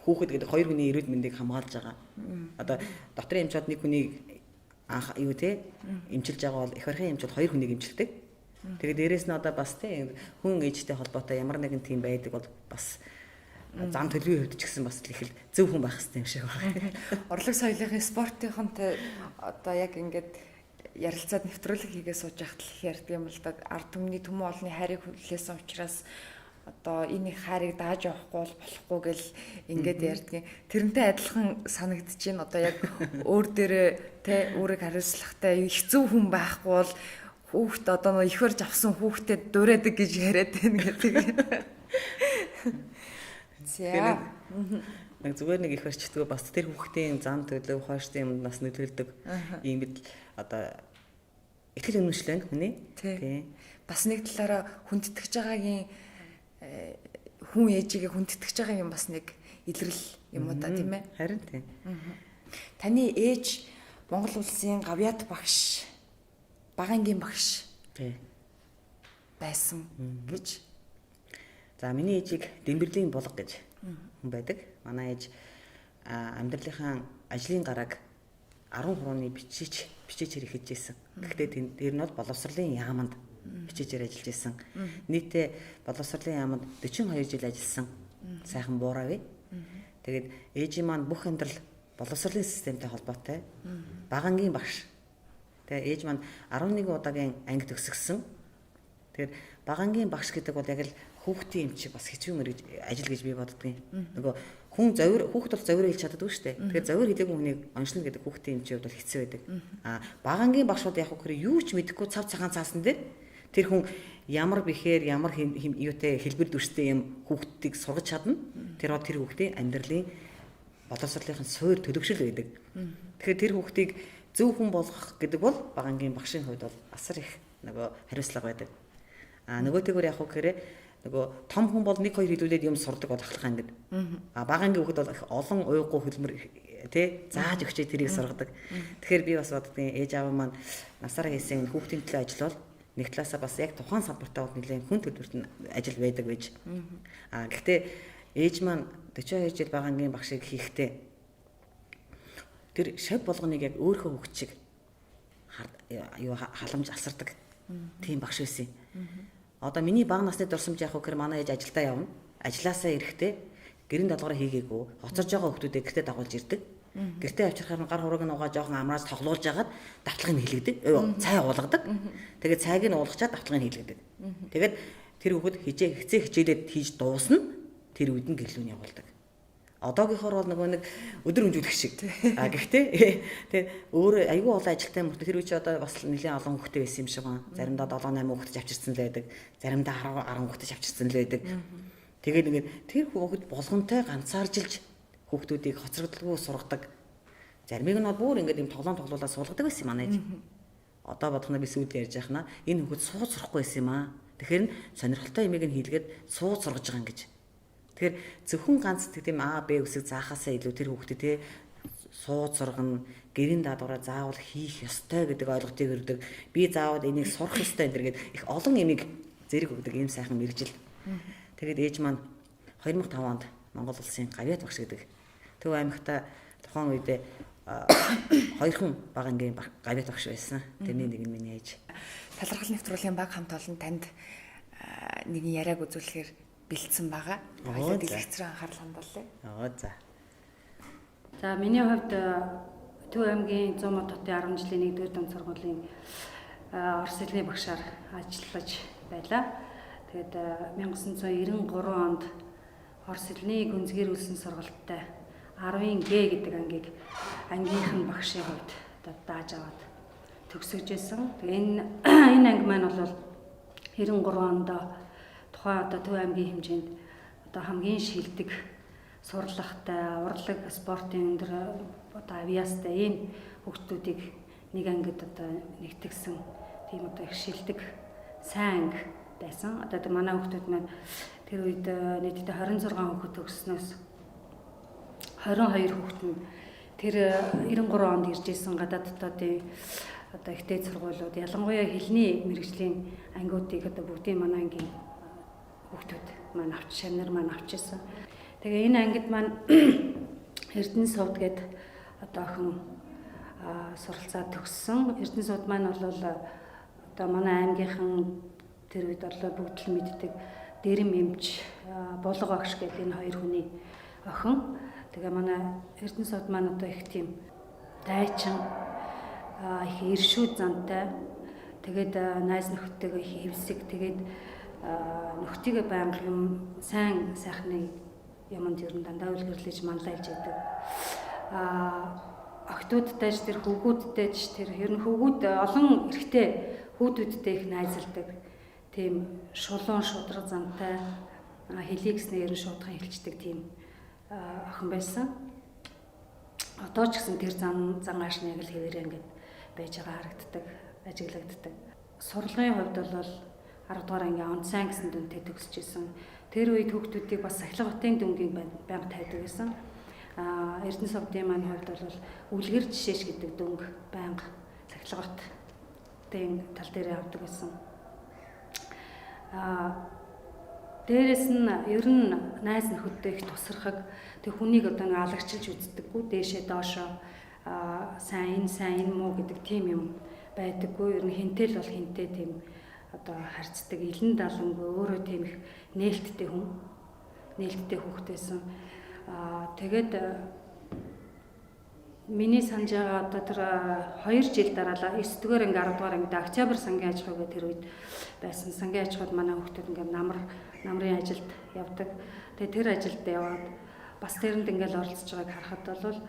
хүүхэд гэдэг хоёр хүний эрүүл мэндийг хамгаалж байгаа. Одоо дотрын эмчүүд нэг хүнийг анх юу те эмчилж байгаа бол их барихын эмч бол хоёр хүнийг эмчилдэг. Тэгээд дээрэс нь одоо бас те хүн ээжтэй холбоотой ямар нэгэн тийм байдаг бол бас зам төлөвийн хувьд ч гэсэн бас их л зөв хүн байх хэрэгтэй юм шиг байна.
Урлаг соёлын спортынхонтой одоо яг ингээд ярилцаад нэвтрүүлэг хийгээ сууж байхад л ярьдаг юм л да. Ард түмний төмөн олны хайрыг хүлээсэн учраас одоо энэ их хайрыг дааж явахгүй болохгүй гэл ингээд ярьдгийн. Тэрнтэй адилхан санагдаж байна. Одоо яг өөр дээрээ те өөрийг хариуцлагатай их зөв хүн байхгүй бол хүүхд одоо их барьж авсан хүүхдэд дуурайдаг гэж яриад байна гэдэг. За.
Нэг зүгээр нэг их барьчдгаа бас тэр хүүхдийн зам төлөв хойштын юмд нас нөлөөлдөг ийм бид одоо итгэл үнэмшил байна хүний.
Тийм. Бас нэг талаараа хүндэтгэж байгаагийн хүн ээжигээ хүндэтгэж байгаа юм бас нэг илрэл юм уу да тийм ээ.
Харин тийм.
Таны ээж Монгол улсын гавьяат багш, багангийн багш байсан гэж.
За миний ээжийг Дэмбэрлийн булга гэж хүн байдаг. Манай ээж амьдралынхаа ажлын гарааг 10 хурууны бичээчээр хийж ирсэн. Гэхдээ тэр нь бол боловсролын яаманд бичээчээр ажиллаж ирсэн. Нийтдээ боловсролын яаманд 42 жил ажилласан. Сайхан буурав. Тэгээд ээжийн маань бүх амьдрал боловсролын системтэй холбоотой. Багангийн багш. Тэгээд ээж маань 11 удаагийн анги төгсгсөн. Тэгэхээр багангийн багш гэдэг бол яг л хүүхдийн эмч бас хэцүү мөр ажил гэж би боддгийн. Нөгөө хүн хүүхд бол зовир хэлж чаддаггүй шүү дээ. Тэгэхээр зовир хэлээгүй хүнийг оншилно гэдэг хүүхдийн эмчийн хувьд бол хэцүү байдаг. Багангийн багшууд яг хөө юу ч мэдэхгүй цав цагаан цаасан дээр тэр хүн ямар бэхээр ямар юутай хэлбэр дүрстэй юм хүүхдийг сургаж чадна. Тэр хүүхдийн амьдралын боловсролынхын суур төлөвшил байдаг. Тэгэхээр тэр хүүхдийг зөв хүн болгох гэдэг бол багангийн багшийн хувьд бол асар их нөгөө хариуцлага байдаг. Нөгөөтэйгөр яг хөө гэхээр нөгөө том хүн бол 1-2 хэлүүлээд юм сурдаг бол ахлах юм гэдэг. Багангийн хүүхэд бол их олон уйггүй хөлмөр тий зааж өгчээ тэрийг сургадаг. Тэгэхээр би бас боддгийн ээж аав маань насаараа хийсэн хүүхдийн төлөө ажиллавал нэг талаасаа бас яг тухайн самбартаа бол нэлээд хүн төлбөрт нь ажил байдаг байж. Гэхдээ ээж маань 42 жил багангийн багшийг хийхдээ тэр шав болгоныг яг өөрийнхөө хүүхд шиг халамж алсардаг. Тийм багш байсан. Одоо миний бага насны дурсамж яг хөө манай ээж ажилдаа явна. Ажлаасаа ирэхдээ гэрийн даалгавраа хийгээгүй. Хоцорж байгаа хүмүүсээ гэртээ дагуулж ирдэг. Гэртээ авчирхаар гар хурууг нь угаа жоохон амраас тоглуулж агаад давтлагыг хийлгдэг. Цай уулгадаг. Тэгээд цайг нь уулгачаад давтлагыг хийлгдэг. Тэгээд тэр хүүхэд хичээ хичээлээд хийж дуусна. Тэр үед нь гэрлүүн явуулдаг. Одоогийнхоор бол нөгөө нэг өдөр хөнжүүлэх шиг. Гэхдээ тэгээ өөр айгүй олон ажилтай мөртөө тэр үе чи одоо бас нэлийн олон хүүхдтэй байсан юм шиг байна. Заримдаа 7-8 хүүхдтэй авчирсан л байдаг. Заримдаа 10 хүүхдтэй авчирсан л байдаг. Тэгээд ингээд тэр хүүхэд болгонтой ганцааржилж хүүхдүүдийг хоцрогдолгүй сургадаг. Заримыг нь бол бүр ингээд юм тоглоулаад суулгадаг байсан юм манай ээж. Одоо бодохноо би сүйд ярьж яхна энэ хүүхэд сууд сурахгүй байсан юм аа. Тэгэхээр сонирхолтой юмыг нь хийлгээд сууд сургаж байгаа юм гэж. Тэгэхээр зөвхөн ганц тийм А, Б үсэг заахаасаа илүү тэр хүүхдэд те сууд сургана, гэрийн даадгавраа заавал хийх ёстой гэдэг ойлголтыг өргөдөг. Би заавал энийг сурах ёстой энэ гэдэг их олон ямиг зэрэг өгдөг ийм сайхан мэрэгжил. Тэгээд ээж маань 2005 онд Монгол улсын гавьяат багш гэдэг Төв аймагта тухайн үедээ хоёрхан багангийн гавьяат багш байсан. Тэрний нэг нь миний ээж.
Талархал нэвтрүүлгийн баг хамт олон танд нэгэн яриаг үзүүлэхээр бэлдсэн байгаа. Хоёулаа дэлгэцрээ анхаарал хандуулъя.
За.
За миний хувьд Төв аймгийн 100 мод хотын 10 жилийн 1-р дан сургуулийн орос хэлний багшаар ажиллаж байлаа. Тэгээд 1993 онд орос хэлний гүнзгийрүүлсэн сургалтад 10-ын Г гэдэг ангийнхан багшийн хувьд одоо дааж аваад төгсөж байсан. Тэгээ энэ анги маань бол 93 онд тухайн одоо Төв аймгийн хэмжээнд одоо хамгийн шилдэг сурлагатай, урлаг, спортын өндөр одоо авиастай ийм хүүхдүүдийг нэг ангид одоо нэгтгэсэн тийм одоо их шилдэг сайн анги байсан. Одоо манай хүүхдүүд маань тэр үед нийтдээ 26 хүүхэд төгснөөс 22 хүүхэд нь тэр 93 онд ирж исэн гадаад дотоодын одоо ихтэй сургуулиуд ялангуяа хэлний мэрэгжлийн ангиудыг одоо бүгдийн манай ангийн хүүхдүүд маань шавнар маань авчихсан. Тэгээ энэ ангид маань Эрдэнэ сувд гээд одоо охин суралцаа төгссөн. Эрдэнэ сувд маань бол одоо манай аймгийнхан тэр үед бол бүгд л мэддэг Дэрэм эмч Булга багш гэдэг энэ хоёр хүний охин. Тэгээ манай Эрдэнэ сувд маань одоо их тийм дайчин их иршүүд зантай. Тэгээд найз нөхдөд их хэвсэг. Тэгээд нөхдөйгээ байнга юм сайн сайхны юмд ер нь дандаа үлгэрлэж манлайлж яадаг. Охтуудтай ч тэр хөвгүүдтэй ч тэр ер нь хөвгүүд олон эрэгтэй хүүдүүдтэй их найзалдаг. Тийм шулуун шудраг зантай хэлийг гэснээр ер нь шуудхан хэлцдэг тийм охин байсан. Одоо ч гэсэн тэр зан аашны яг л хэвээрээ ингээд байж байгаа харагддаг, ажиглагддаг. Сурлагын хувьд бол 10 дугаар ангийн онд сайн гэсэн дүнтэй төгсөж исэн. Тэр үед хүүхдүүдийг бас сахилга хотын дүнгийн байнга тавьдаг байсан. Эрдэнэ сувдын маань хувьд бол үлгэр жишээш гэдэг дүнг байнга сахилга хотын тал дээр авдаг байсан. Дээрээс нь ер нь найз нөхөдтэй их тусрахаг тэг хүнийг одоо нэг алагчилж үздэггүй дээшээ доошоо сайн энэ муу гэдэг тийм юм байдаггүй. Ер нь хинтэл бол хинтэй тийм одоо харцдаг илэн далангүй өөрөө тийм их нээлттэй хүүхдээсэн. Тэгээд миний санаж байгаа одоо тэр 2 жил дараалал 9 дугаар анги 10 дугаар ангид октябрь сангийн аж ахуйг тэр үед байсан. Сангийн аж ахуйд манай хүүхдүүд ингээд намрын ажилд явдаг. Тэгээд тэр ажилд яваад бас тэрэнд ингээд оролцож байгааг харахад бол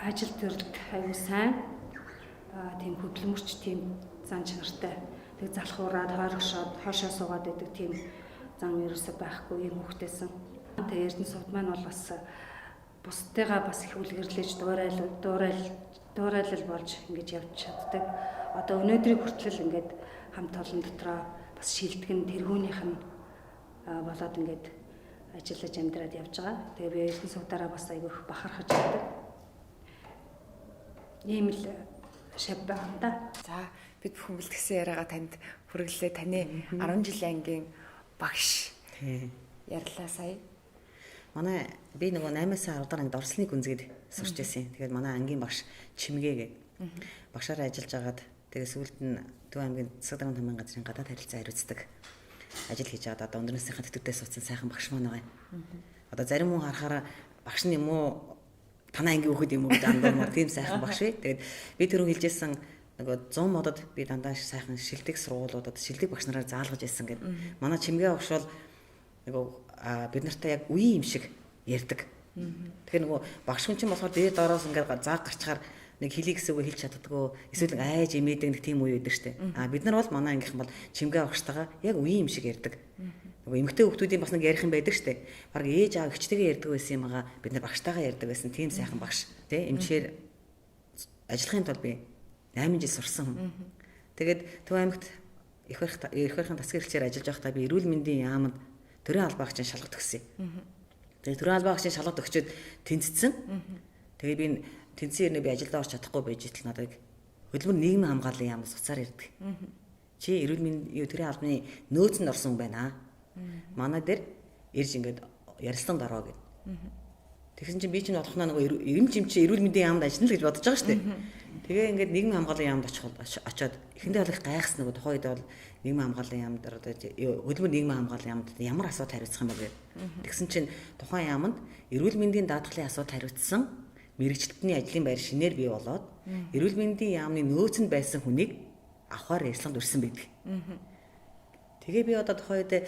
ажил төрөлд аюу сайн тийм хөдөлмөрч тийм зан чанартай. Тэг залхуураад хойрогшоод хоошоо суугаад байдаг тийм зан ерөөсөй байхгүй юм хүүхдээсэн. Тэгээ Эрдэнэ сувд маань бол бас бусдыгаа бас их үлгэрлэж дуурайлал болж ингэж явж чаддаг. Одоо өнөөдрийг хүртэл ингээд хамт олон дотроо бас шилтгэн тэргүүнийх нь болоод ингээд ажиллаж амьдраад явж байгаа. Тэгээ би Эрдэнэ сувдаараа бас айгүйх бахархаж байдаг. Ийм л шав байна да.
За бид бүхэн бэлтгэсэн яриагаа танд хүргэлээ. Таны 10 жилийн ангийн багш ярьлаа сая.
Манай би нөгөө 8-аас 10 дахь ангид орслны гүнзгийд сурч байсан. Тэгээд манай ангийн багш Чимгээ гээд багшаараа ажиллаж агаад тэгээд сүүлд нь Төв аймгийн засаг даргын тамирын газрын гадаад харилцаа хариуцдаг ажил хийж байгаа. Одоо өндөрлөснийхэн тэтгүүртээ суудсан сайхан багш маань байгаа. Одоо зарим хүн харахаараа багш нь юм уу танай ангийн хүүхэд юм уу гэж андуумар тийм сайхан багш вэ. Тэгээд би тэр хүн хэлжсэн нөгөө 100 модод би дандаа сайхан шилдэг сургуулиудад шилдэг багш нараар заалгаж байсан гэдэг. Манай Чимгээ багш бол нөгөө бид нартай яг үеийн юм шиг ярьдаг. Тэгэхээр нөгөө багш хүн чинь болохоор дээд доороос ингээд зааг гарчхаар нэг хэлийг хэсэгөө хэлж чаддаггүй эсвэл айж имээдэг нэг тийм үе байдаг штэ. Бид нар бол манай ангийнхан бол Чимгээ багштайгаа яг үеийн юм шиг ярьдаг. Нөгөө эмэгтэй хүүхдүүдийн бас нэг ярих юм байдаг штэ. Бараг ээж аав ихчтэйгээ ярьдаг байсан юм аа бид нар багштайгаа ярьдаг байсан тийм сайхан багш. Тэ эмчээр ажиллахын тулд би 8 жил сурсан хүн. Тэгээд Төв аймагт их барихын тасгийн хэлчээр ажиллаж байхдаа би эрүүл мэндийн яамд төрийн албаагчийн шалгалт өгсөн. Тэгээд төрийн албаагчийн шалгалт өгчөөд тэнцсэн. Тэгээд би тэнцсэн хэрнээ би ажилдаа орч чадахгүй байж итэл надад хөдөлмөр нийгмийн хамгааллын яамд суцаар ирдэг. Чи эрүүл мэндийн төрийн албаны нөөцөнд орсон хүн байна. Манай дээр ирж ингээд ярилцлаганд ороо гэд. Тэгсэн чинь би чинь бодохноо нөгөө эрэмч эмчи эрүүл мэндийн яамд ажиллана гэж бодож байгаа шүү дээ. Тэгээ ингээд нийгмийн хамгааллын яамд очиод эхэндээ бол их гайхсан нөгөө тухайн үед бол нийгмийн хамгааллын яамд хөдөлмөр нийгмийн хамгааллын яамд ямар асуудал хариуцах юм бэ гэв. Тэгсэн чинь тухайн яамд эрүүл мэндийн даатгалын асуудал хариуцсан мэрэгчлэлтний ажлын байр шинээр бий болоод эрүүл мэндийн яамны нөөцөнд байсан хүнийг авахар ярилцлаганд өрсөн байдаг. Тэгээ би одоо тухайн үед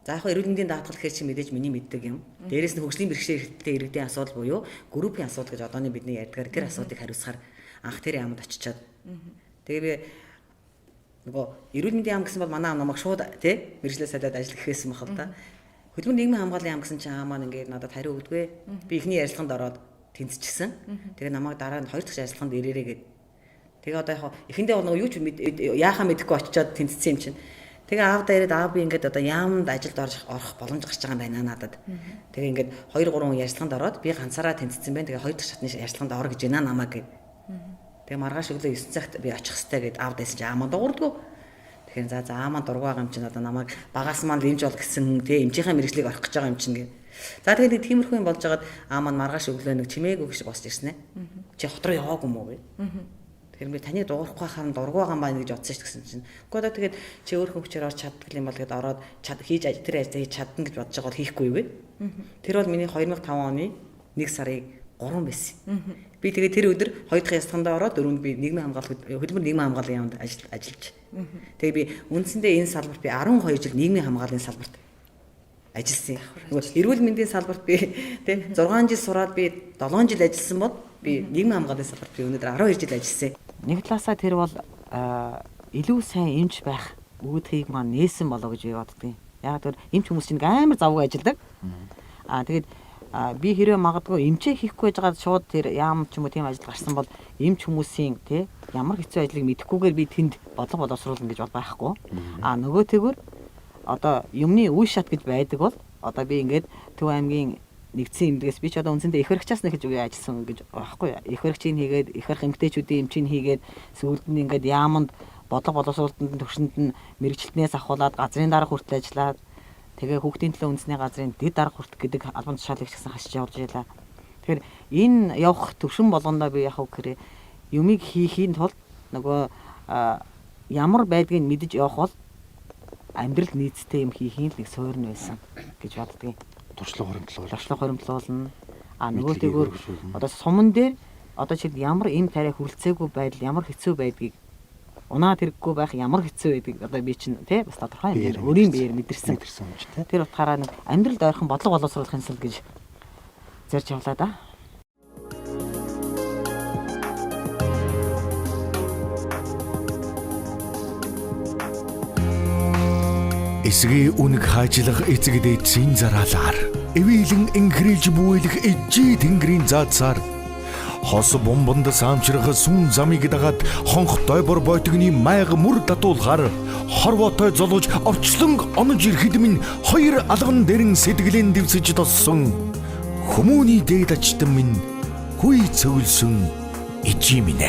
За яг эрүүл мэндийн даатгал гэхээр чи мэдээж миний мэддэг юм. Дээрээс нь хөгжлийн бэрхшээлтэй иргэдийн асуудал буюу группийн асуудал гэж одооны бидний ярьдгаар тэр асуудыг хариуцахаар анх тэр яамд очичоод тэгээ би нөгөө эрүүл мэндийн яам гэсэн бол манай намайг шууд тий мэрэгчлээ сайдад ажил гэхээсэн баг л да. Хөдөлмөр нийгмийн хамгааллын яам гэсэн чинь маань ингээд надад хариу өгдөггүй. Би эхний ярилцлаганд ороод тэнцчихсэн. Тэгээ намайг дараа нь хоёр дахь ярилцлаганд ирээрээ гээд тэгээ одоо яг эхэндээ бол нөгөө юу ч яахаа мэдэхгүй очичоод тэнцсэн юм чинь. Тэгээ аав дээрээ аав би ингээд одоо яамд ажилд орох боломж гарч байгаа юм байна надад. Тэгээ ингээд 2 3 ярилцлаганд ороод би ганцаараа тэнцсэн байна. Тэгээ хоёр дахь шатны ярилцлаганд ор гэж байна намайг гээд. Тэгээ маргааш өглөө 9 цагт би очих хэрэгтэй гэд аав дайсан чи аамаа дуурдгоо. Тэгэхээр за аамаа дургуйгаа юм чинь одоо намайг багаас маань лимж бол гэсэн тий эмчийнхаа мэрэгжлийг орох гэж байгаа юм чинь гээд. За тэгээд тиймэрхүү юм болж байгаад аамаа маргааш өглөө нэг чимээгүй гэж босч ирсэн ээ. Чи хот руу яваагүй мó гэ. Тэгэхээр би таны дуурахгүй хаан дургуйгаан байна гэж бодсон ш гэсэн чинь. Гэхдээ одоо тэгээд чи өөр хөвчөөр орч чаддаг юм бол тэгээд ороод хийж тэр ажлыг хийж чадна гэж бодож байгаа бол хийхгүй юу гэ. Тэр бол миний 2005 оны 1 сарын 3 байсан. Би тэгээд тэр өдөр 2 дахь ястганд ороод 4-нд би нийгмийн хамгаалалт хөдөлмөр нийгмийн хамгааллын яамд ажиллаж. Тэгээд би үндсэндээ энэ салбарт би 12 жил нийгмийн хамгааллын салбарт ажилласан. Эрүүл мэндийн салбарт би тий 6 жил сураад би 7 жил ажилласан бол би нийгмийн хамгааллын салбарт би өнөөдөр 12 жил ажилласан. Нэг талаасаа тэр бол илүү сайн эмч байх үүдхийг маань нээсэн болоо гэж би боддгийн. Яг тэр эмч хүмүүс чинь амар завгүй ажилладаг. Тэгээд би хэрвээ магадгүй эмчээ хийхгүй байж байгаа шууд тэр яам ч юм уу тийм ажил гарсан бол эмч хүмүүсийн тий ямар хэцүү ажлыг мэдэхгүйгээр би тэнд бодлого боловсруулна гэж бол байхгүй. Нөгөө тэгвэр одоо юмны үе шат гэж байдаг бол одоо би ингээд Төв аймгийн нэгдсэн эмнэлгээс би ч одоо үндсэндээ их баригчаас нэг гэж үгүй ажилласан гэж байхгүй. Их баригчийг хийгээд их барих эмгтээчүүдийн эмчийг хийгээд сүүлд нь ингээд яамд бодлого боловсруулалтанд төвшөнд нь мэрэгчлэтнээс ахуулаад газрын дарга хүртэл ажиллаад тэгээ хүүхдийн төлөө үндэсний газрын дэд дарга хүртэл гэдэг албан тушаалыг ч гэсэн хашиж явж байлаа. Тэгэхээр энэ явах төвшин болгондоо би яг үгээр юмыг хийхийн тулд нөгөө ямар байдгийг мэдэж явах бол амьдрал нийцтэй юм хийхийн л нэг суурь байсан гэж боддгийн. Туршлага хоримтлуулна. Нөгөөтэйгөр одоо суман дээр одоо чи ямар эм тариа хүрэлцээгүй байдал ямар хэцүү байдгийг унаа тэрэггүй байх ямар хэцүү байдгийг одоо би чинь тий бас тодорхой юм өөрийн биеэр мэдэрсэн юм чи тий. Тэр утгаараа нэг амьдралд ойрхон бодлого боловсруулахын тулд гэж зорж явлаа да.
Эсгийн үнэг хаажлах эцэг дээдсийн зараалаар эвийлэн инхрилж бүэлэх эжээ тэнгэрийн заацаар хос бомбонд саамчрах сүн замыг дагаад хонх дойбор бойтгны майг мөр датуулахаар хорвоотой золож орчлон онож ирэхэд минь хоёр алган дэрэн сэтгэлэн дэвсэж тоссон хүмүүний дээд ачтан минь хүй цөвлсөн эжээ минь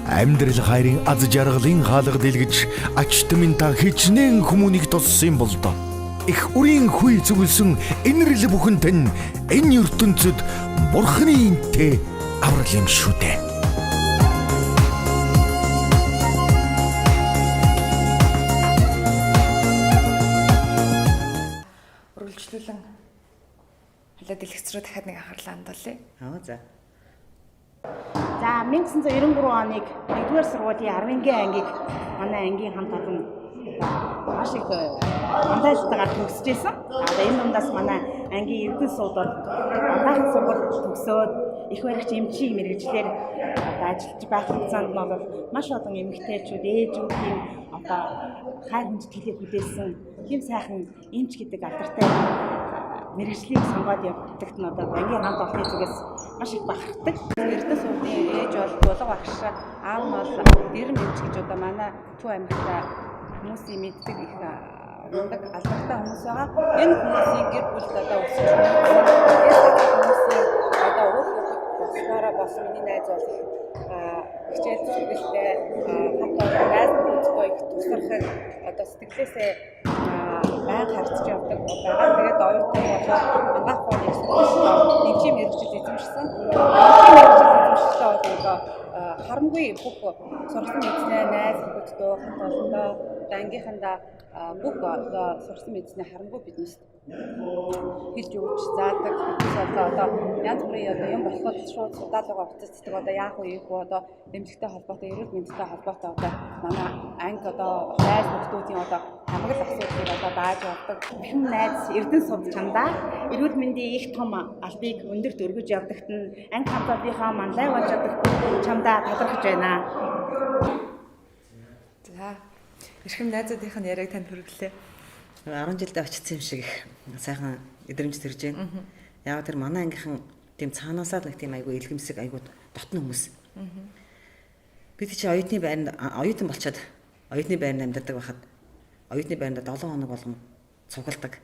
амьдрал хайрын аз жаргалын хаалга дэлгэж ачтмын та хичнээн хүмүүнийг тоссон бол доо. Их үрийн хүй зүгэлсэн энэрл бүхэн тань энэ ертөнцид бурхны интэй аврал юм шүү дээ.
Үргэлжлүүлэн хилээд дэлгэц рүү дахиад нэг анхаарлаа хандуулъя.
За.
За 1993 оныг 1-р сургуулийн 11 ангийг манай ангийн хамт олон маш их хамтайлалтаар төгсөжсэн. Одоо энэ дундаас манай ангийн эрдэнэ суудад анхаарал сургууль төгсөөд их баригч эмчийн мэрэгчлэр одоо ажиллаж байх хугацаанд нь бол маш олон эмэгтэйчүүд ээжүүдийн одоо хайр хүндэтгэлийг хүлээсэн тийм сайхан эмч гэдэг алдартай мэрэгжлийг сонгоод явагдагт нь одоо ангийн хамт олонны зүгээс маш их бахархдаг.
Эрдэнэ суудын ээж бол булга багш, аав нь бол дэрэм эмч гэж одоо манай Төв аймагта хүмүүсийн мэддэг их мундаг алдартай хүмүүс байгаа. Энэ хүмүүсийн гэр бүлд одоо өсөж хүмүүсийн одоо уг боснороо бас миний найз бол хичээл зүтгэлтэй хатаа найз нөхдөдөө их тусархад одоо сэтгэлээсээ байнга харьцаж явдаг байгаа. Тэгээд оюутан болоод ангаах хооны нэгжийн мэрэгчл эзэмшсэн. Эзэмшсэн бол одоо харамгүй бүх сурсан мэдснээ найз нөхдөдөө хамт олондоо ангийнхандаа бүх одоо сурсан мэдснээ харамгүй биднээс
хэлж өгч заадаг. Одоо янз бүрийн одоо юм болоход шууд судаалгаа уцацдаг. Одоо яах вэ юу одоо эмнэлэгтэй холбоотой, эрүүл мэндтэй холбоотой одоо манай анги одоо найз нөхдүүдийн одоо хамгаал асуудлыг одоо дааж явдаг.
Бүхэн найз Эрдэнэ сууд чамдаа эрүүл мэндийн их том албыг өндөрт өргөж явдагт нь анги хамтлагийнхаа манлай болж явдагт чамдаа талархаж байна.
За эрхэм найзуудынх нь яриаг танд хүргэлээ.
10 жилдээ очсон юм шиг сайхан эдрэмж төрж байна. Яг тэр манай ангийнхан тийм цаанаасаа нэг тийм айгу илгэмсэг айгу дотн хүмүүс. Бид чи оюутны байранд оюутан болчиход оюутны байранд амьдардаг байхад оюутны байранд 7 хоног болгон цугладаг.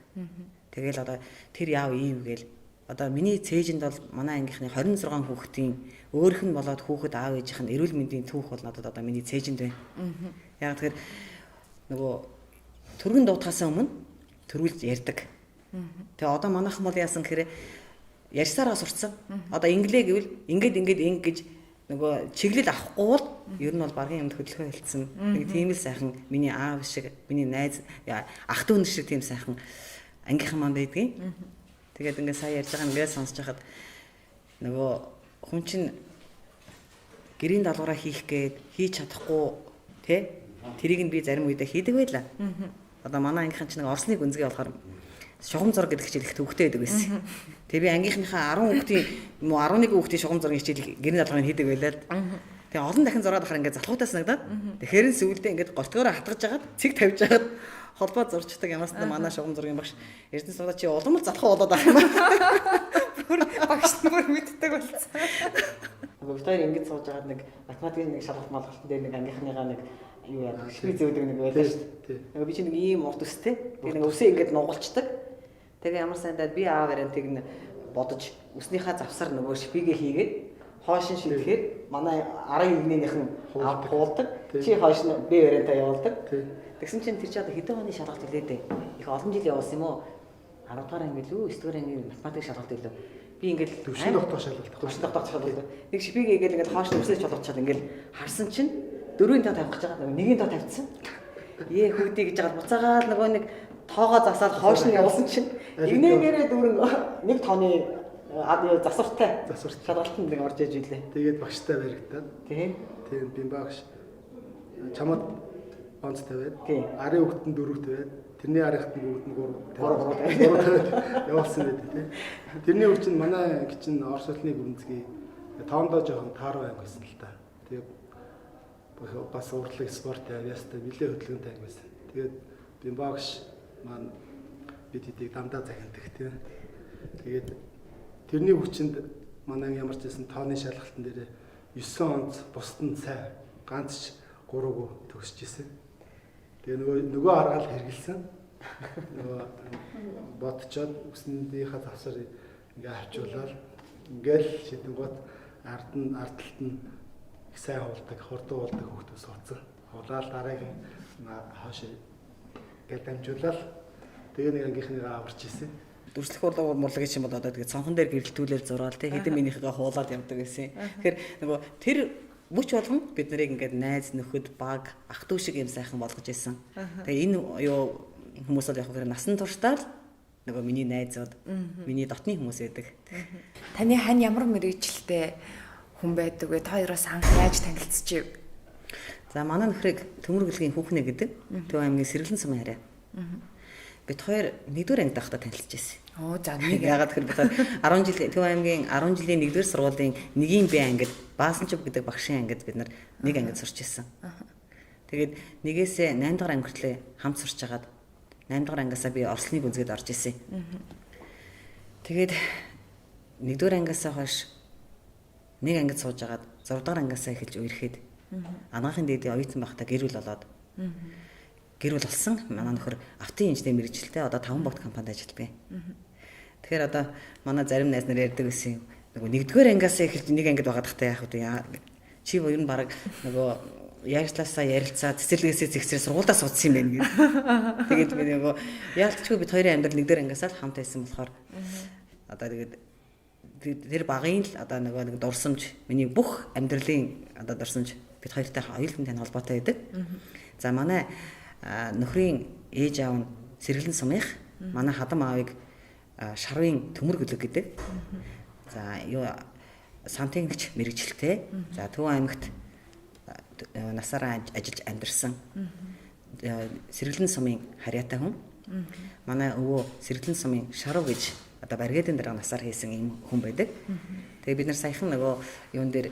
Тэгэл одоо тэр яав ийм гээл одоо миний цээжинд бол манай ангийнхны 26 хүүхдийн өөрөх нь болоод хүүхэд аав ээжийнх нь эрүүл мэндийн түүх бол надад одоо миний цээжинд байна. Яг тэгэхээр нөгөө түргэн дуутахаас өмнө төрүүлж ярьдаг. Тэгээ одоо манайхан бол яасан гэхээр ярьсараа сурцсан. Одоо инглээ гэвэл ингээд гэж нөгөө чиглэл авахгүй бол ер нь бол багийн юмд хөдөлгөөн хэлсэн. Нэг тийм л сайхан миний аав шиг, миний найз ах дүү шиг тийм сайхан ангийнхан маань байдгийг. Тэгээд ингээд сая ярьж байгаа ингээд сонсож хахад нөгөө хүн чинь гэрийн даалгавраа хийх гээд хийж чадахгүй тий тэрийг нь би зарим үедээ хийдэг байлаа. Одоо манай ангийнхан чинь нэг Оросны гүнзгий болохоор шугам зураг гэдэг хичээл их төвхтэй байдаг байсан. Тэгээ би ангийнхныхаа 10 хүүхдийн юм уу 11 хүүхдийн шугам зургийн хичээл гэрийн даалгаврыг хийдэг байлаа. Тэгээ олон дахин зураад ахаар ингээд залхуутаа санагдаад тэгэхээр нь сүүлдээ ингээд голтгоороо хатгаж жагаад цэг тавьж жагаад холбоо зурчдаг ямаасаа манай шугам зургийн багш Эрдэнэ суудаа чи улам л залхуу болоод байгаа юм аа.
Бүр багш бүр мэддэг болсон.
Нөгөө бид хоёр ингэж сууж байгаад нэг математикийн нэг шалгалт малгалтын дээр нэг ангийнхныгаа нэг юу яа шигэ зөөдөг нэг байлаа шүү дээ. Нөгөө би чи нэг ийм урт өстэй. Тэгээ нэг өсөө ингэж нугалцдаг. Тэгээ ямар сайндаад би аав вариантыг нь бодож өснийхаа завсар нөгөө шипигээ хийгээд хойш нь шидэхээр манай 11-ийнх нь аав хуулдаг. Чи хойш нь би вариантаа явуулдаг. Тэгсэн чинь тэр чи одоо хэдэн оны шалгалт хэлээд их олон жил явуулсан юм уу? 10 дугаар анги лөө 9 дугаар ангийн математик шалгалт хэлээ. Би ингээд
төвшин тогтоох шалгалт.
Төвшин тогтоох шалгалт. Нэг шипигээ игээл ингээд хойш нь өсөж чолгочоод ингээд харсан чинь 4-ийн тоо тавих гэж байгаа. Нэг 1-ийн тоо тавьчихсан. Ээ хүүдий гэж байгаа буцаагаал нөгөө нэг тоогоо засаад хойш нь явуулсан чинь нэгнээрээ дүүрэн нэг тооны засвартай шалгалтанд нэг орж иж илээ.
Тэгээд багштай баригдаад.
Тийм.
Тийм би багш чамд онц тавиад арын хөвгтөнд 4 тавиад тэрний арихт нөгөөд нь 3 явуулсан байдаг тийм. Тэрний үр чинь манай гिचэн Орос улсны гүнзгий тоондоо жоохон тааруу анги байсан л та. Тэгээд бас урлаг спорт авьяастай нэлээ хөдөлгөөнтэй анги байсан. Тэгээд би багш маань бид хэдийг дандаа захиндаг тийм. Тэгээд тэрний хүчинд манай ямар ч байсан тооны шалгалтын дээр 9 онц бусд нь сайн ганц 3-г төгсөж исэн. Тэгээ нөгөө аргаал хэрэгэлсэн. Нөгөө бодцоод өснөндийнхаа завсар ингээ авчуулаад ингээл шидэнгууд ардталт нь их сайн хуулдаг, хурдан уулдаг хүмүүс суудсан. Хулаал дараагийн хойш ингээл дамжуулаад тэгээ нэг ангийнхныгаа аварч исэн.
Дүрслэх урлагийн юм бол одоо тэгээ цонхон дээр гэрэлтүүлэл зураал тий хэдэн минийхээ хуулаад явдаг гэсэн. Тэгэхээр нөгөө тэр бүч болгон бид нарыг ингээд найз нөхөд баг ах дүү шиг юм сайхан болгож исэн. Тэгээ энэ юу хүмүүс бол яг хэрэг насан туршдаа л нөгөө миний найзууд миний дотны хүмүүс байдаг.
Таны хань ямар мэрэгчлээ хүн байдаг вэ? Та хоёроос анх яаж танилцчихв?
За манай нөхрийг Төмөр гөлгийн хүүхнээ гэдэг Төв аймгийн Сэргэлэн сумын хараа. Бид хоёр 1-р ангид байхдаа танилцж байсан.
Оо за нэг
ягаад гэхээр бид 10 жил Төв аймгийн 10 жилийн 1-р сургуулийн 1-ийн Б ангид Баасанчив гэдэг багшийн ангид бид нар нэг ангид сурч ирсэн. Тэгээд нэгээс 8 дахь анги хүртлээ хамт сурч хагаад 8 дахь ангиасаа би Оросны гүнзгийд орж ирсэн. Тэгээд 1-р ангиасаа хойш нэг ангид сууж хагаад 6 дахь ангиасаа эхэлж үерхэд анагаахын дээдийн оюутан байхдаа гэрүүл болоод гэрүүл болсон. Манай нөхөр автын инженер мэргэжилтэй одоо 5 бот компанид ажиллаж байна. Тэгэхээр одоо манай зарим найз нар ярьдаг гэсэн нөгөө 1-р ангиасаа эхэлж нэг ангид байгаад тахтай яах вэ? Чи ер нь баг нөгөө ярьслаасаа ярилцаа цэцэрлэгээсээ зэгсрээ сургуульдаа суудсан юм байна гэдэг. Тэгээд би нөгөө яалтчгүй бид хоёрын амьдрал 1-р ангиасаа л хамт байсан болохоор одоо тэгээд тэр багын л одоо нэг дурсамж миний бүх амьдралын одоо дурсамж бид хоёртай оюутан тань холбоотой байдаг. За манай нөхрийн ээж аав нь Сэргэлэн сумынх Манай хадам аавыг шарвын төмөр гөлөг гэдэг. За юу сантехникч мэрэгчлээ. За Төв аймагт насаараа ажиллаж амьдарсан. Сэргэлэн сумын харьяатай хүн. Манай өвөө Сэргэлэн сумын Шарав гэж одоо баригдын дараа насаар хийсэн юм хүн байдаг. Тэгээ бид нар саяхан нөгөө юун дээр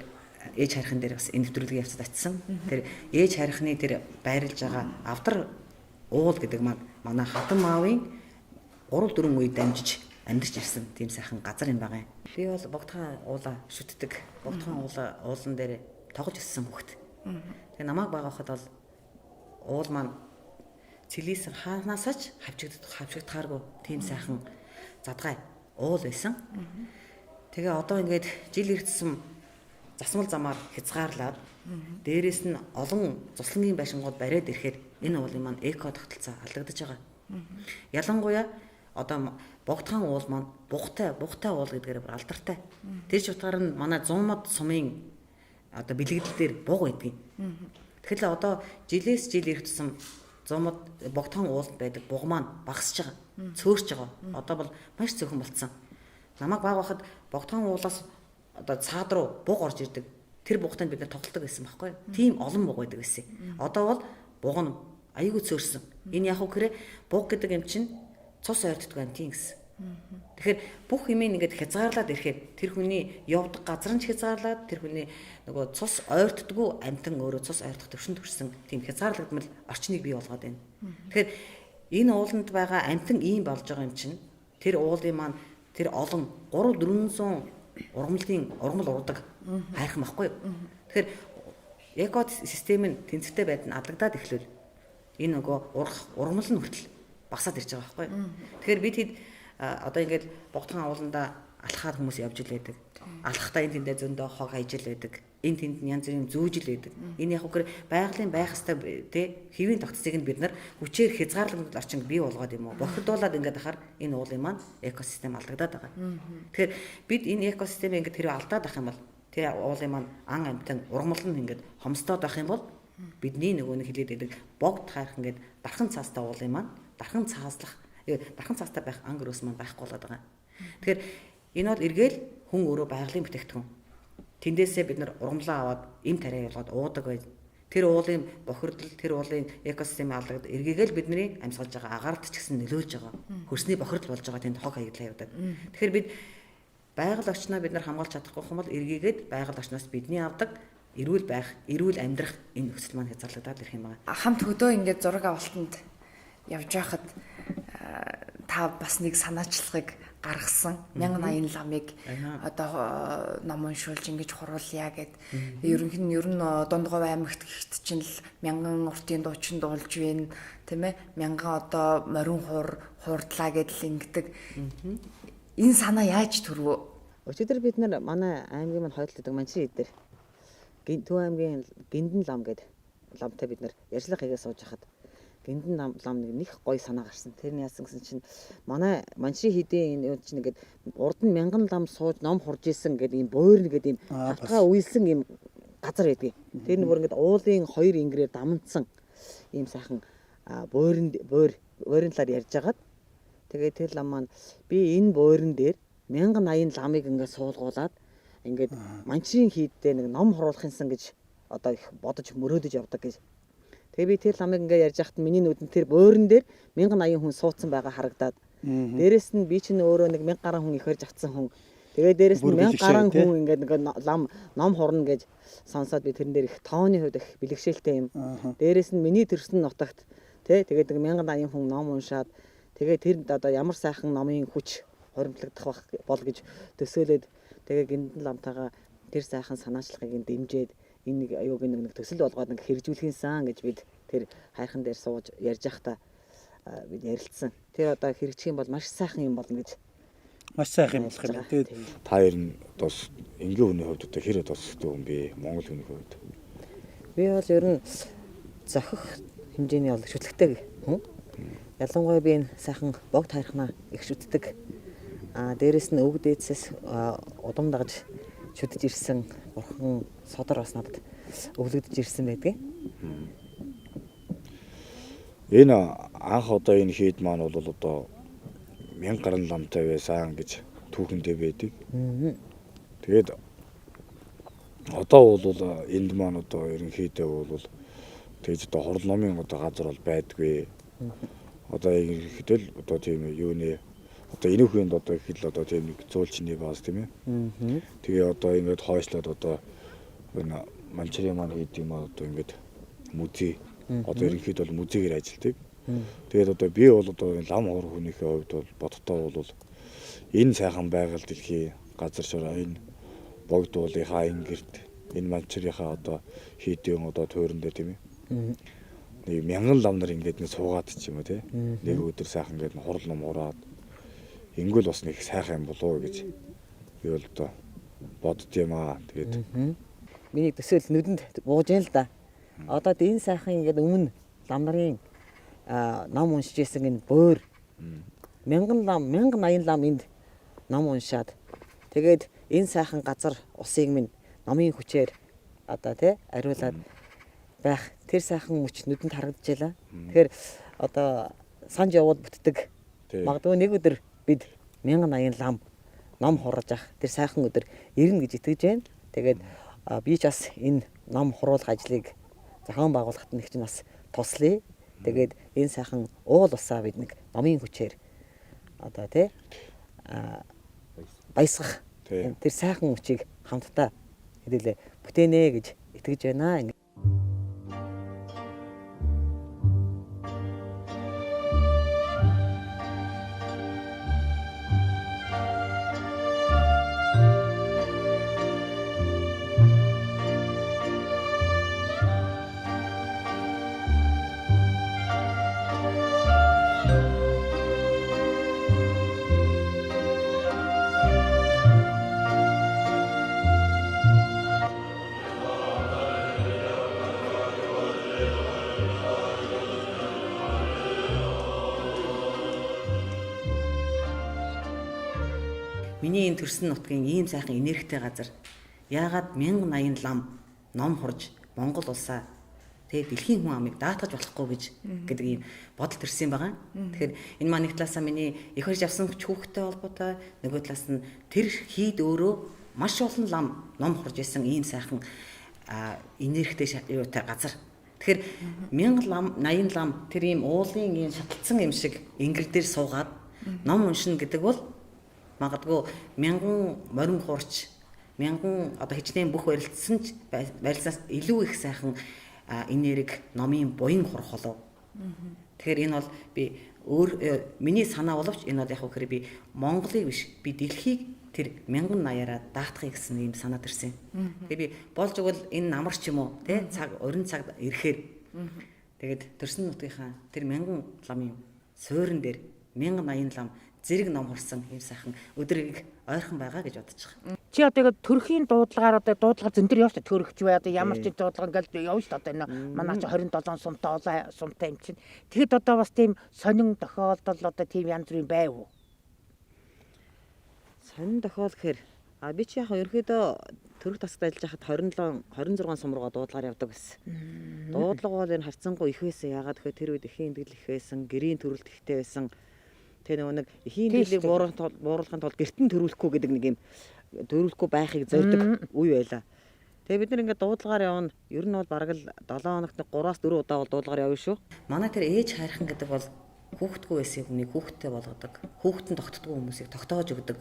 ээж харихын дээр бас нэвтрүүлгийг явцад очсон. Тэр ээж харихны тэр байрлаж байгаа авдар уул гэдэг манай хатан маавын 3-4 үед дамжиж амьдарч ирсэн тийм сайхан газар юм байгаа юм. Би бол богдхан уулаа шүтдэг. Богдхан уулан дээр тоглож өссөн хүүхэд. Тэгээ намайг багаахад бол уул маань цэлийсэн хаанаасаач хавчигдахааргүй тийм сайхан задгай уул байсан. Тэгээ одоо ингээд жил ирсэн засмал замаар хязгаарлаад дээрээс нь олон цуслангийн байшингууд бариад ирэхээр энэ уулын маань эко тогтолцоо алдагдаж байгаа. Ялангуяа одоо богдхан уул маань бухтай уул гэдгээр алдартай. Тэр ч утгаар нь манай 100 мод сумын одоо бэлэгдэл дээр буг байдгийг. Тэгэхээр одоо жилээс жил ирэх тусам 100 мод богдхан уулд байдаг буг маань багасж байгаа. Цөөрч байгаа. Одоо бол маш цөөхөн болцсон. Намайг баг байхад богдхан уулаас одоо цаад руу буг орж ирдэг. Тэр бугтанд бид нар тоглолдог байсан байхгүй юу? Тийм олон буг байдаг байсан. Одоо бол буг нь аюулгүй цөөрсөн. Энэ яг үгээр буг гэдэг юм чинь цус ойртдог юм тийм гэсэн. Тэгэхээр бүх юм ингээд хязгаарлаад ирэхээр тэр хүний явдаг газар нь хязгаарлаад тэр хүний нөгөө цус ойртдоггүй амтан өөрөө цус ойртох төвшөнд хүрсэн тийм хязгаарлагдмал орчныг бий болгоод байна. Тэгэхээр энэ ууланд байгаа амтан ийм болж байгаа юм чинь тэр уулын маань тэр олон 300-400 ургамал ургадаг хайрхан байхгүй юу? Тэгэхээр эко систем нь тэнцвэртэй байдал адлагдаад эхлүүл энэ нөгөө ургамал нь хүртэл багасаад ирж байгаа байхгүй юу? Тэгэхээр бид хэд одоо ингээд богдхан ууланда алхаад хүмүүс явж илээдэг. Алхахтаа энэ тэндээ зөндөө хог хайж илээдэг. Энэ тэнд янз бүрийн зүүж илээдэг. Энэ яг үгээр байгалийн байх хэвээр тэ хэвийн тогтцыг нь бид нар хүчээр хязгаарлагдмал орчинг бий болгоод юм уу? Бохирдуулаад ингээд ахаар энэ уулын маань экосистем алдагдаад байгаа. Тэгэхээр бид энэ экосистемийг ингээд хэрэг алдаад ах юм бол тэр уулын маань ан амьтан ургамал нь ингээд хомстоод байх юм бол бидний нөгөө нэг хэлээд байдаг богд хайрх ингээд дархан цаастай уулын маань дархан цаастай байх ан гөрөөс маань байхгүй болоод байгаа. Тэгэхээр энэ бол эргээл хүн өөрөө байгалийн бүтээгдэхүүн. Тэндээсээ бид нар ургамлаа аваад им тариа явуулаад уудаг бай. Тэр уулын бохирдол, тэр уулын экосистем алгад эргээгээл бидний амьсгалж байгаа агаарт ч гэсэн нөлөөлж байгаа. Хөрсний бохирдол болж байгаа тэнд хог хаягдлаа явдаг. Тэгэхээр бид байгаль орчноо бид нар хамгаалж чадахгүй юм бол эргээгээд байгаль орчноос бидний авдаг эрүүл байх, эрүүл амьдрах энэ нөхцөл маань хязгаарлагдаад ирэх юм байна.
Хамт хөдөө ингээд зураг авалтанд явж байхад та бас нэг санаачлагыг гаргасан 1080 ламыг одоо ном уншуулж ингэж хуруулъя гэд ер нь Дундгов аймагт гихт чинь л 1000 уртын дуучин дуулж байна тийм ээ 1000 одоо морин хуурдлаа гэдэл ингэдэг энэ санаа яаж төрвөө?
Өчигдөр бид нар манай аймгийн маань хойдлогддог Манчин дээр Төв аймгийн Гиндэн лам гэдэг ламтай бид нар ярьцлага хийгээ сууж хахад Гиндэн лам нэг гоё санаа гарсан. Тэр нь яасан гэсэн чинь манай Манчин хийдийн энэ чинь ингээд урд нь 1000 лам сууж ном хурж исэн гэдэг ийм буур нэгэд ийм хатгаа уйлсан ийм газар байдгийг. Тэр нь бүр ингээд уулын хоёр ингэрээр дамнцсан ийм сайхан буурын талаар ярьж хагаад тэгээд тэр лам маань би энэ буурын дээр 1080 ламыг ингээд суулгуулад ингээд Манчин хийддээ нэг ном хуруулах юмсан гэж одоо их бодож мөрөөдөж явдаг гэж. Тэгээ би тэр ламыг ингээд ярьж хахад миний нүдэнд тэр буурын дээр 1080 хүн суудсан байгаа харагдаад. Дээрээс нь би чинь өөрөө нэг 1000 гаруй хүн ихэрж авцсан хүн. Тэгээ дээрээс нь 1000 гаруй хүн ингээд нэг ном хурна гэж сонсоод би тэрэн дээр их тооны хувьд их бэлгшээлтэй юм. Дээрээс нь миний төрсөн нутагт тэгээд нэг 1080 хүн ном уншаад тэгээ тэр одоо ямар сайхан номын хүч хоримтлагдах бол гэж төсөөлөд тэгээ Гиндэн ламтайгаа тэр сайхан санаачлагыг дэмжиж энэ аюуг нэг төсөл болгоод нэг хэрэгжүүлэхийнсэн гэж бид тэр хайрхан дээр сууж ярьж байхдаа бид ярилцсан. Тэр одоо хэрэгжих юм бол маш сайхан юм болно гэж.
Маш сайхан юм болох юм. Тэгээд
та хоёр нь одоо энгийн хүний хувьд одоо хэр одоо өсөлтөө юм бэ? Монгол хүний хувьд.
Би бол ер нь зохих хэмжээний бол шүтлэгтэй хүн. Ялангуяа би энэ сайхан богд хайрхнаа их шүтдэг. Дээрэс нь өвөг дээдсээс удам дагаж шүтэж ирсэн бурхан содор бас надад өвлөгдөж ирсэн байдгийг.
Энэ анх одоо энэ хийд маань бол одоо 1000 гаруй ламтай байсан гэж түүхэндээ байдаг. Тэгээд одоо бол энд маань одоо ерөнхийдөө бол тэгж одоо хурал номын одоо газар бол байдгүй. Одоо ерөнхийдөө л одоо тийм юуны одоо энэх үеинд одоо их л одоо тийм нэг зөөлчний бааз тийм ээ. Тэгээ одоо ингээд хойшлоод одоо энэ манчрын маань хийдэг юм одоо ингээд музей одоо ерөнхийдөө бол музейгээр ажилладаг. Тэгээд одоо би бол одоо лам хор хүнийхээ хувьд бол бодтоо бол энэ сайхан байгаль дэлхийн газар шороо энэ богд уулынхаа ингэрт энэ манчрынхаа одоо хийдэг одоо туурин дээр тийм ээ. Нэг 1000 лам нар ингээд нэг суугаад ч юм уу тий. Нэг өдөр сайхан ингээд хурал ном ураад ингүүл бас нэг сайхан юм болоо гэж би бол одоо боддгийм аа. Тэгээд
миний төсөөл нүдэнд бууж яа л да. Одоо энэ сайхан ингээд өмнө лам нарын ном уншиж байсан энэ бөөр 1080 лам энд ном уншаад тэгээд энэ сайхан газар усыг минь номын хүчээр одоо тий ариулаад байх тэр сайхан мөч нүдэнд харагдчихлаа. Тэгэхээр одоо санж явууд бүтдэг. Магадгүй нэг өдөр бид 1080 лам ном хураж ах тэр сайхан өдөр ирнэ гэж итгэж байна. Тэгээд би ч бас энэ ном хуруулах ажлыг зохион байгуулахад нэг чинь бас туслая. Тэгээд энэ сайхан уул усаа бид нэг номын хүчээр одоо тий баясгах тэр сайхан хүчийг хамтдаа хэдүүлээ бүтээнэ гэж итгэж байна. Миний энэ төрсөн нутгийн ийм сайхан энергитэй газар яагаад 1080 лам ном хурж Монгол улсаа тэгээ дэлхийн хүн амыг даатгаж болохгүй гэж гэдэг ийм бодол төрсөн байгаа. Тэгэхээр энэ маань нэг талаасаа миний их орж авсан хүүхдтэй холбоотой, нөгөө талаас нь тэр хийд өөрөө маш олон лам ном хурж исэн ийм сайхан энергитэй юутай газар. Тэгэхээр 1080 лам тэр ийм уулын ийм шаталцсан юм шиг ингэр дээр суугаад ном уншина гэдэг бол магадгүй 1000 морин хуурч 1000 одоо хичнээн бүх барилцаас илүү их сайхан энерги номын буян хурах болов. Тэгэхээр энэ бол би миний санаа боловч энэ бол яг үхээр би Монголыг биш би дэлхийг тэр 1080-аараа даатахыг гэсэн ийм санаа төрсэн. Тэгээ би болж өгвөл энэ намар ч юм уу тий цаг урин цаг ирэхээр тэгээд төрсөн нутгийнхаа тэр 1000 ламын суурин дээр 1080 лам зэрэг ном хурсан юм сайхан өдрийг ойрхон байгаа гэж бодож байгаа.
Чи одоо ингээд төрхийн дуудлагаар одоо дуудлага зэн дээр явж төрөгч бай одоо ямар ч дуудлага ингээд явж шүү дээ. Энэ манай чи 27 сумтай олон сумтай юм чинь. Тэгэхэд одоо бас тийм сонин тохиолдол одоо тийм янз бүрийн байв уу?
Сонин тохиол гэхээр би чи яг ерөөдөө төрөх тасгад ажиллаж хахад 26 сум руугаа дуудлагаар явдаг байсан. Дуудлага бол энэ харьцангуй их байсан. Ягаад гэхээр тэр үед эхийн имдэглэл их байсан, гэрийн төрөлт ихтэй байсан. Тэгээ нөгөө нэг эхийн имдэглэлийг бууруулахын тулд гэртэн төрүүлэхгүй гэдэг нэг юм төрүүлэхгүй байхыг зорддог үе байлаа. Тэгээ бид нар ингээд дуудлагаар явна. Ер нь бол бараг л 7 хоногт 3-4 удаа бол дуудлагаар явна шүү. Манай тэр ээж хайрхан гэдэг бол хүүхдгүй байсан хүнийг хүүхдтэй болгодог. Хүүхдэн тогтдгүй хүмүүсийг тогтоож өгдөг.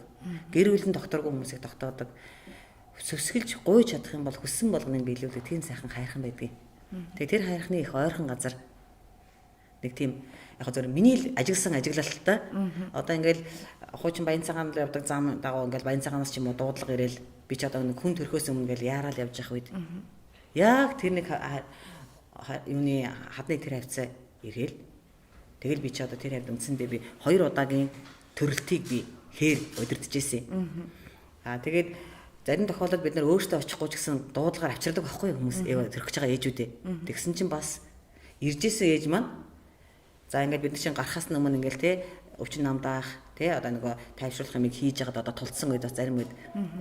Гэр бүлэн докторгүй хүмүүсийг тогтоодог. Сөсгөлж гуйж чадах юм бол хүссэн болгоныг биелүүлдэг тийм сайхан хайрхан байдгийг. Тэгээ тэр хайрхны их ойрхон газар нэг тийм яг зөв миний ажигласан ажиглалттай. Одоо ингээл хуучин баян цагаан руу явдаг зам дагуу ингээл баян цагаанаас ч юм уу дуудлага ирээл би ч одоо нэг хүн төрхөөс өмнө ингээл яарал явж явах үед яг тэр нэг юуны хадны тэр хавцаа ирээл тэгэл би ч одоо тэр хавд үндсэндээ би 2 удаагийн төрөлтийг би хээр удирдах байсан. Тэгээд зарим тохиолдолд бид нар өөрсдөө очихгүй ч гэсэн дуудлагаар авчирдаг байхгүй хүмүүс төрөх гэж байгаа ээжүүдээ. Тэгсэн чинь бас иржсэн ээж маань за ингээд бид чинь гарахаас өмнө ингээл те өвчин намдаах те одоо нөгөө тайвшруулах юмыг хийж ягаад одоо тулцсан үед бас зарим үед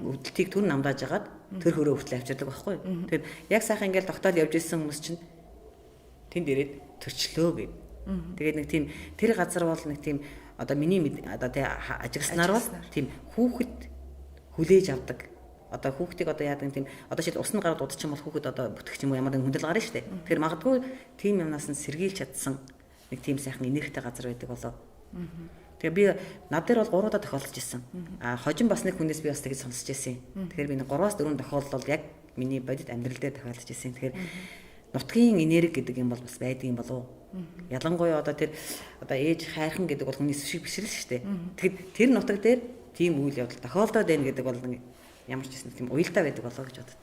өвдөлтийг түр намдааж ягаад төр хөрөө хүртэл авчирдаг байхгүй. Тэгэхээр яг сайхан ингээл тогтоол явж исэн хүмүүс чинь тэнд ирээд төрчлөө гэв. Тэгээд нэг тийм тэр газар бол нэг тийм одоо миний одоо тий ажигласнаар бол тийм хүүхэд хүлээж авдаг. Одоо хүүхдийг одоо яадаг тийм одоо шил усны гарууд удчих юм бол хүүхэд одоо бүтгэх юм уу ямар нэгэн хүндэл гарна шүү дээ. Тэгэхээр магадгүй тийм юмнаас нь сэргийлж чадсан нэг тийм сайхан энергитэй газар байдаг болоо. Тэгээ би над дээр бол 3 удаа тохиолдож ирсэн. Хожим бас нэг хүнээс би бас тэгж сонсч ирсэн. Тэгэхээр би 3-аас 4 тохиолдол яг миний бодит амьдрал дээр тохиолдож ирсэн. Тэгэхээр нутгийн энерги гэдэг юм бол бас байдаг юм болов уу? Ялангуяа одоо тэр одоо ээж хайрхан гэдэг бол хүний шиг биш л шүү дээ. Тэгэхээр тэр нутаг дээр тийм үйл явдал тохиолдоод байна гэдэг бол ямар ч юм тийм уялдаа байдаг болоо гэж боддог.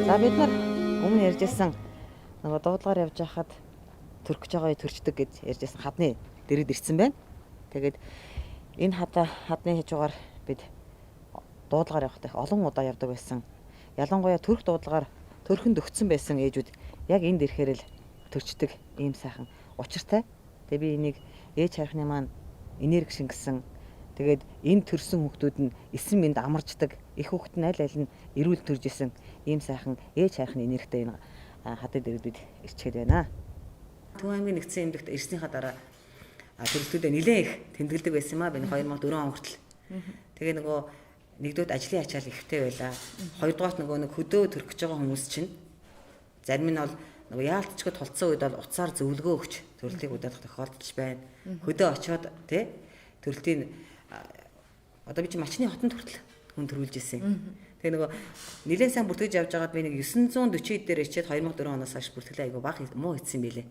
За бид нар өмнө ярьжсэн нөгөө дуудлагаар явж байхад төрөх гэж байгаа төрчдөг гэж ярьжсэн хадны дэрэгд ирсэн байна. Тэгээд энэ хадны хажуугаар бид дуудлагаар явахдаа их олон удаа явдаг байсан. Ялангуяа төрөх дуудлагаар төрхөнд өгцөн байсан ээжүүд яг энд ирэхээр л төрчдөг ийм сайхан учиртай. Тэгээ би энийг ээж хайрхны маань энерги шингэсэн. Тэгээд энэ төрсөн хүүхдүүд нь эсрэг мэнд амарчдаг. Их хүүхэд нь аль аль нь эрүүл төрж исэн ийм сайхан ээж хайрхны энергитэй энэ хадад дэрэгдэд ирчгээд байна. Төв аймгийн нэгдсэн эмнэлэгт ирснийхаа дараа төрөлтүүдэд нэлээд их тэмдэглэдэг байсан юм аа. Би 2004 он хүртэл. Тэгээ нөгөө нэгдүгээр ажлын ачаал ихтэй байлаа. Хоёрдугаарт нөгөө нэг хөдөө төрөх гэж байгаа хүмүүс чинь зарим нь бол нөгөө яалтчгүй тулцсан үед бол уцаар зөвлөгөө өгч төрөлтийг удаадах тохиолдож байна. Хөдөө очиод тий төрөлтийн одоо би чи Малчны хотод хүртэл хүн төрүүлж ирсэн. Тэгээ нөгөө нэлээд сайн бүртгэж явж байгаад би нэг 940 дээр ичээд 2004 оноос хойш бүртгэлээ айгу бага муу хийсэн байлээ.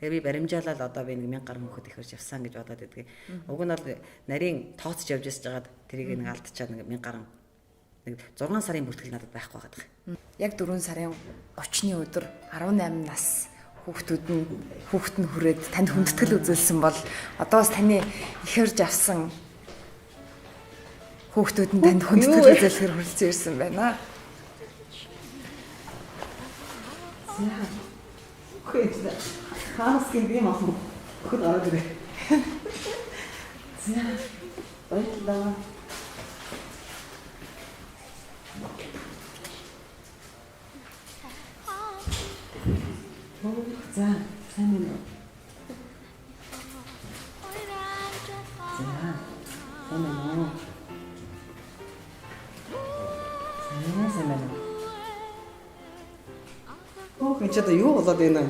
Тэгээ би баримжаалал одоо би нэг 1000 гаруй хүүхэд их хурж явсан гэж бодоод байдгийг. Уг нь бол нарийн тооцож явж ирж байгаад тэрийг нэг алдчихад нэг 1000 гаруй нэг 6 сарын бүртгэл надад байхгүй байгаа.
Яг 4 сарын 30-ны өдөр 18 нас хүүхэд нь хүрээд танд хүндэтгэл үзүүлсэн бол одоо бас таны ихэрж авсан хүүхдүүд нь танд хүндэтгэл үзүүлэхээр хүрэлцэн ирсэн байна.
Хүүхэд хаас гинбим ах хүүхэд ороод ирээ. За баярлалаа. За сайн байна уу? За сайн байна уу? Сайн байна. Оо энэ ч одоо юу болоод байна вэ?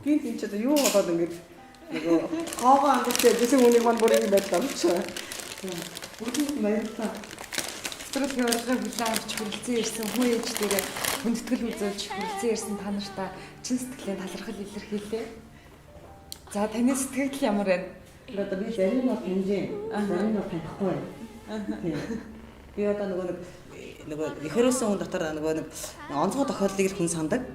Гинт ч одоо юу болоод ингэж нөгөө хоогоо ангуулж гэсэн үнийг мань бүр ингэ байдлаа ч. Бүгд баярлалаа.
Нэвтрүүлгийн урилгыг хүлээн авч хүрэлцэн ирсэн хүн ээж дээрээ хүндэтгэл үзүүлж хүрэлцэн ирсэн та нартаа чин сэтгэлийн талархал илэрхийлээ. За таны сэтгэл ямар байна?
Одоо би зарим нь хэмжээ. Зарим нь танихгүй байна. Би одоо нөгөө ихэрсэн хүн дотор нөгөө нэг онцгой тохиолдлыг л хүн сандаг.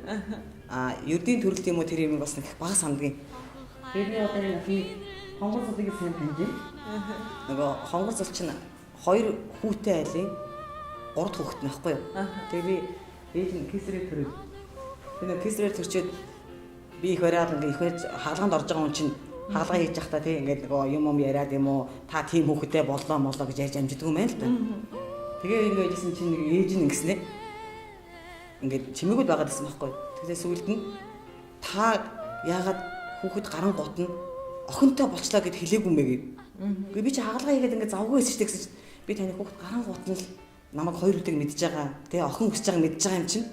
Ердийн төрөлт юм уу тэр юм бас нэг бага сандгийн. Би одоо энэ хонгор цолыг сайн таньж байна. Нөгөө хонгор цол чинь 2 хүүтэй айлын 3 дахь хүүхэд нөхгүй юу. Тэгээ би ээж нь кесарээр төрөв. Тэгээ кесарээр төрчөөд би их бариад ингээ их хаалганд орж байгаа хүн чинь хаалгаа хийж явахдаа тий ингээд нөгөө юм яриад юм уу та тийм хүүхэдтэй боллоо молоо гэж ярьж амждаг юм байна л да. Тэгээ ингээд яжсэн чинь нэг ээж нь ингэснэ. Ингээд чимээгүүд байгаад байсан байхгүй юу. Тэгээ сүүлд нь та яагаад хүүхэд гаран гот нь охинтой болчлаа гэд хэлээгүй мэй гэ. Гэхдээ би чи хаалгаа хийгээд ингээд завгүй байсан ч гэсэн би таны хүүхэд гаран гот нь намайг 2 үдэг мэдж байгаа. Тэгээ охин өсөж байгааг мэдж байгаа юм чинь.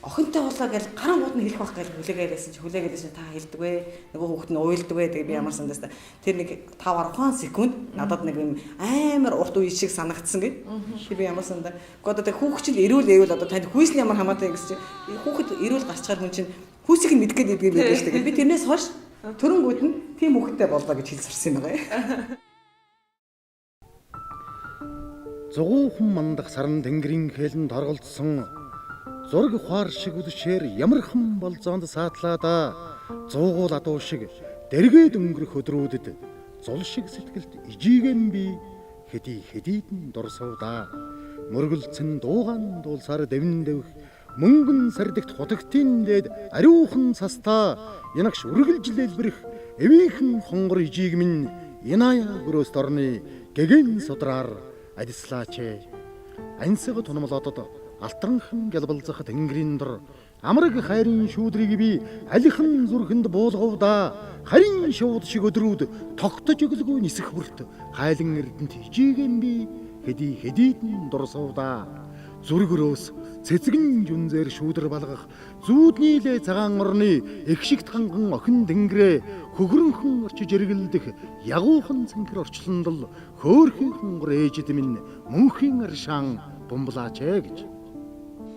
охинтой болоо гэж гаран гууд нь хэлэх байх гэж хүлээгээдсэн чи хүлээгээдсэн та хэлдэг вэ? Нөгөө хүүхэд нь уйлдаг вэ? Тэгээ би ямар сандаас тэр нэг 5-6 секунд надад нэг юм амар урт үе шиг санагдсан гэд. Би ямар сандаа одоо тэг хүүхэд чинь эрүүл одоо танд хүйсний ямар хамаатай гэсэн чи хүүхэд эрүүл гарчгаар хүн чинь хүйсийг нь мэдэх гээд байдаг юм байна шүү дээ. Би тэрнээс хойш төрөнгүүд нь тийм хүүхэдтэй боллоо гэж хэлж сурсан юм байна.
Зугуухан мандах саран тэнгэрийн хээлэнд торголцсон зураг ухаар шиг үлшээр ямархан болзоонд саатлаада зуугуул адуу шиг дэргээд өнгөрөх өдрүүдэд зул шиг сэтгэлд ижигэм би хэдийдэн дурсавда мөргөлцөн дуугаан дуулсаар дэвэн дэвх мөнгөн сардагт хутагтын дээд ариухан цастаа янагш үргэлжлэлбэрэх эвийнхэн хонгор ижигмэн яная гөрөөс дорны гэгэн судраар адислаач ансаг тунамлуудад алтранхан гэлбэлзах тэнгэрийн дор амраг хайрын шүүдрийг би алихан зүрхэнд буулгавда харин шууд шиг өдрүүд тогтож өглгүй нисэх бүрт хайлан эрдэнт ижигэм би хэдийдэн дурсавда зүргөрөөс цэцгэн жүнзээр шүүдэр балгах зүүднийлээ цагаан орны их шигт ханган охин тэнгэрээ хөгрөнхөн орчиж эргэлдэх ягуухан цэнхэр орчлондол хөөрхийн хонгор ээжэд минь мөнхийн аршаан бомблаач гэж.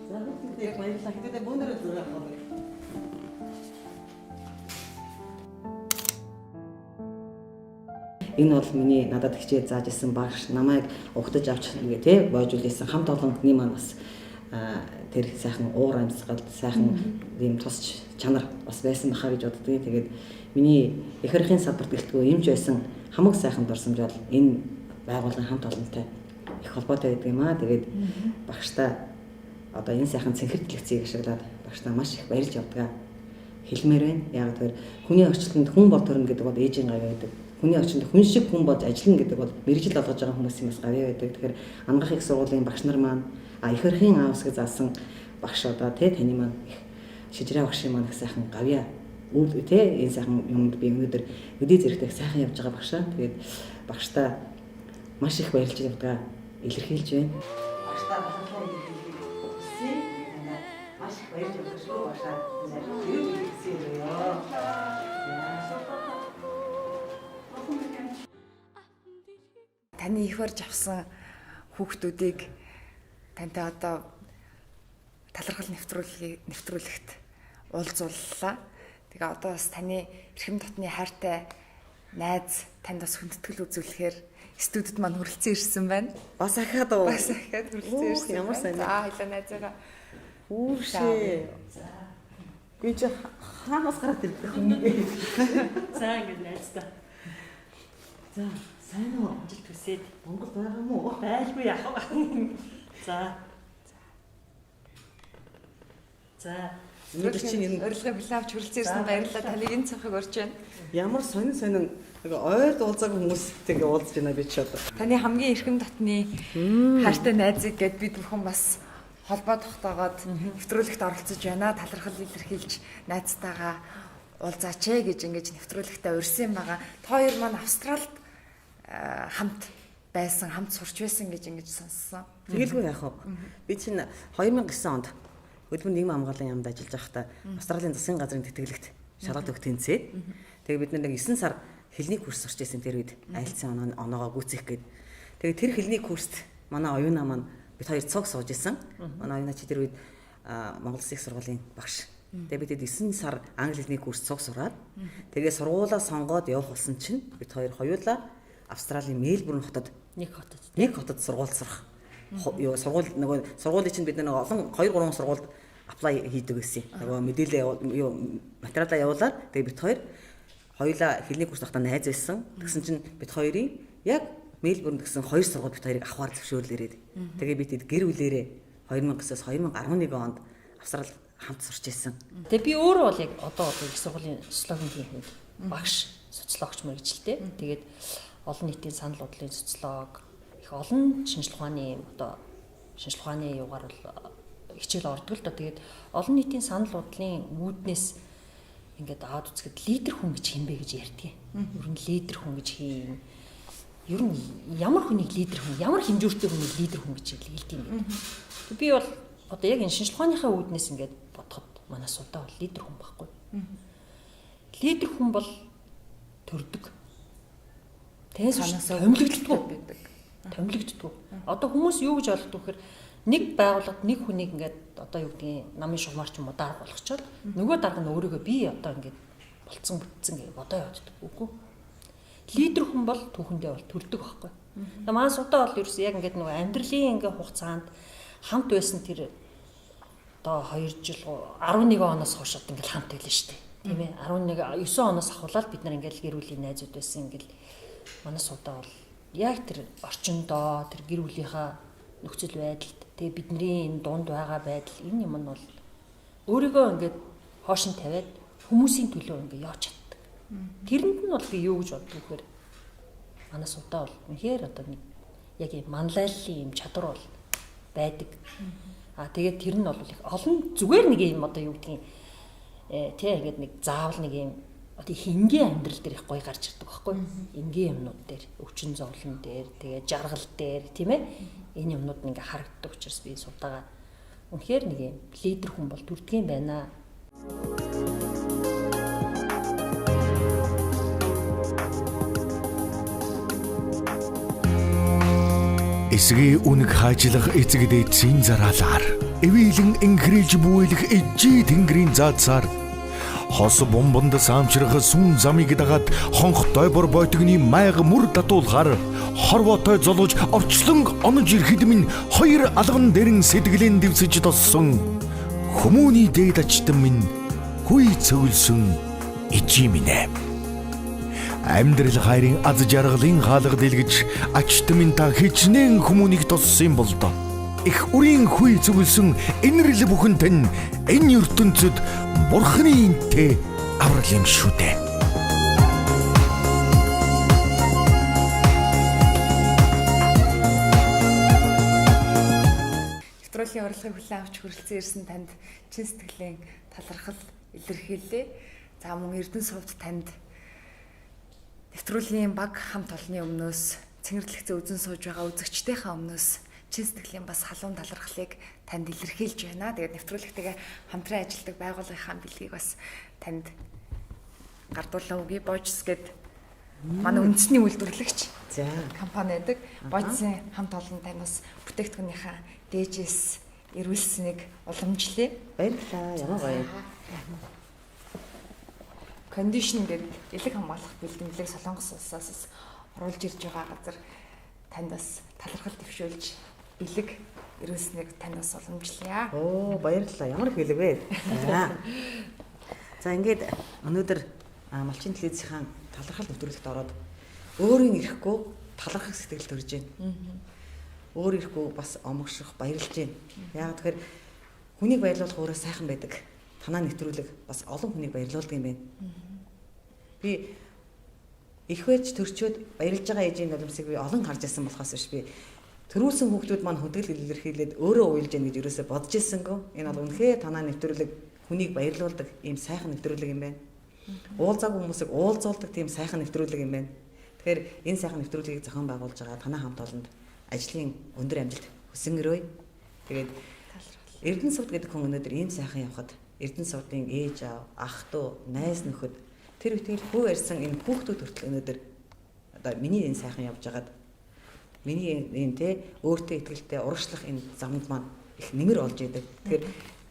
За бүгдээ баярлалаа. Хэдүүдээ бөөнөрөө зүрх авах. Энэ бол миний надад хичээл зааж исэн багш намайг угтаж авч ингээ тий бойжуулсан хамт олонхны маань бас тэр сайхан уур амьсгал сайхан ийм тусч чанар бас байсан баха гэж боддгийг. Тэгээд миний их хархийн салбарт гэлтгүй юмж байсан хамаг сайхан дурсамж бол энэ байгууллагын хамт олонтой их холбоотой байдаг юм аа. Тэгээд багштай одоо энэ сайхан цэнхэрдлэгцийг ашиглаад багштай маш их баярлж явдаг хэлмээр байна. Яг тэр хүний орчлонд хүн бол төрнө гэдэг бол ээжийн гавь байдаг. Хүний орчинд хүн шиг хүн болж ажиллана гэдэг бол мэрэгжил олгож байгаа хүмүүсийн бас гавьяа байдаг. Тэгэхээр ангаах их сургуулийн багш нар маань их хархийн аавсыг заасан багш одоо тий таны маань их шижрээ багшийн маань их сайхан гавьяа үйл тий энэ сайхан юмд би өнөөдөр өдий зэрэгтэй сайхан явж байгаа багшаа. Тэгээд багштай маш их баярлж явдаг илэрхийлж байна. Багштай болонгоо илэрхийлсэн маш их баярлж явдаг шүү багшаа. Юу гэсэн юм бэ?
Таны их барьж авсан хүүхдүүдийг тантай одоо талархал нэвтрүүлэгт уулзууллаа. Тэгээ одоо бас таны эрхэм дотны хайртай найз танд бас хүндэтгэл үзүүлэхээр студид маань хүрэлцэн ирсэн байна.
Бас ахаад уу?
Бас ахаад хүрэлцэн ирсэн.
Ямар сайн.
За хоёлаа найзаараа.
Үүшээ. Гүйж хаанаас гараад ирдэг юм бэ?
За ингэ найздаа.
За сайн уу?
Амжилт хүсээд
Монгол байгаа мó?
байлгүй яах вэ? За. За.
Өнөөдөр чинь энэ
урилгын плавч хүрэлцэн баярлалаа. Таныг энэ цанхыг орж байна.
Ямар сонин ойр дуулзаагүй хүмүүстэйгээ уулзж байна би ч одоо.
Таны хамгийн эрхэм дотны хайртай найзыг гээд бид бүхэн бас холбоо тогтоогоод нэвтрүүлэгт оролцож байна. Талархал илэрхийлж найзтайгаа уулзаач гэж ингэж нэвтрүүлэгтээ урьсан байгаа. Та хоёр маань Австралид хамт байсан, хамт сурч байсан гэж ингэж сонссон.
Тэгэлгүй яах вэ? Би чинь 2009 онд хөдөлмөр нийгмийн хамгааллын яамд ажиллаж байхдаа Австралийн засгийн газрын тэтгэлэгт шалгалт өгөх тэнцээ. Тэгээ бид нэг 9 сар хэлний курс сурч байсан тэр үед айлцсан оноогоо гүйцэх гээд. Тэгээ тэр хэлний курст манай оюунаа маань бид хоёр цог сууж исэн. Манай оюунаа чи тэр үед Монгол Улсын их сургуулийн багш. Тэгээ бид 9 сар англи хэлний курс цог сураад тэгээ сургуулаа сонгоод явах болсон чинь бид хоёр хоёулаа Австралийн Мельбурн хотод нэг хотод сургууль сурах. Сургуулийн чинь бид нэг олон 2-3 сургуульд аплай хийдэг гэсэн. Нөгөө мэдээлэл материалаа явуулаад тэгээ бид хоёулаа хэлний курс тогтоо найз байсан. Тэгсэн чинь бид хоёрын яг Мельбурн гэсэн 2 сургууль бид хоёрыг авахар зөвшөөрлөөрээд. Тэгээ бид гэр бүлээрээ 2009-оос 2011 онд Австрал хамт сурч ирсэн.
Тэгээ би өөрөө бол яг одоо их сургуулийн социологийн хийхэд багш социологч мэргэжилтэй. Тэгээд олон нийтийн санал бодлын социолог их олон шинжлэх ухааны шинжлэх ухааны юугаар бол хичээл ордог л доо. Тэгээд олон нийтийн санал бодлын үүднээс ингээд аваад үзэхэд лидер хүн гэж хин бэ гэж ярьдгийг. Ер нь лидер хүн гэж хин. Ер нь ямар хүнийг лидер хүн, ямар хэмжүүртэй хүнийг лидер хүн гэж хэлдэг юм бэ? Би бол одоо яг энэ шинжлэх ухааныхаа үүднээс ингээд манай суудаа бол лидер хүн байхгүй. Лидер хүн бол төрдөг. Тэгээс томилогддог. Томилогддог. Одоо хүмүүс юу гэж ойлгодог вэхээр нэг байгууллагад нэг хүнийг ингээд одоо юу гэдгийг намын шугамарч юм уу дарга болгочоод нөгөө дарга нь өөрийгөө би одоо ингээд болцсон бүтцэн гэж бодоо явуулдаг. Үгүй. Лидер хүн бол түүхэндээ бол төрдөг байхгүй. Манай суудаа бол ерөөс яг ингээд нөгөө амьдралын ингээд хугацаанд хамт байсан тэр одоо 2 жил 11 оноос хойш одоо ингээд хамт байлаа шүү дээ. Тийм ээ. 9 оноос ахуулаад бид нар ингээд гэр бүлийн найзууд байсан ингээд манай суудаа бол яг тэр орчиндоо тэр гэр бүлийнхаа нөхцөл байдалд тэгээ бидний энэ дунд байгаа байдал энэ юм нь бол өөрийгөө ингээд хоош нь тавиад хүмүүсийн төлөө ингээд явж чаддаг. Тэрэнд нь бол би юу гэж боддог вэхээр манай суудаа бол үнэхээр одоо нэг яг юм манлайллын юм чадвар бол байдаг. Тэгээд тэр нь бол их олон зүгээр нэг юм одоо юу гэдгийг тий ингээд нэг заавал нэг юм одоо хингийн амьдрал дээр их гоё гарч ирдэг байхгүй. Энгийн юмнууд дээр, өвчин зовлон дээр, тэгээ жаргал дээр тийм ээ. Энэ юмнууд ингээ харагддаг учраас би судаага үнэхээр нэг юм лидер хүн бол төрдгийм байна.
Эсгийн үнэг хаажлах эцэг дээдсийн зараалаар эвийлэн инхрилж бүэлэх эжээ тэнгэрийн заацаар хос бомбонд саамчрах сүн замыг дагаад хонх дойбор бойтгны майг мөр датуулахаар хорвоотой золож орчлон онож ирэхэд минь хоёр алган дэрэн сэтгэлэн дэвсэж тоссон хүмүүний дээд ачтан минь хүй цөвлсөн ижи минь амьдрал хайрын аз жаргалын хаалга дэлгэж ачтан минь та хичнээн хүмүүнийг тоссон бол доо их үрийн хүй цөвлсөн энэрл бүхэнтэй энэ ертөнцид бурхны интэй аврал юм шүү дээ.
Нэвтрүүлгийн урилгыг хүлээн авч хүрэлцэн ирсэн танд чин сэтгэлийн талархал илэрхийлье. За мөн Эрдэнэ сувд танд нэвтрүүлгийн баг хамт олонны өмнөөс цэнгэрлэгцээ үзэн сууж байгаа үзэгчдийнхээ өмнөөс чин сэтгэлийн бас халуун талархлыг танд илэрхийлж байна. Тэгээд нэвтрүүлэгтэйгээ хамтран ажилладаг байгууллагын бэлгийг бас танд гардуулан өгье. Божс гэд манай үндэсний үйлдвэрлэгч компани байдаг. Божсын хамт олон танаас бүтээгдэхүүнийхээ дээжээс ирүүлсэнийг уламжлая.
Баярлалаа. Ямар гоё.
Кондишн гэдэг элэг хамгаалах бэлтгэлийг Солонгос улсаас оруулж ирж байгаа газар танд бас талархал дэвшүүлж бэлэг ирүүлсэнийг танаас уламжлая.
Оо баярлалаа. Ямар их бэлэг вэ? За ингээд өнөөдөр Малчин телевизийн талархал нэвтрүүлэгт ороод өөрийн ирэхгүй талархах сэтгэл төрж байна. Өөр ирэхгүй бас омогших, баярлж байна. Яг тэгэхээр хүнийг баярлуулах өөрөө сайхан байдаг. Танаа нэвтрүүлэг бас олон хүнийг баярлуулдаг юм байна. Би их байж төрчөөд баярлж байгаа ээжийн нулимсыг би олон харж байсан болохоос биш би төрүүлсэн хүүхдүүд маань хөдөл илэрхийлээд өөрөө уйлж яах гэж юусоо бодож ирсэнгөө энэ бол үнэхээр танаа нэвтрүүлэг хүнийг баярлуулдаг ийм сайхан нэвтрүүлэг юм байна. Уулзаагүй хүмүүсийг уулзуулдаг тийм сайхан нэвтрүүлэг юм байна. Тэгэхээр энэ сайхан нэвтрүүлгийг зохион байгуулж байгаа танаа хамт олонд ажлын өндөр амжилт хүсэнгэрөөе. Тэгээд Эрдэнэ сувд гэдэг хүн өнөөдөр ийм сайхан явхад Эрдэнэ сувдын ээж аав, ах トゥ, найз нөхөд тэр битгэл хөө ярьсан энэ хүүхдүүд хүртэл өнөөдөр одоо миний энэ сайхан явж байгаад миний энэ те өөртөө итгэлтэй урагшлах энэ замд маань их нэмэр олж идэг. Тэгэхээр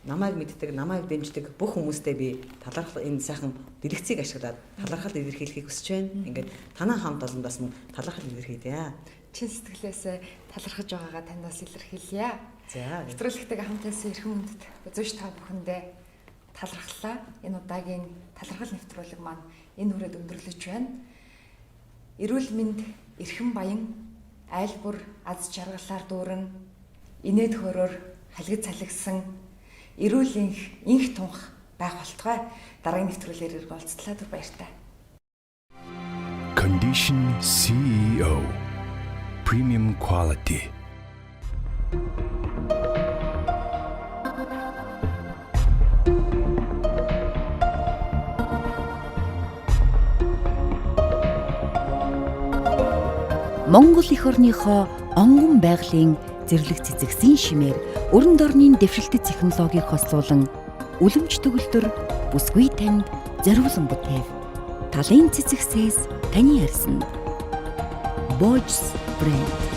намайг мэддэг, намайг дэмждэг бүх хүмүүстээ би талархал энэ сайхан дэлгэцийг ашиглаад талархал илэрхийлэхийг хүсэж байна. Ингээд танаа хамт олондоос нь талархал илэрхийлье.
Чин сэтгэлээсээ талархаж байгаагаа танаас илэрхийлье.
За
нэвтрүүлэгтэйгээ хамт байсан эрхэм хүндэт үзэж та бүхэндээ талархлаа. Энэ удаагийн талархал нэвтрүүлэг маань энэ хүрээд өндөрлөж байна. Эрүүл мэнд, эрхэм баян, айл бүр аз жаргалаар дүүрэн, инээд хөрөөр халигд цалигсан эрүүл инх тунх байх болтугай. Дараагийн нэвтрүүлгээр уулзтлаа түр баяртай.
Condition CEO Premium Quality.
Монгол эх орныхоо онгон байгалийн зэрлэг цэцэгсийн шимээр өрн дорны дэвшилтэт технологиг хослуулан үлэмж төгөлдөр бүсгүй танд зориулан бүтээв. Талын цэцэгсээс таны арьсанд Boys Brand